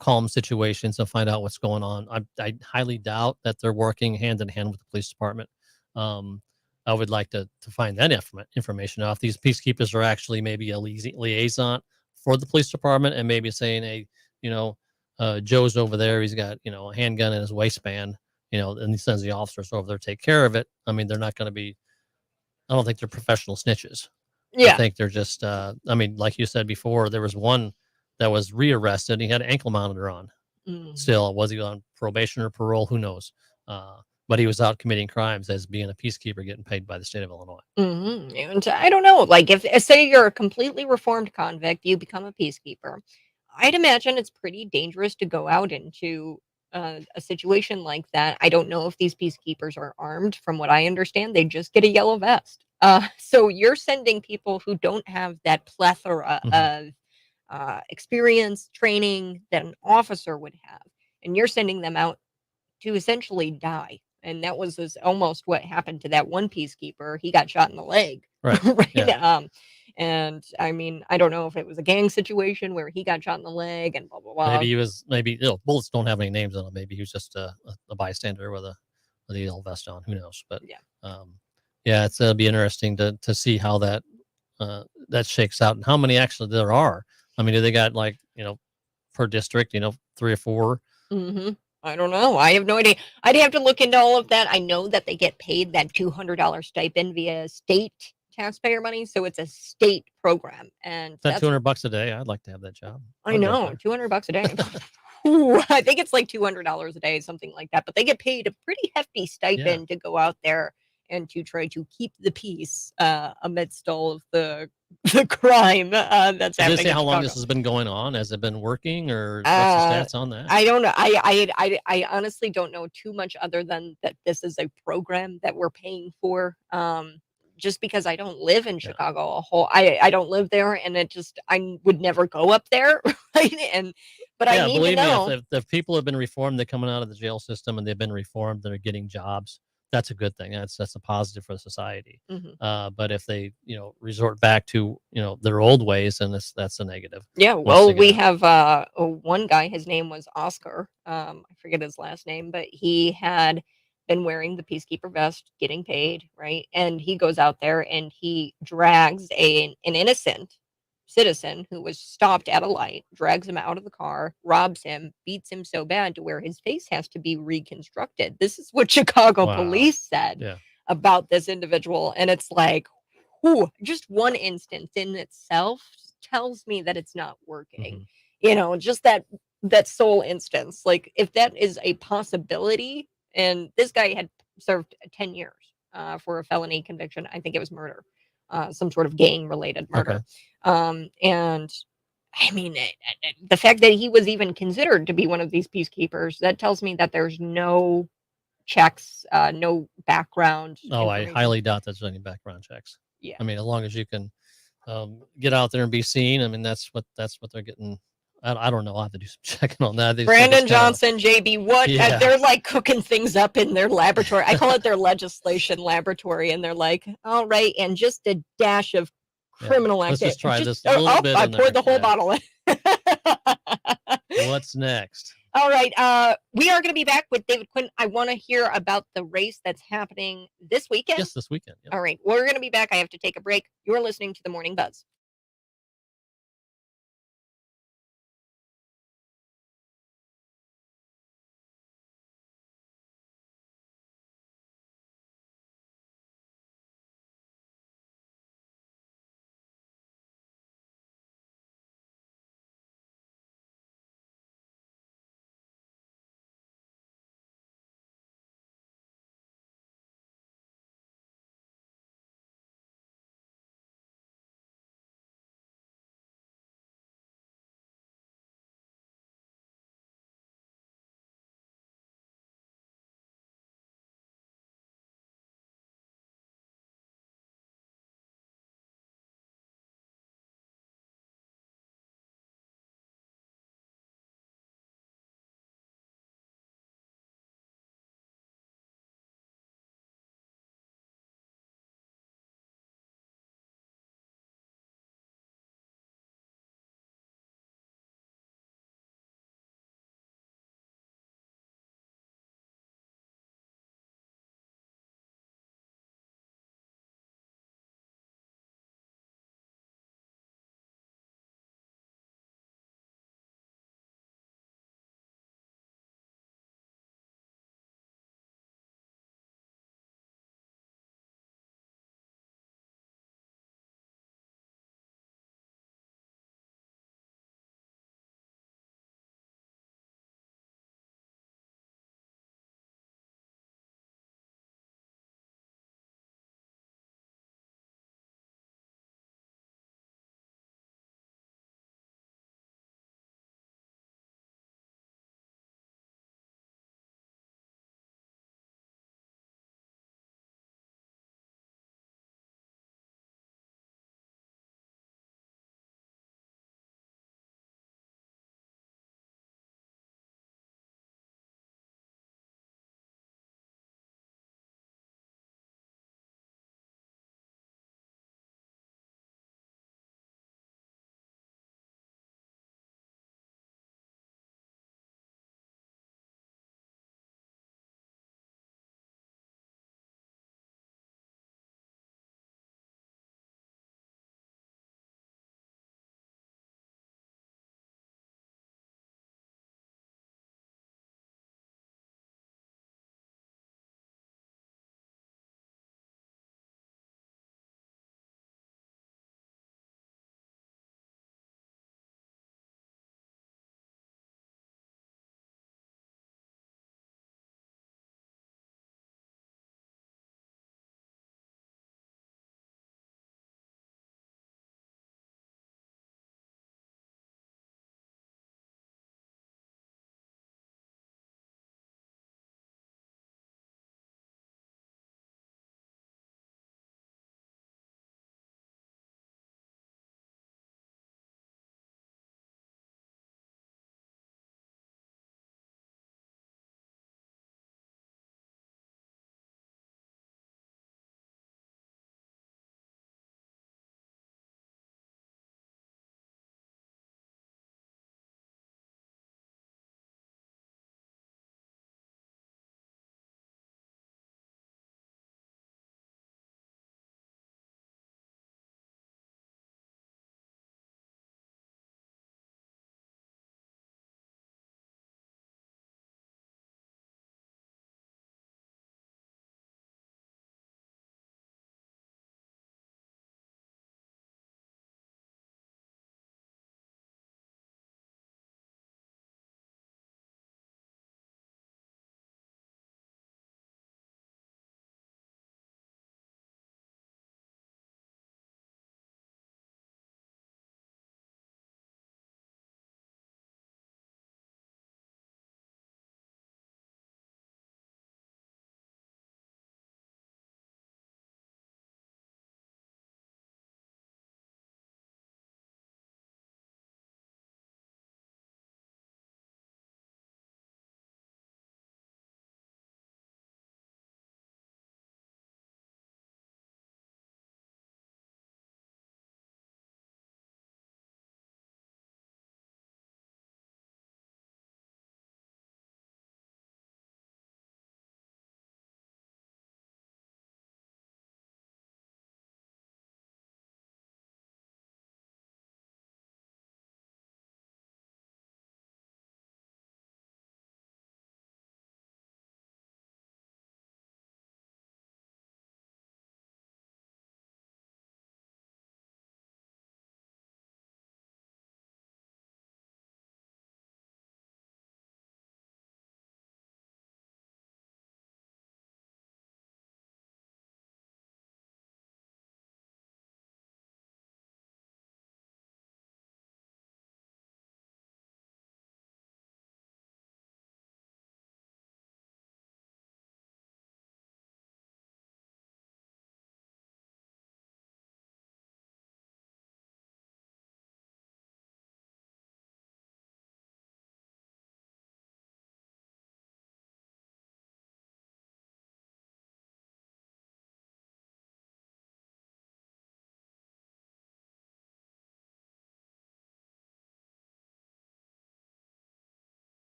calm situations and find out what's going on. I highly doubt that they're working hand in hand with the police department. Um, I would like to find that information out. If these peacekeepers are actually maybe a liaison for the police department and maybe saying, hey, you know, Joe's over there, he's got, a handgun in his waistband, and he sends the officers over there to take care of it. I mean, they're not going to be, I don't think they're professional snitches. I Yeah. think they're just, I mean, like you said before, there was one that was rearrested. He had an ankle monitor on. Mm. Still, was he on probation or parole? Who knows? But he was out committing crimes as being a peacekeeper getting paid by the state of Illinois. And I don't know, like if say you're a completely reformed convict, you become a peacekeeper. I'd imagine it's pretty dangerous to go out into a situation like that. I don't know if these peacekeepers are armed. From what I understand, they just get a yellow vest. So you're sending people who don't have that plethora Mhm. of experience, training that an officer would have, and you're sending them out to essentially die. And that was almost what happened to that one peacekeeper. He got shot in the leg, Right. right? Yeah. And I mean, I don't know if it was a gang situation where he got shot in the leg and blah blah blah. Maybe bullets don't have any names on them. Maybe he was just a bystander with a yellow vest on. Who knows? But Yeah. yeah, it'll be interesting to see how that shakes out and how many actually there are. I mean, do they got like per district, 3 or 4? I don't know. I have no idea. I'd have to look into all of that. I know that they get paid that $200 stipend via state taxpayer money, so it's a state program, and Is that that's $200 a day? I'd like to have that job. I know, $200 a day. Ooh, I think it's like $200 a day, something like that. But they get paid a pretty hefty stipend to go out there and to try to keep the peace amidst all of the crime that's Did they happening say in how long Chicago. this has been going on? Has it been working, or what's the stats on that? I don't know. I honestly don't know too much other than that this is a program that we're paying for. Just because I don't live in Chicago I don't live there, and I would never go up there, right? But I need to believe me, know. if people have been reformed, they're coming out of the jail system and they've been reformed, they're getting jobs. That's a good thing. That's a positive for society. But if they resort back to their old ways, then that's a negative. Yeah, well, we have one guy. His name was Oscar. I forget his last name, but he had been wearing the peacekeeper vest, getting paid, right? And he goes out there and he drags an innocent citizen who was stopped at a light, drags him out of the car, robs him, beats him so bad to where his face has to be reconstructed. This is what Chicago police said about this individual, and it's like, whew, just one instance in itself tells me that it's not working. Just that sole instance. Like if that is a possibility, and this guy had served 10 years for a felony conviction. I think it was murder, some sort of gang related murder. And I mean, the fact that he was even considered to be one of these peacekeepers, that tells me that there's no checks, no background. Oh, I highly doubt there's any background checks. Yeah. I mean, as long as you can get out there and be seen, I mean, that's what they're getting. I don't know. I'll have to do some checking on that. Brandon Johnson, JB, what? They're like cooking things up in their laboratory. I call it their legislation laboratory, and they're like, all right, and just a dash of criminal activity. Let's just try this a little bit. I poured the whole bottle in. What's next? All right. We are going to be back with David Quinn. I want to hear about the race that's happening this weekend. Yes, this weekend. All right. We're going to be back. I have to take a break. You're listening to The Morning Buzz.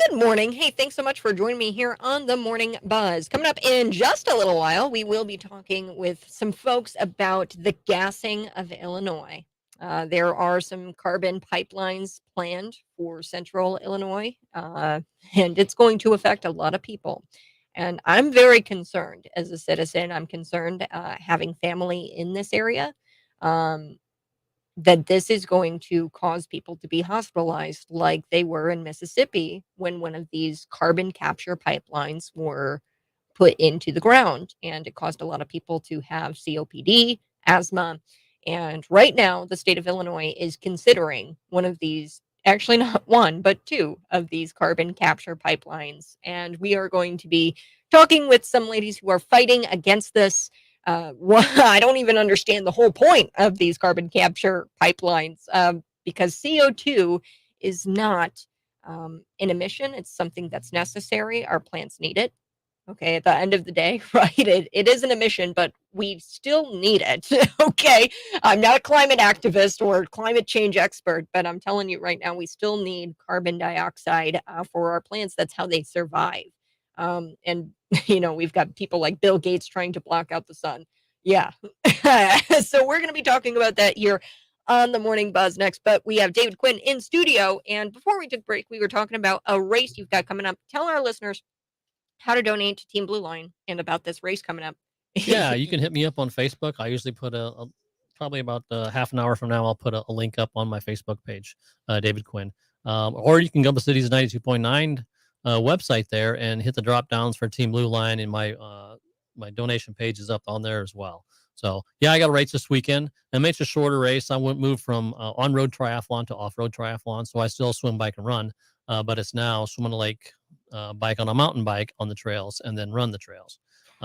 Good morning. Hey, thanks so much for joining me here on the Morning Buzz. Coming up in just a little while, we will be talking with some folks about the gassing of Illinois. There are some carbon pipelines planned for central Illinois, and it's going to affect a lot of people. And I'm very concerned as a citizen. I'm concerned having family in this area. Um, that this is going to cause people to be hospitalized like they were in Mississippi when one of these carbon capture pipelines were put into the ground, and it caused a lot of people to have COPD, asthma, and right now the state of Illinois is considering one of these, actually not one, but two of these carbon capture pipelines, and we are going to be talking with some ladies who are fighting against this. I don't even understand the whole point of these carbon capture pipelines because CO2 is not an emission. It's something that's necessary. Our plants need it. Okay, at the end of the day, right? It is an emission, but we still need it. Okay, I'm not a climate activist or climate change expert, but I'm telling you right now, we still need carbon dioxide for our plants. That's how they survive. And we've got people like Bill Gates trying to block out the sun. Yeah. So we're going to be talking about that here on the Morning Buzz next. But we have David Quinn in studio. And before we took break, we were talking about a race you've got coming up. Tell our listeners how to donate to Team Blue Line and about this race coming up. Yeah, you can hit me up on Facebook. I usually put probably about half an hour from now, I'll put a link up on my Facebook page, David Quinn. Or you can go to Cities 92.9 website there and hit the drop downs for Team Blue Line, and my donation page is up on there as well. So yeah, I got a race this weekend. It makes a shorter race. I went move from on-road triathlon to off-road triathlon, so I still swim, bike, and run, but it's now swim in a lake, bike on a mountain bike on the trails, and then run the trails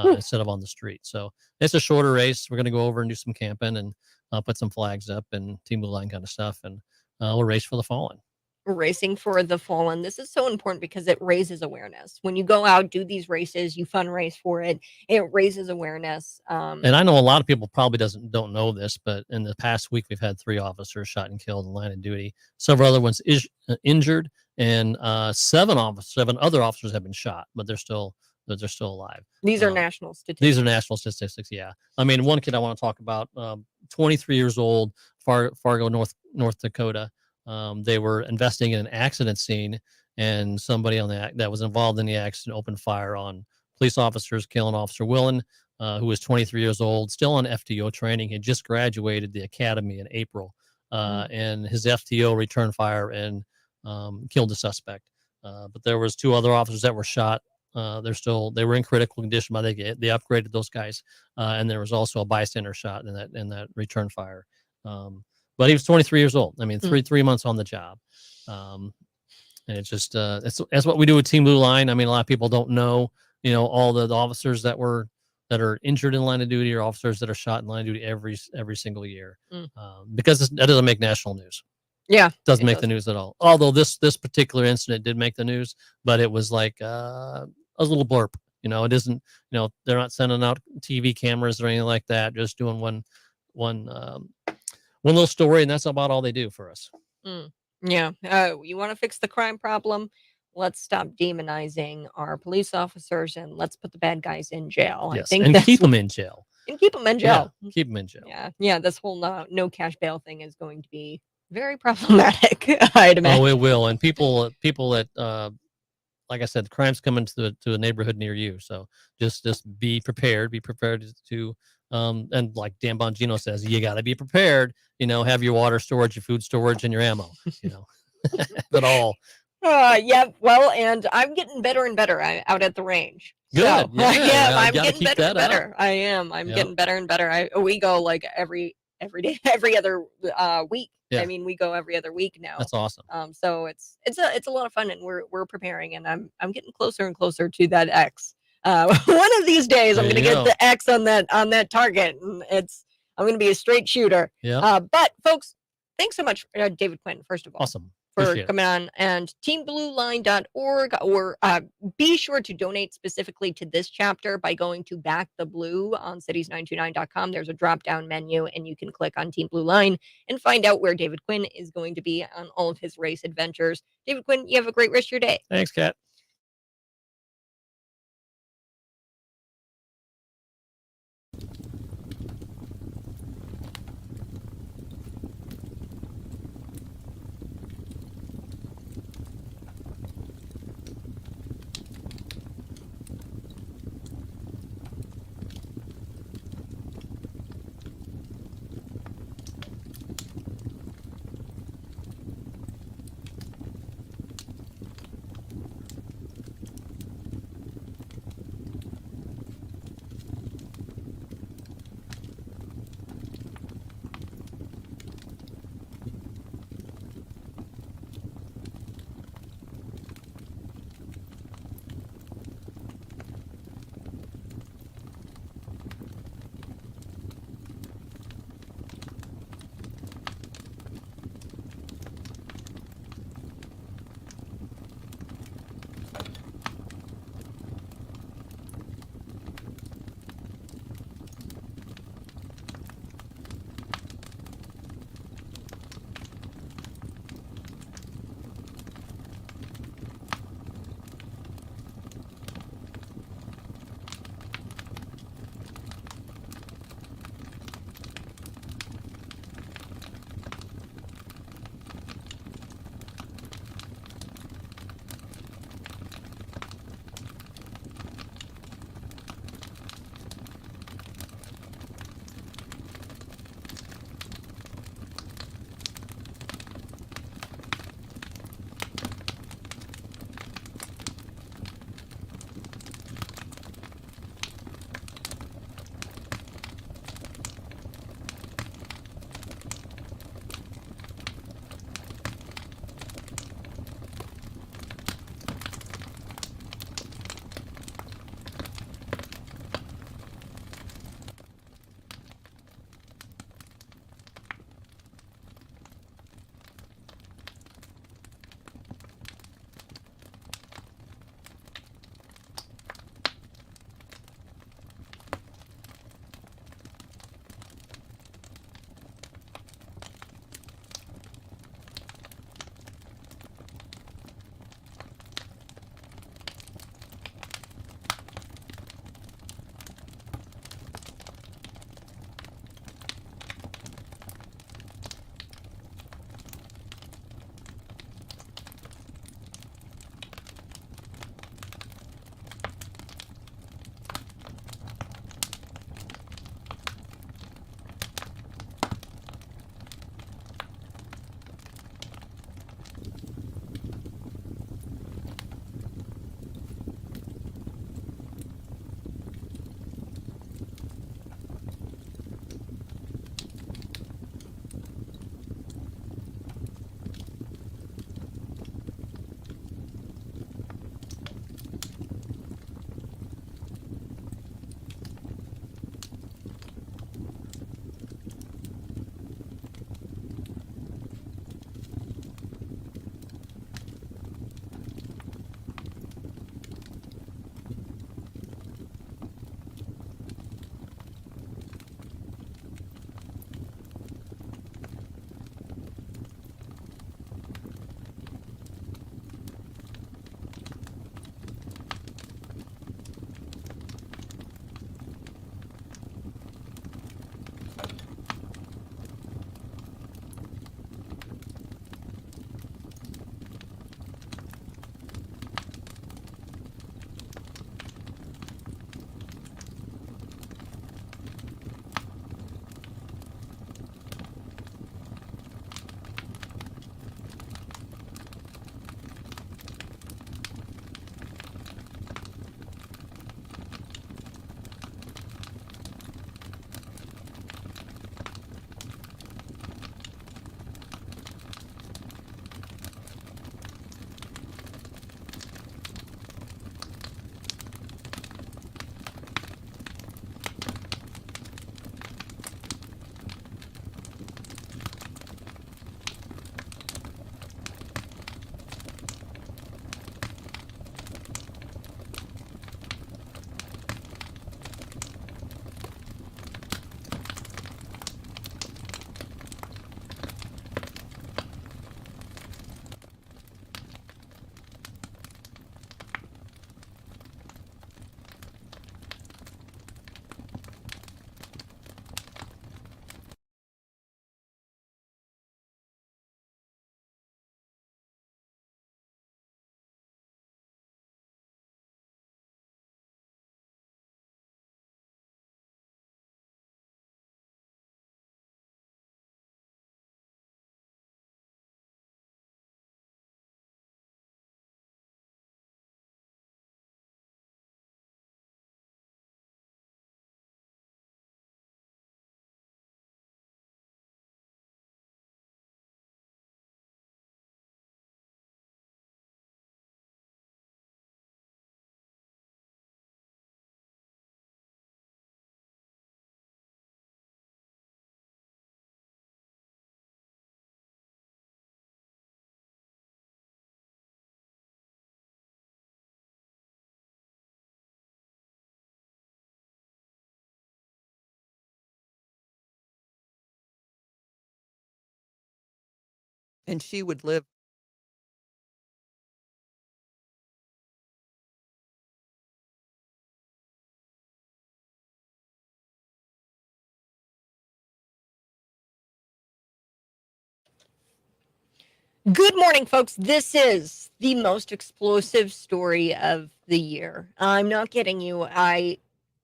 instead of on the street. So it's a shorter race. We're going to go over and do some camping and put some flags up and Team Blue Line kind of stuff, and we'll race for the fallen. Racing for the fallen. This is so important because it raises awareness. When you go out, do these races, you fundraise for it. It raises awareness. And I know a lot of people probably don't know this, but in the past week, we've had 3 officers shot and killed in line of duty. Several other ones injured, and 7 other officers have been shot, but they're still alive. These are national statistics. These are national statistics. Yeah. I mean, one kid I want to talk about, 23 years old, Fargo, North Dakota. They were investigating an accident scene, and somebody that was involved in the accident opened fire on police officers, killing Officer Willen, who was 23 years old, still on FTO training. He had just graduated the academy in April, and his FTO returned fire and killed the suspect. But there was 2 other officers that were shot. They were in critical condition, but they upgraded those guys, and there was also a bystander shot in that return fire. But he was 23 years old. I mean, three months on the job. And it's just, that's what we do with Team Blue Line. I mean, a lot of people don't know, all the officers that are injured in line of duty, or officers that are shot in line of duty every single year, because that doesn't make national news. Yeah. It doesn't make the news at all. Although this particular incident did make the news, but it was like a little blurb. It isn't, they're not sending out TV cameras or anything like that, just doing one little story, and that's about all they do for us. Yeah. You want to fix the crime problem? Let's stop demonizing our police officers, and let's put the bad guys in jail. Yes, I think and keep them in jail. And keep them in jail. Yeah, keep them in jail. Yeah. This whole no cash bail thing is going to be very problematic. I'd imagine. Oh, it will. And people that like I said, crime's coming to a neighborhood near you. So just be prepared. Be prepared to and like Dan Bongino says, you got to be prepared. Have your water storage, your food storage, and your ammo. But all. Yeah. Well, and I'm getting better and better out at the range. Good. So, yeah, I'm getting better and better. I am. I'm getting better and better. We go like every day, every other week. Yeah. I mean, we go every other week now. That's awesome. So it's a lot of fun, and we're preparing, and I'm getting closer and closer to that X. One of these days, I'm going to get the X on that target, and I'm going to be a straight shooter. Yeah. But folks, thanks so much, David Quinn. First of all, awesome. for Appreciate it. coming on, and teamblueline.org, or be sure to donate specifically to this chapter by going to Back the Blue on cities929.com. There's a drop down menu, and you can click on Team Blue Line and find out where David Quinn is going to be on all of his race adventures. David Quinn, you have a great rest of your day. Thanks, Kat. and she would live. Good morning, folks. This is the most explosive story of the year. I'm not kidding you. I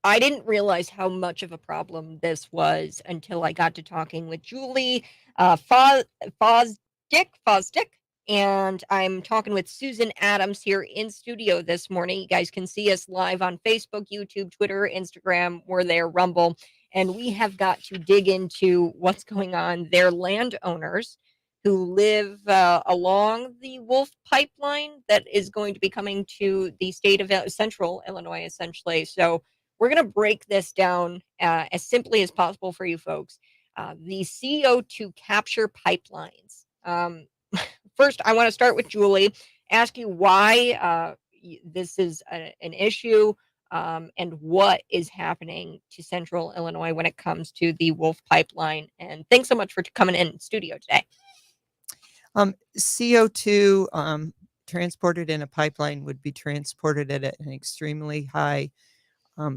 didn't realize how much of a problem this was until I got to talking with Julie Fosdick, and I'm talking with Susan Adams here in studio this morning. You guys can see us live on Facebook, YouTube, Twitter, Instagram. We're there, Rumble, and we have got to dig into what's going on. They're landowners who live along the Wolf Pipeline that is going to be coming to the state of central Illinois, essentially. So we're going to break this down as simply as possible for you folks. The CO2 capture pipelines. First, I want to start with Julie, ask you why this is an issue and what is happening to central Illinois when it comes to the Wolf Pipeline. And thanks so much for coming in studio today. CO2 transported in a pipeline would be transported at an extremely high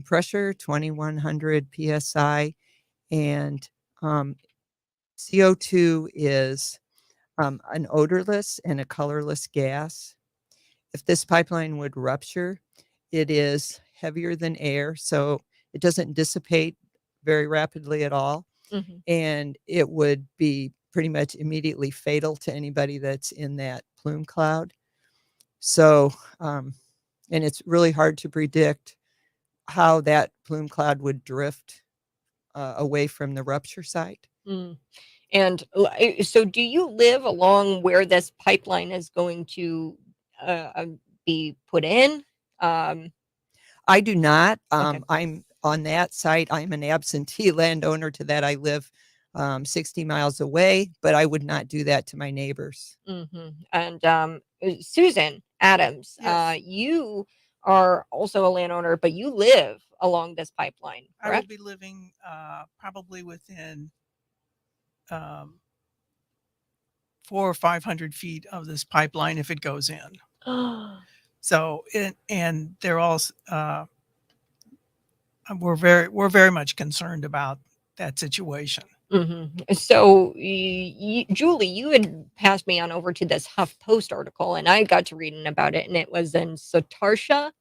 pressure, 2100 psi, and CO2 is an odorless and a colorless gas. If this pipeline would rupture, it is heavier than air, so it doesn't dissipate very rapidly at all, and it would be pretty much immediately fatal to anybody that's in that plume cloud. So, and it's really hard to predict how that plume cloud would drift away from the rupture site. And so do you live along where this pipeline is going to be put in? I do not. Okay. I'm on that site. I'm an absentee landowner. To that, I live 60 miles away, but I would not do that to my neighbors. And Susan Adams, Yes. you are also a landowner, but you live along this pipeline, I will correct? be living probably within 400 or 500 feet of this pipeline if it goes in. So, and they're all we're very much concerned about that situation. So, Julie, you had passed me on over to this HuffPost article, and I got to reading about it, and it was in Satarsha,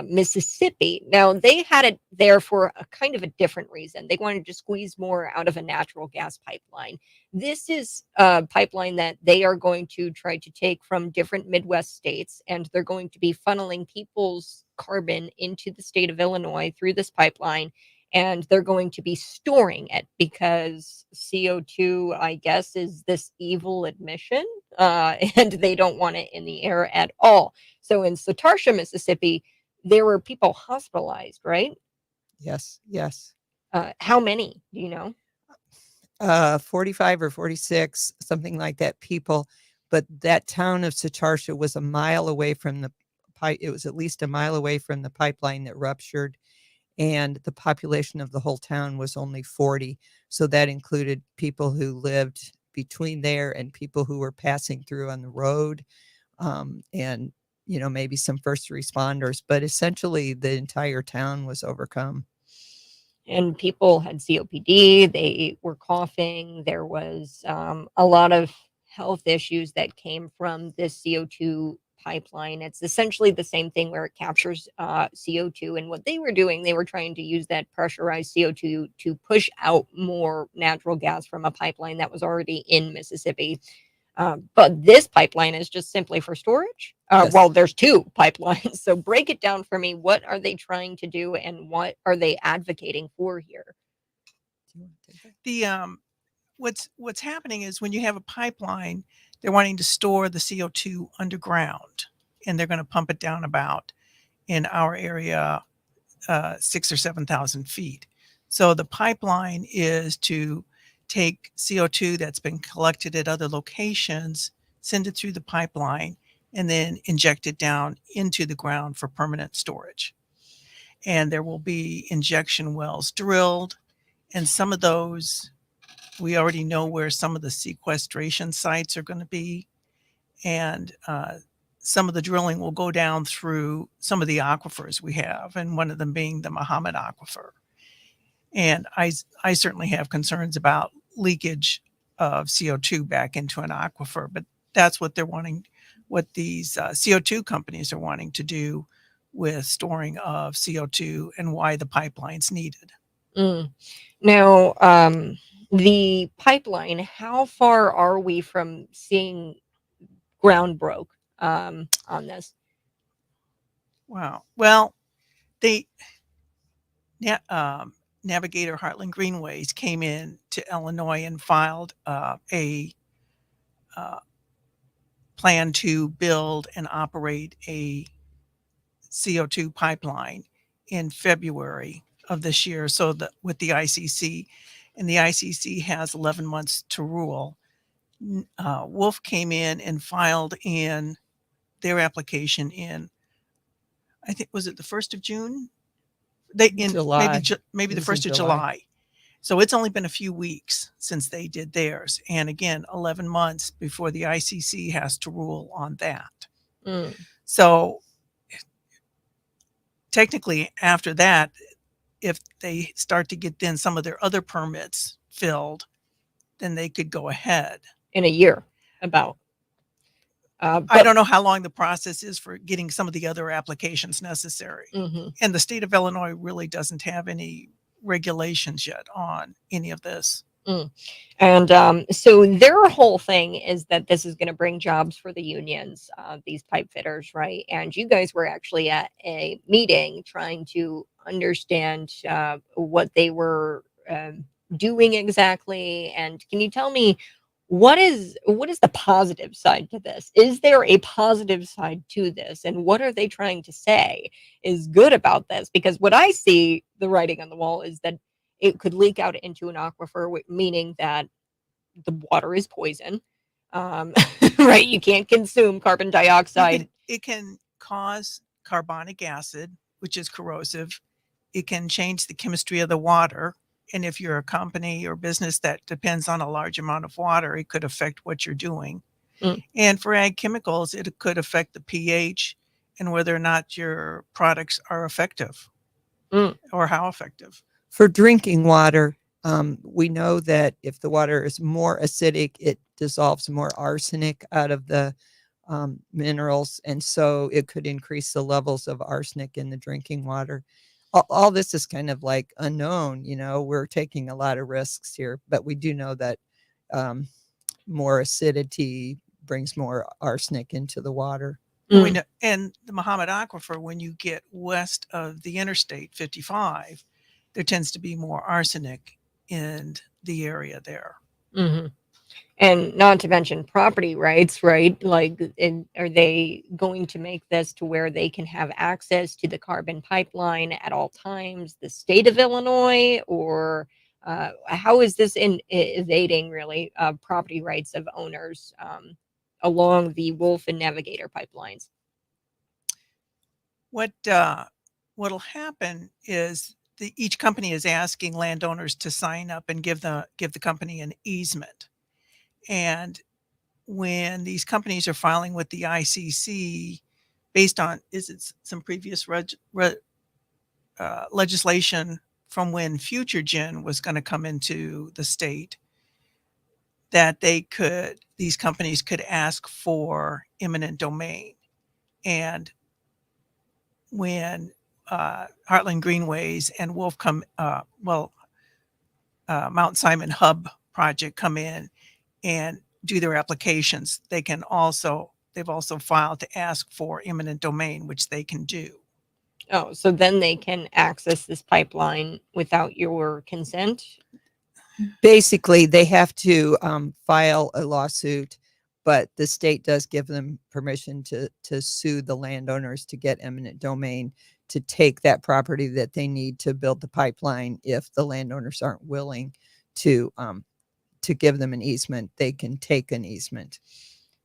Mississippi. Now, they had it there for a kind of a different reason. They wanted to squeeze more out of a natural gas pipeline. This is a pipeline that they are going to try to take from different Midwest states, and they're going to be funneling people's carbon into the state of Illinois through this pipeline, and they're going to be storing it because CO2, I guess, is this evil admission, and they don't want it in the air at all. So in Satarsha, Mississippi, there were people hospitalized, right? Yes, yes. How many? Do you know? 45 or 46, something like that, people. But that town of Satarsha was a mile away from the pipe. It was at least a mile away from the pipeline that ruptured. And the population of the whole town was only 40. So that included people who lived between there and people who were passing through on the road, and, maybe some first responders. But essentially, the entire town was overcome. And people had COPD, they were coughing. There was a lot of health issues that came from this CO2 pipeline. It's essentially the same thing where it captures CO2. And what they were doing, they were trying to use that pressurized CO2 to push out more natural gas from a pipeline that was already in Mississippi. But this pipeline is just simply for storage. Yes. Well, there's two pipelines. So break it down for me. What are they trying to do and what are they advocating for here? The what's happening is when you have a pipeline, they're wanting to store the CO2 underground, and they're going to pump it down about, in our area, 6,000 or 7,000 feet. So the pipeline is to take CO2 that's been collected at other locations, send it through the pipeline, and then inject it down into the ground for permanent storage. And there will be injection wells drilled, and some of those We already know where some of the sequestration sites are going to be, and some of the drilling will go down through some of the aquifers we have, and one of them being the Muhammad Aquifer. And I certainly have concerns about leakage of CO2 back into an aquifer, but that's what they're wanting, what these CO2 companies are wanting to do with storing of CO2 and why the pipeline's needed. Now, the pipeline, how far are we from seeing ground broke on this? Wow. Well, they Navigator Heartland Greenways came in to Illinois and filed a plan to build and operate a CO2 pipeline in February of this year. So that with the ICC, and the ICC has 11 months to rule. Wolf came in and filed in their application in, I think, was it the 1st of June? July. Maybe It the was in 1st of July. So it's only been a few weeks since they did theirs. And again, 11 months before the ICC has to rule on that. So technically after that, if they start to get then some of their other permits filled, then they could go ahead. In a year, about. I don't know how long the process is for getting some of the other applications necessary. And the state of Illinois really doesn't have any regulations yet on any of this. And so their whole thing is that this is going to bring jobs for the unions, these pipe fitters, right? And you guys were actually at a meeting trying to understand what they were doing exactly. And can you tell me what is the positive side to this? Is there a positive side to this? And what are they trying to say is good about this? Because what I see, the writing on the wall, is that it could leak out into an aquifer, meaning that the water is poison. Right? You can't consume carbon dioxide. It can cause carbonic acid, which is corrosive. It can change the chemistry of the water. And if you're a company or business that depends on a large amount of water, it could affect what you're doing. And for ag chemicals, it could affect the pH and whether or not your products are effective or how effective. For drinking water, we know that if the water is more acidic, it dissolves more arsenic out of the minerals. And so it could increase the levels of arsenic in the drinking water. All this is kind of like unknown, we're taking a lot of risks here, but we do know that more acidity brings more arsenic into the water. We know, and the Muhammad Aquifer, when you get west of the Interstate 55, there tends to be more arsenic in the area there. And not to mention property rights, right? Like, are they going to make this to where they can have access to the carbon pipeline at all times, the state of Illinois, or how is this evading really property rights of owners along the Wolf and Navigator pipelines? What'll happen is each company is asking landowners to sign up and give the company an easement. And when these companies are filing with the ICC based on some previous legislation from when Future Gen was going to come into the state, that these companies could ask for eminent domain. And when Heartland Greenways and Wolf Mount Simon Hub project come in and do their applications, they've also filed to ask for eminent domain, which they can do. Oh, so then they can access this pipeline without your consent? Basically, they have to file a lawsuit, but the state does give them permission to sue the landowners to get eminent domain to take that property that they need to build the pipeline. If the landowners aren't willing to give them an easement, they can take an easement.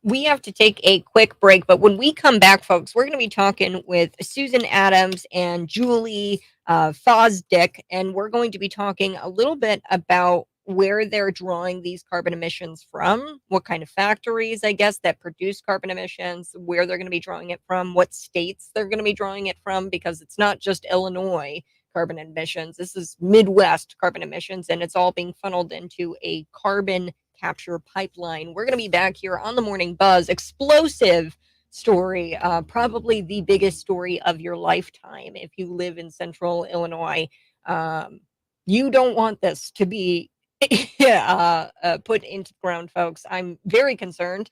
We have to take a quick break, but when we come back, folks, we're going to be talking with Susan Adams and Julie Fosdick, and we're going to be talking a little bit about where they're drawing these carbon emissions from, what kind of factories, I guess, that produce carbon emissions, where they're going to be drawing it from, what states they're going to be drawing it from, because it's not just Illinois carbon emissions. This is Midwest carbon emissions, and it's all being funneled into a carbon capture pipeline. We're going to be back here on the Morning Buzz. Explosive story, probably the biggest story of your lifetime if you live in central Illinois. You don't want this to be put into the ground, folks. I'm very concerned.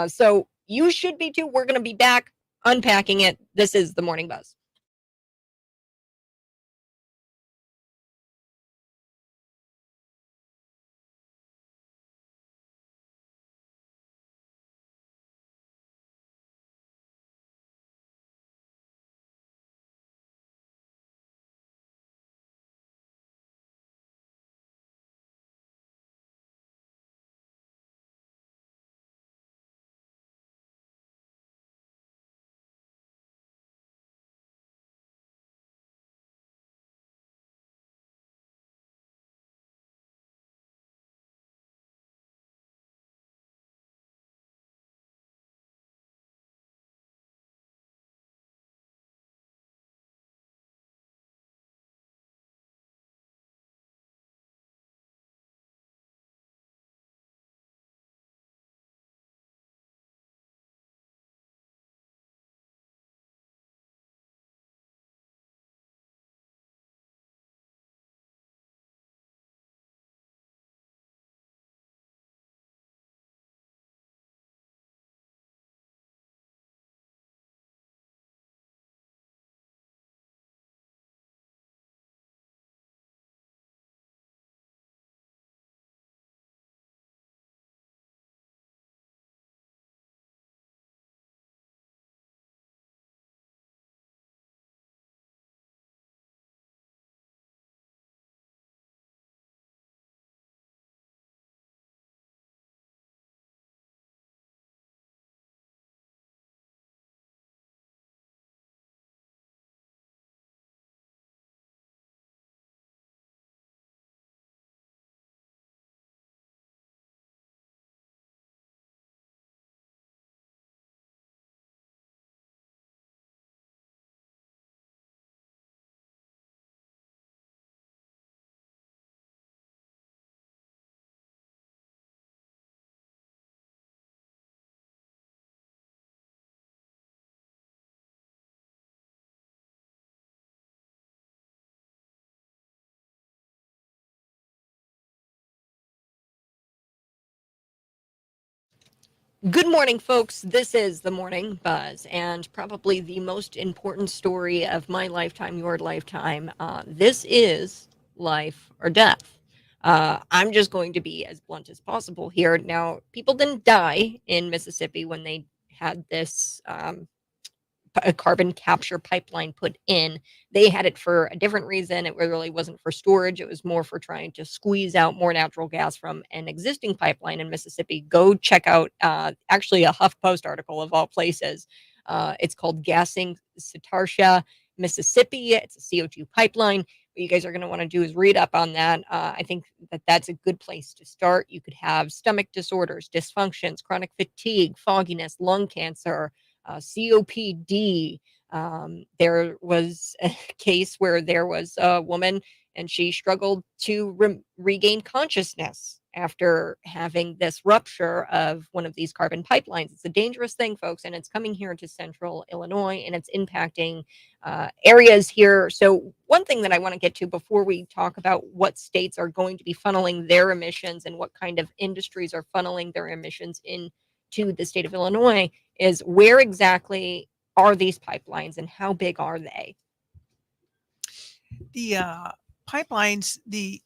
So you should be too. We're going to be back unpacking it. This is the Morning Buzz. Good morning, folks. This is the Morning Buzz, and probably the most important story of my lifetime, your lifetime. This is life or death. I'm just going to be as blunt as possible here. Now, people didn't die in Mississippi when they had this a carbon capture pipeline put in. They had it for a different reason. It really wasn't for storage. It was more for trying to squeeze out more natural gas from an existing pipeline in Mississippi. Go check out actually a HuffPost article of all places. It's called Gassing Satartia, Mississippi. It's a CO2 pipeline. What you guys are going to want to do is read up on that. I think that that's a good place to start. You could have stomach disorders, dysfunctions, chronic fatigue, fogginess, lung cancer, COPD. There was a case where there was a woman and she struggled to regain consciousness after having this rupture of one of these carbon pipelines. It's a dangerous thing, folks, and it's coming here to central Illinois and it's impacting areas here. So, one thing that I want to get to before we talk about what states are going to be funneling their emissions and what kind of industries are funneling their emissions into the state of Illinois is where exactly are these pipelines and how big are they? The pipelines, the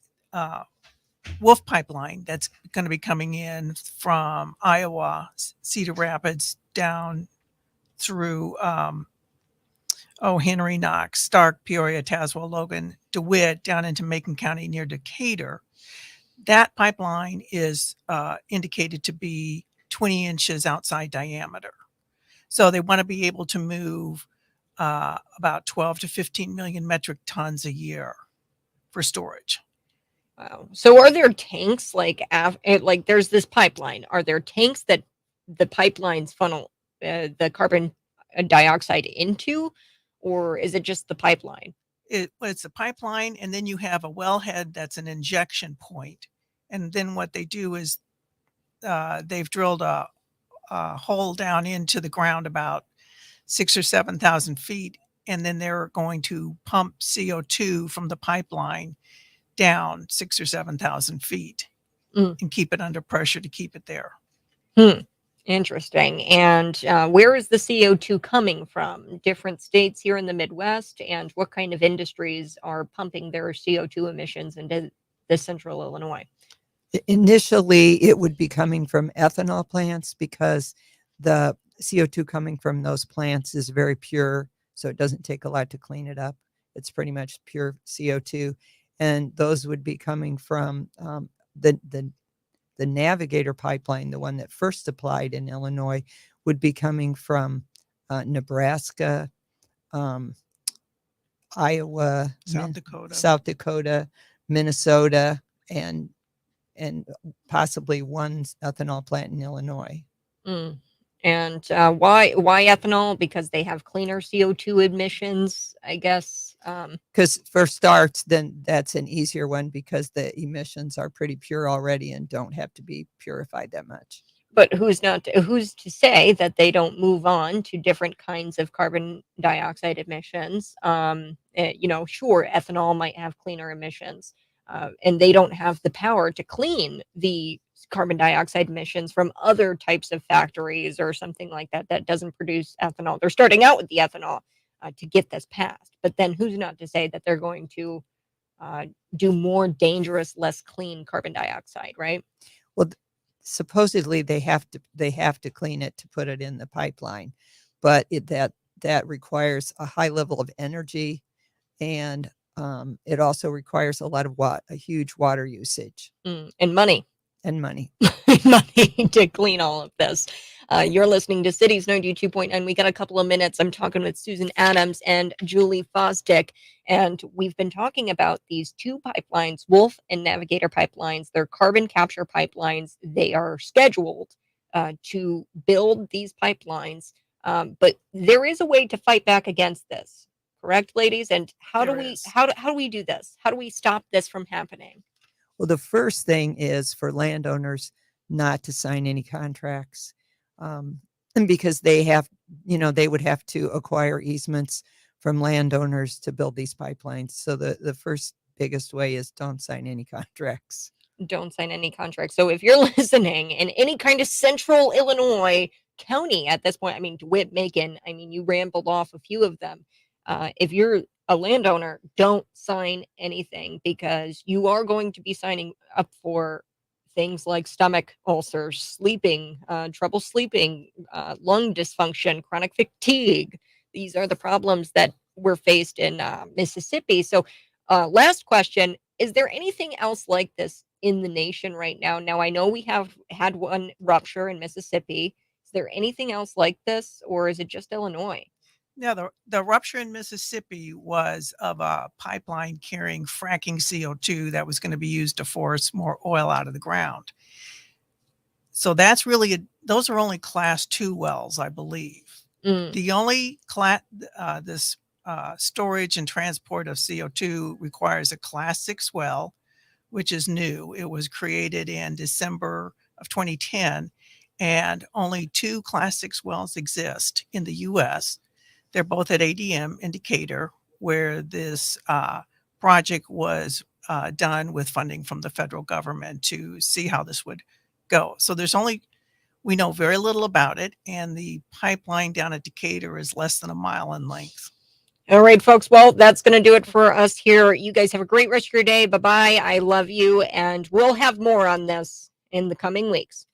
Wolf pipeline that's going to be coming in from Iowa, Cedar Rapids down through Henry, Knox, Stark, Peoria, Tazewell, Logan, DeWitt, down into Macon County near Decatur. That pipeline is indicated to be 20 inches outside diameter. So they want to be able to move about 12 to 15 million metric tons a year for storage. Wow. So are there tanks like like there's this pipeline? Are there tanks that the pipelines funnel the carbon dioxide into, or is it just the pipeline? It's a pipeline, and then you have a wellhead that's an injection point. And then what they do is they've drilled a hole down into the ground about 6 or 7,000 feet, and then they're going to pump CO2 from the pipeline down 6 or 7,000 feet and keep it under pressure to keep it there. Interesting. And where is the CO2 coming from? Different states here in the Midwest, and what kind of industries are pumping their CO2 emissions into the central Illinois? Initially, it would be coming from ethanol plants because the CO2 coming from those plants is very pure, so it doesn't take a lot to clean it up. It's pretty much pure CO2, and those would be coming from the Navigator pipeline, the one that first applied in Illinois, would be coming from Nebraska, Iowa, South Dakota, Minnesota, and possibly one ethanol plant in Illinois. And why ethanol? Because they have cleaner CO2 emissions, I guess. Because for starts, then that's an easier one because the emissions are pretty pure already and don't have to be purified that much. But who's to say that they don't move on to different kinds of carbon dioxide emissions? Sure, ethanol might have cleaner emissions, and they don't have the power to clean the carbon dioxide emissions from other types of factories or something like that that doesn't produce ethanol. They're starting out with the ethanol to get this passed, but then who's not to say that they're going to do more dangerous, less clean carbon dioxide, right? Well, supposedly they have to clean it to put it in the pipeline, but that requires a high level of energy, and it also requires a huge water usage and money. Money To clean all of this. You're listening to Cities 92.9. We got a couple of minutes. I'm talking with Susan Adams and Julie Fosdick, and we've been talking about these two pipelines, Wolf and Navigator pipelines. They're carbon capture pipelines. They are scheduled to build these pipelines, but there is a way to fight back against this, correct, ladies? And how do we do this? How do we stop this from happening? Well, the first thing is for landowners not to sign any contracts, and because they would have to acquire easements from landowners to build these pipelines. So the first biggest way is don't sign any contracts. Don't sign any contracts. So if you're listening in any kind of central Illinois county at this point, I mean, DeWitt, Macon, I mean, you rambled off a few of them. If you're a landowner, don't sign anything, because you are going to be signing up for things like stomach ulcers, sleeping, trouble sleeping, lung dysfunction, chronic fatigue. These are the problems that we're faced in Mississippi. So last question, is there anything else like this in the nation right now? Now, I know we have had one rupture in Mississippi. Is there anything else like this, or is it just Illinois? Yeah, the rupture in Mississippi was of a pipeline carrying fracking CO2 that was going to be used to force more oil out of the ground. So that's really those are only class 2 wells, I believe. The only storage and transport of CO2 requires a class 6 well, which is new. It was created in December of 2010, and only 2 class 6 wells exist in the U.S. They're both at ADM in Decatur, where this project was done with funding from the federal government to see how this would go. So we know very little about it, and the pipeline down at Decatur is less than a mile in length. All right, folks. Well, that's going to do it for us here. You guys have a great rest of your day. Bye-bye. I love you, and we'll have more on this in the coming weeks.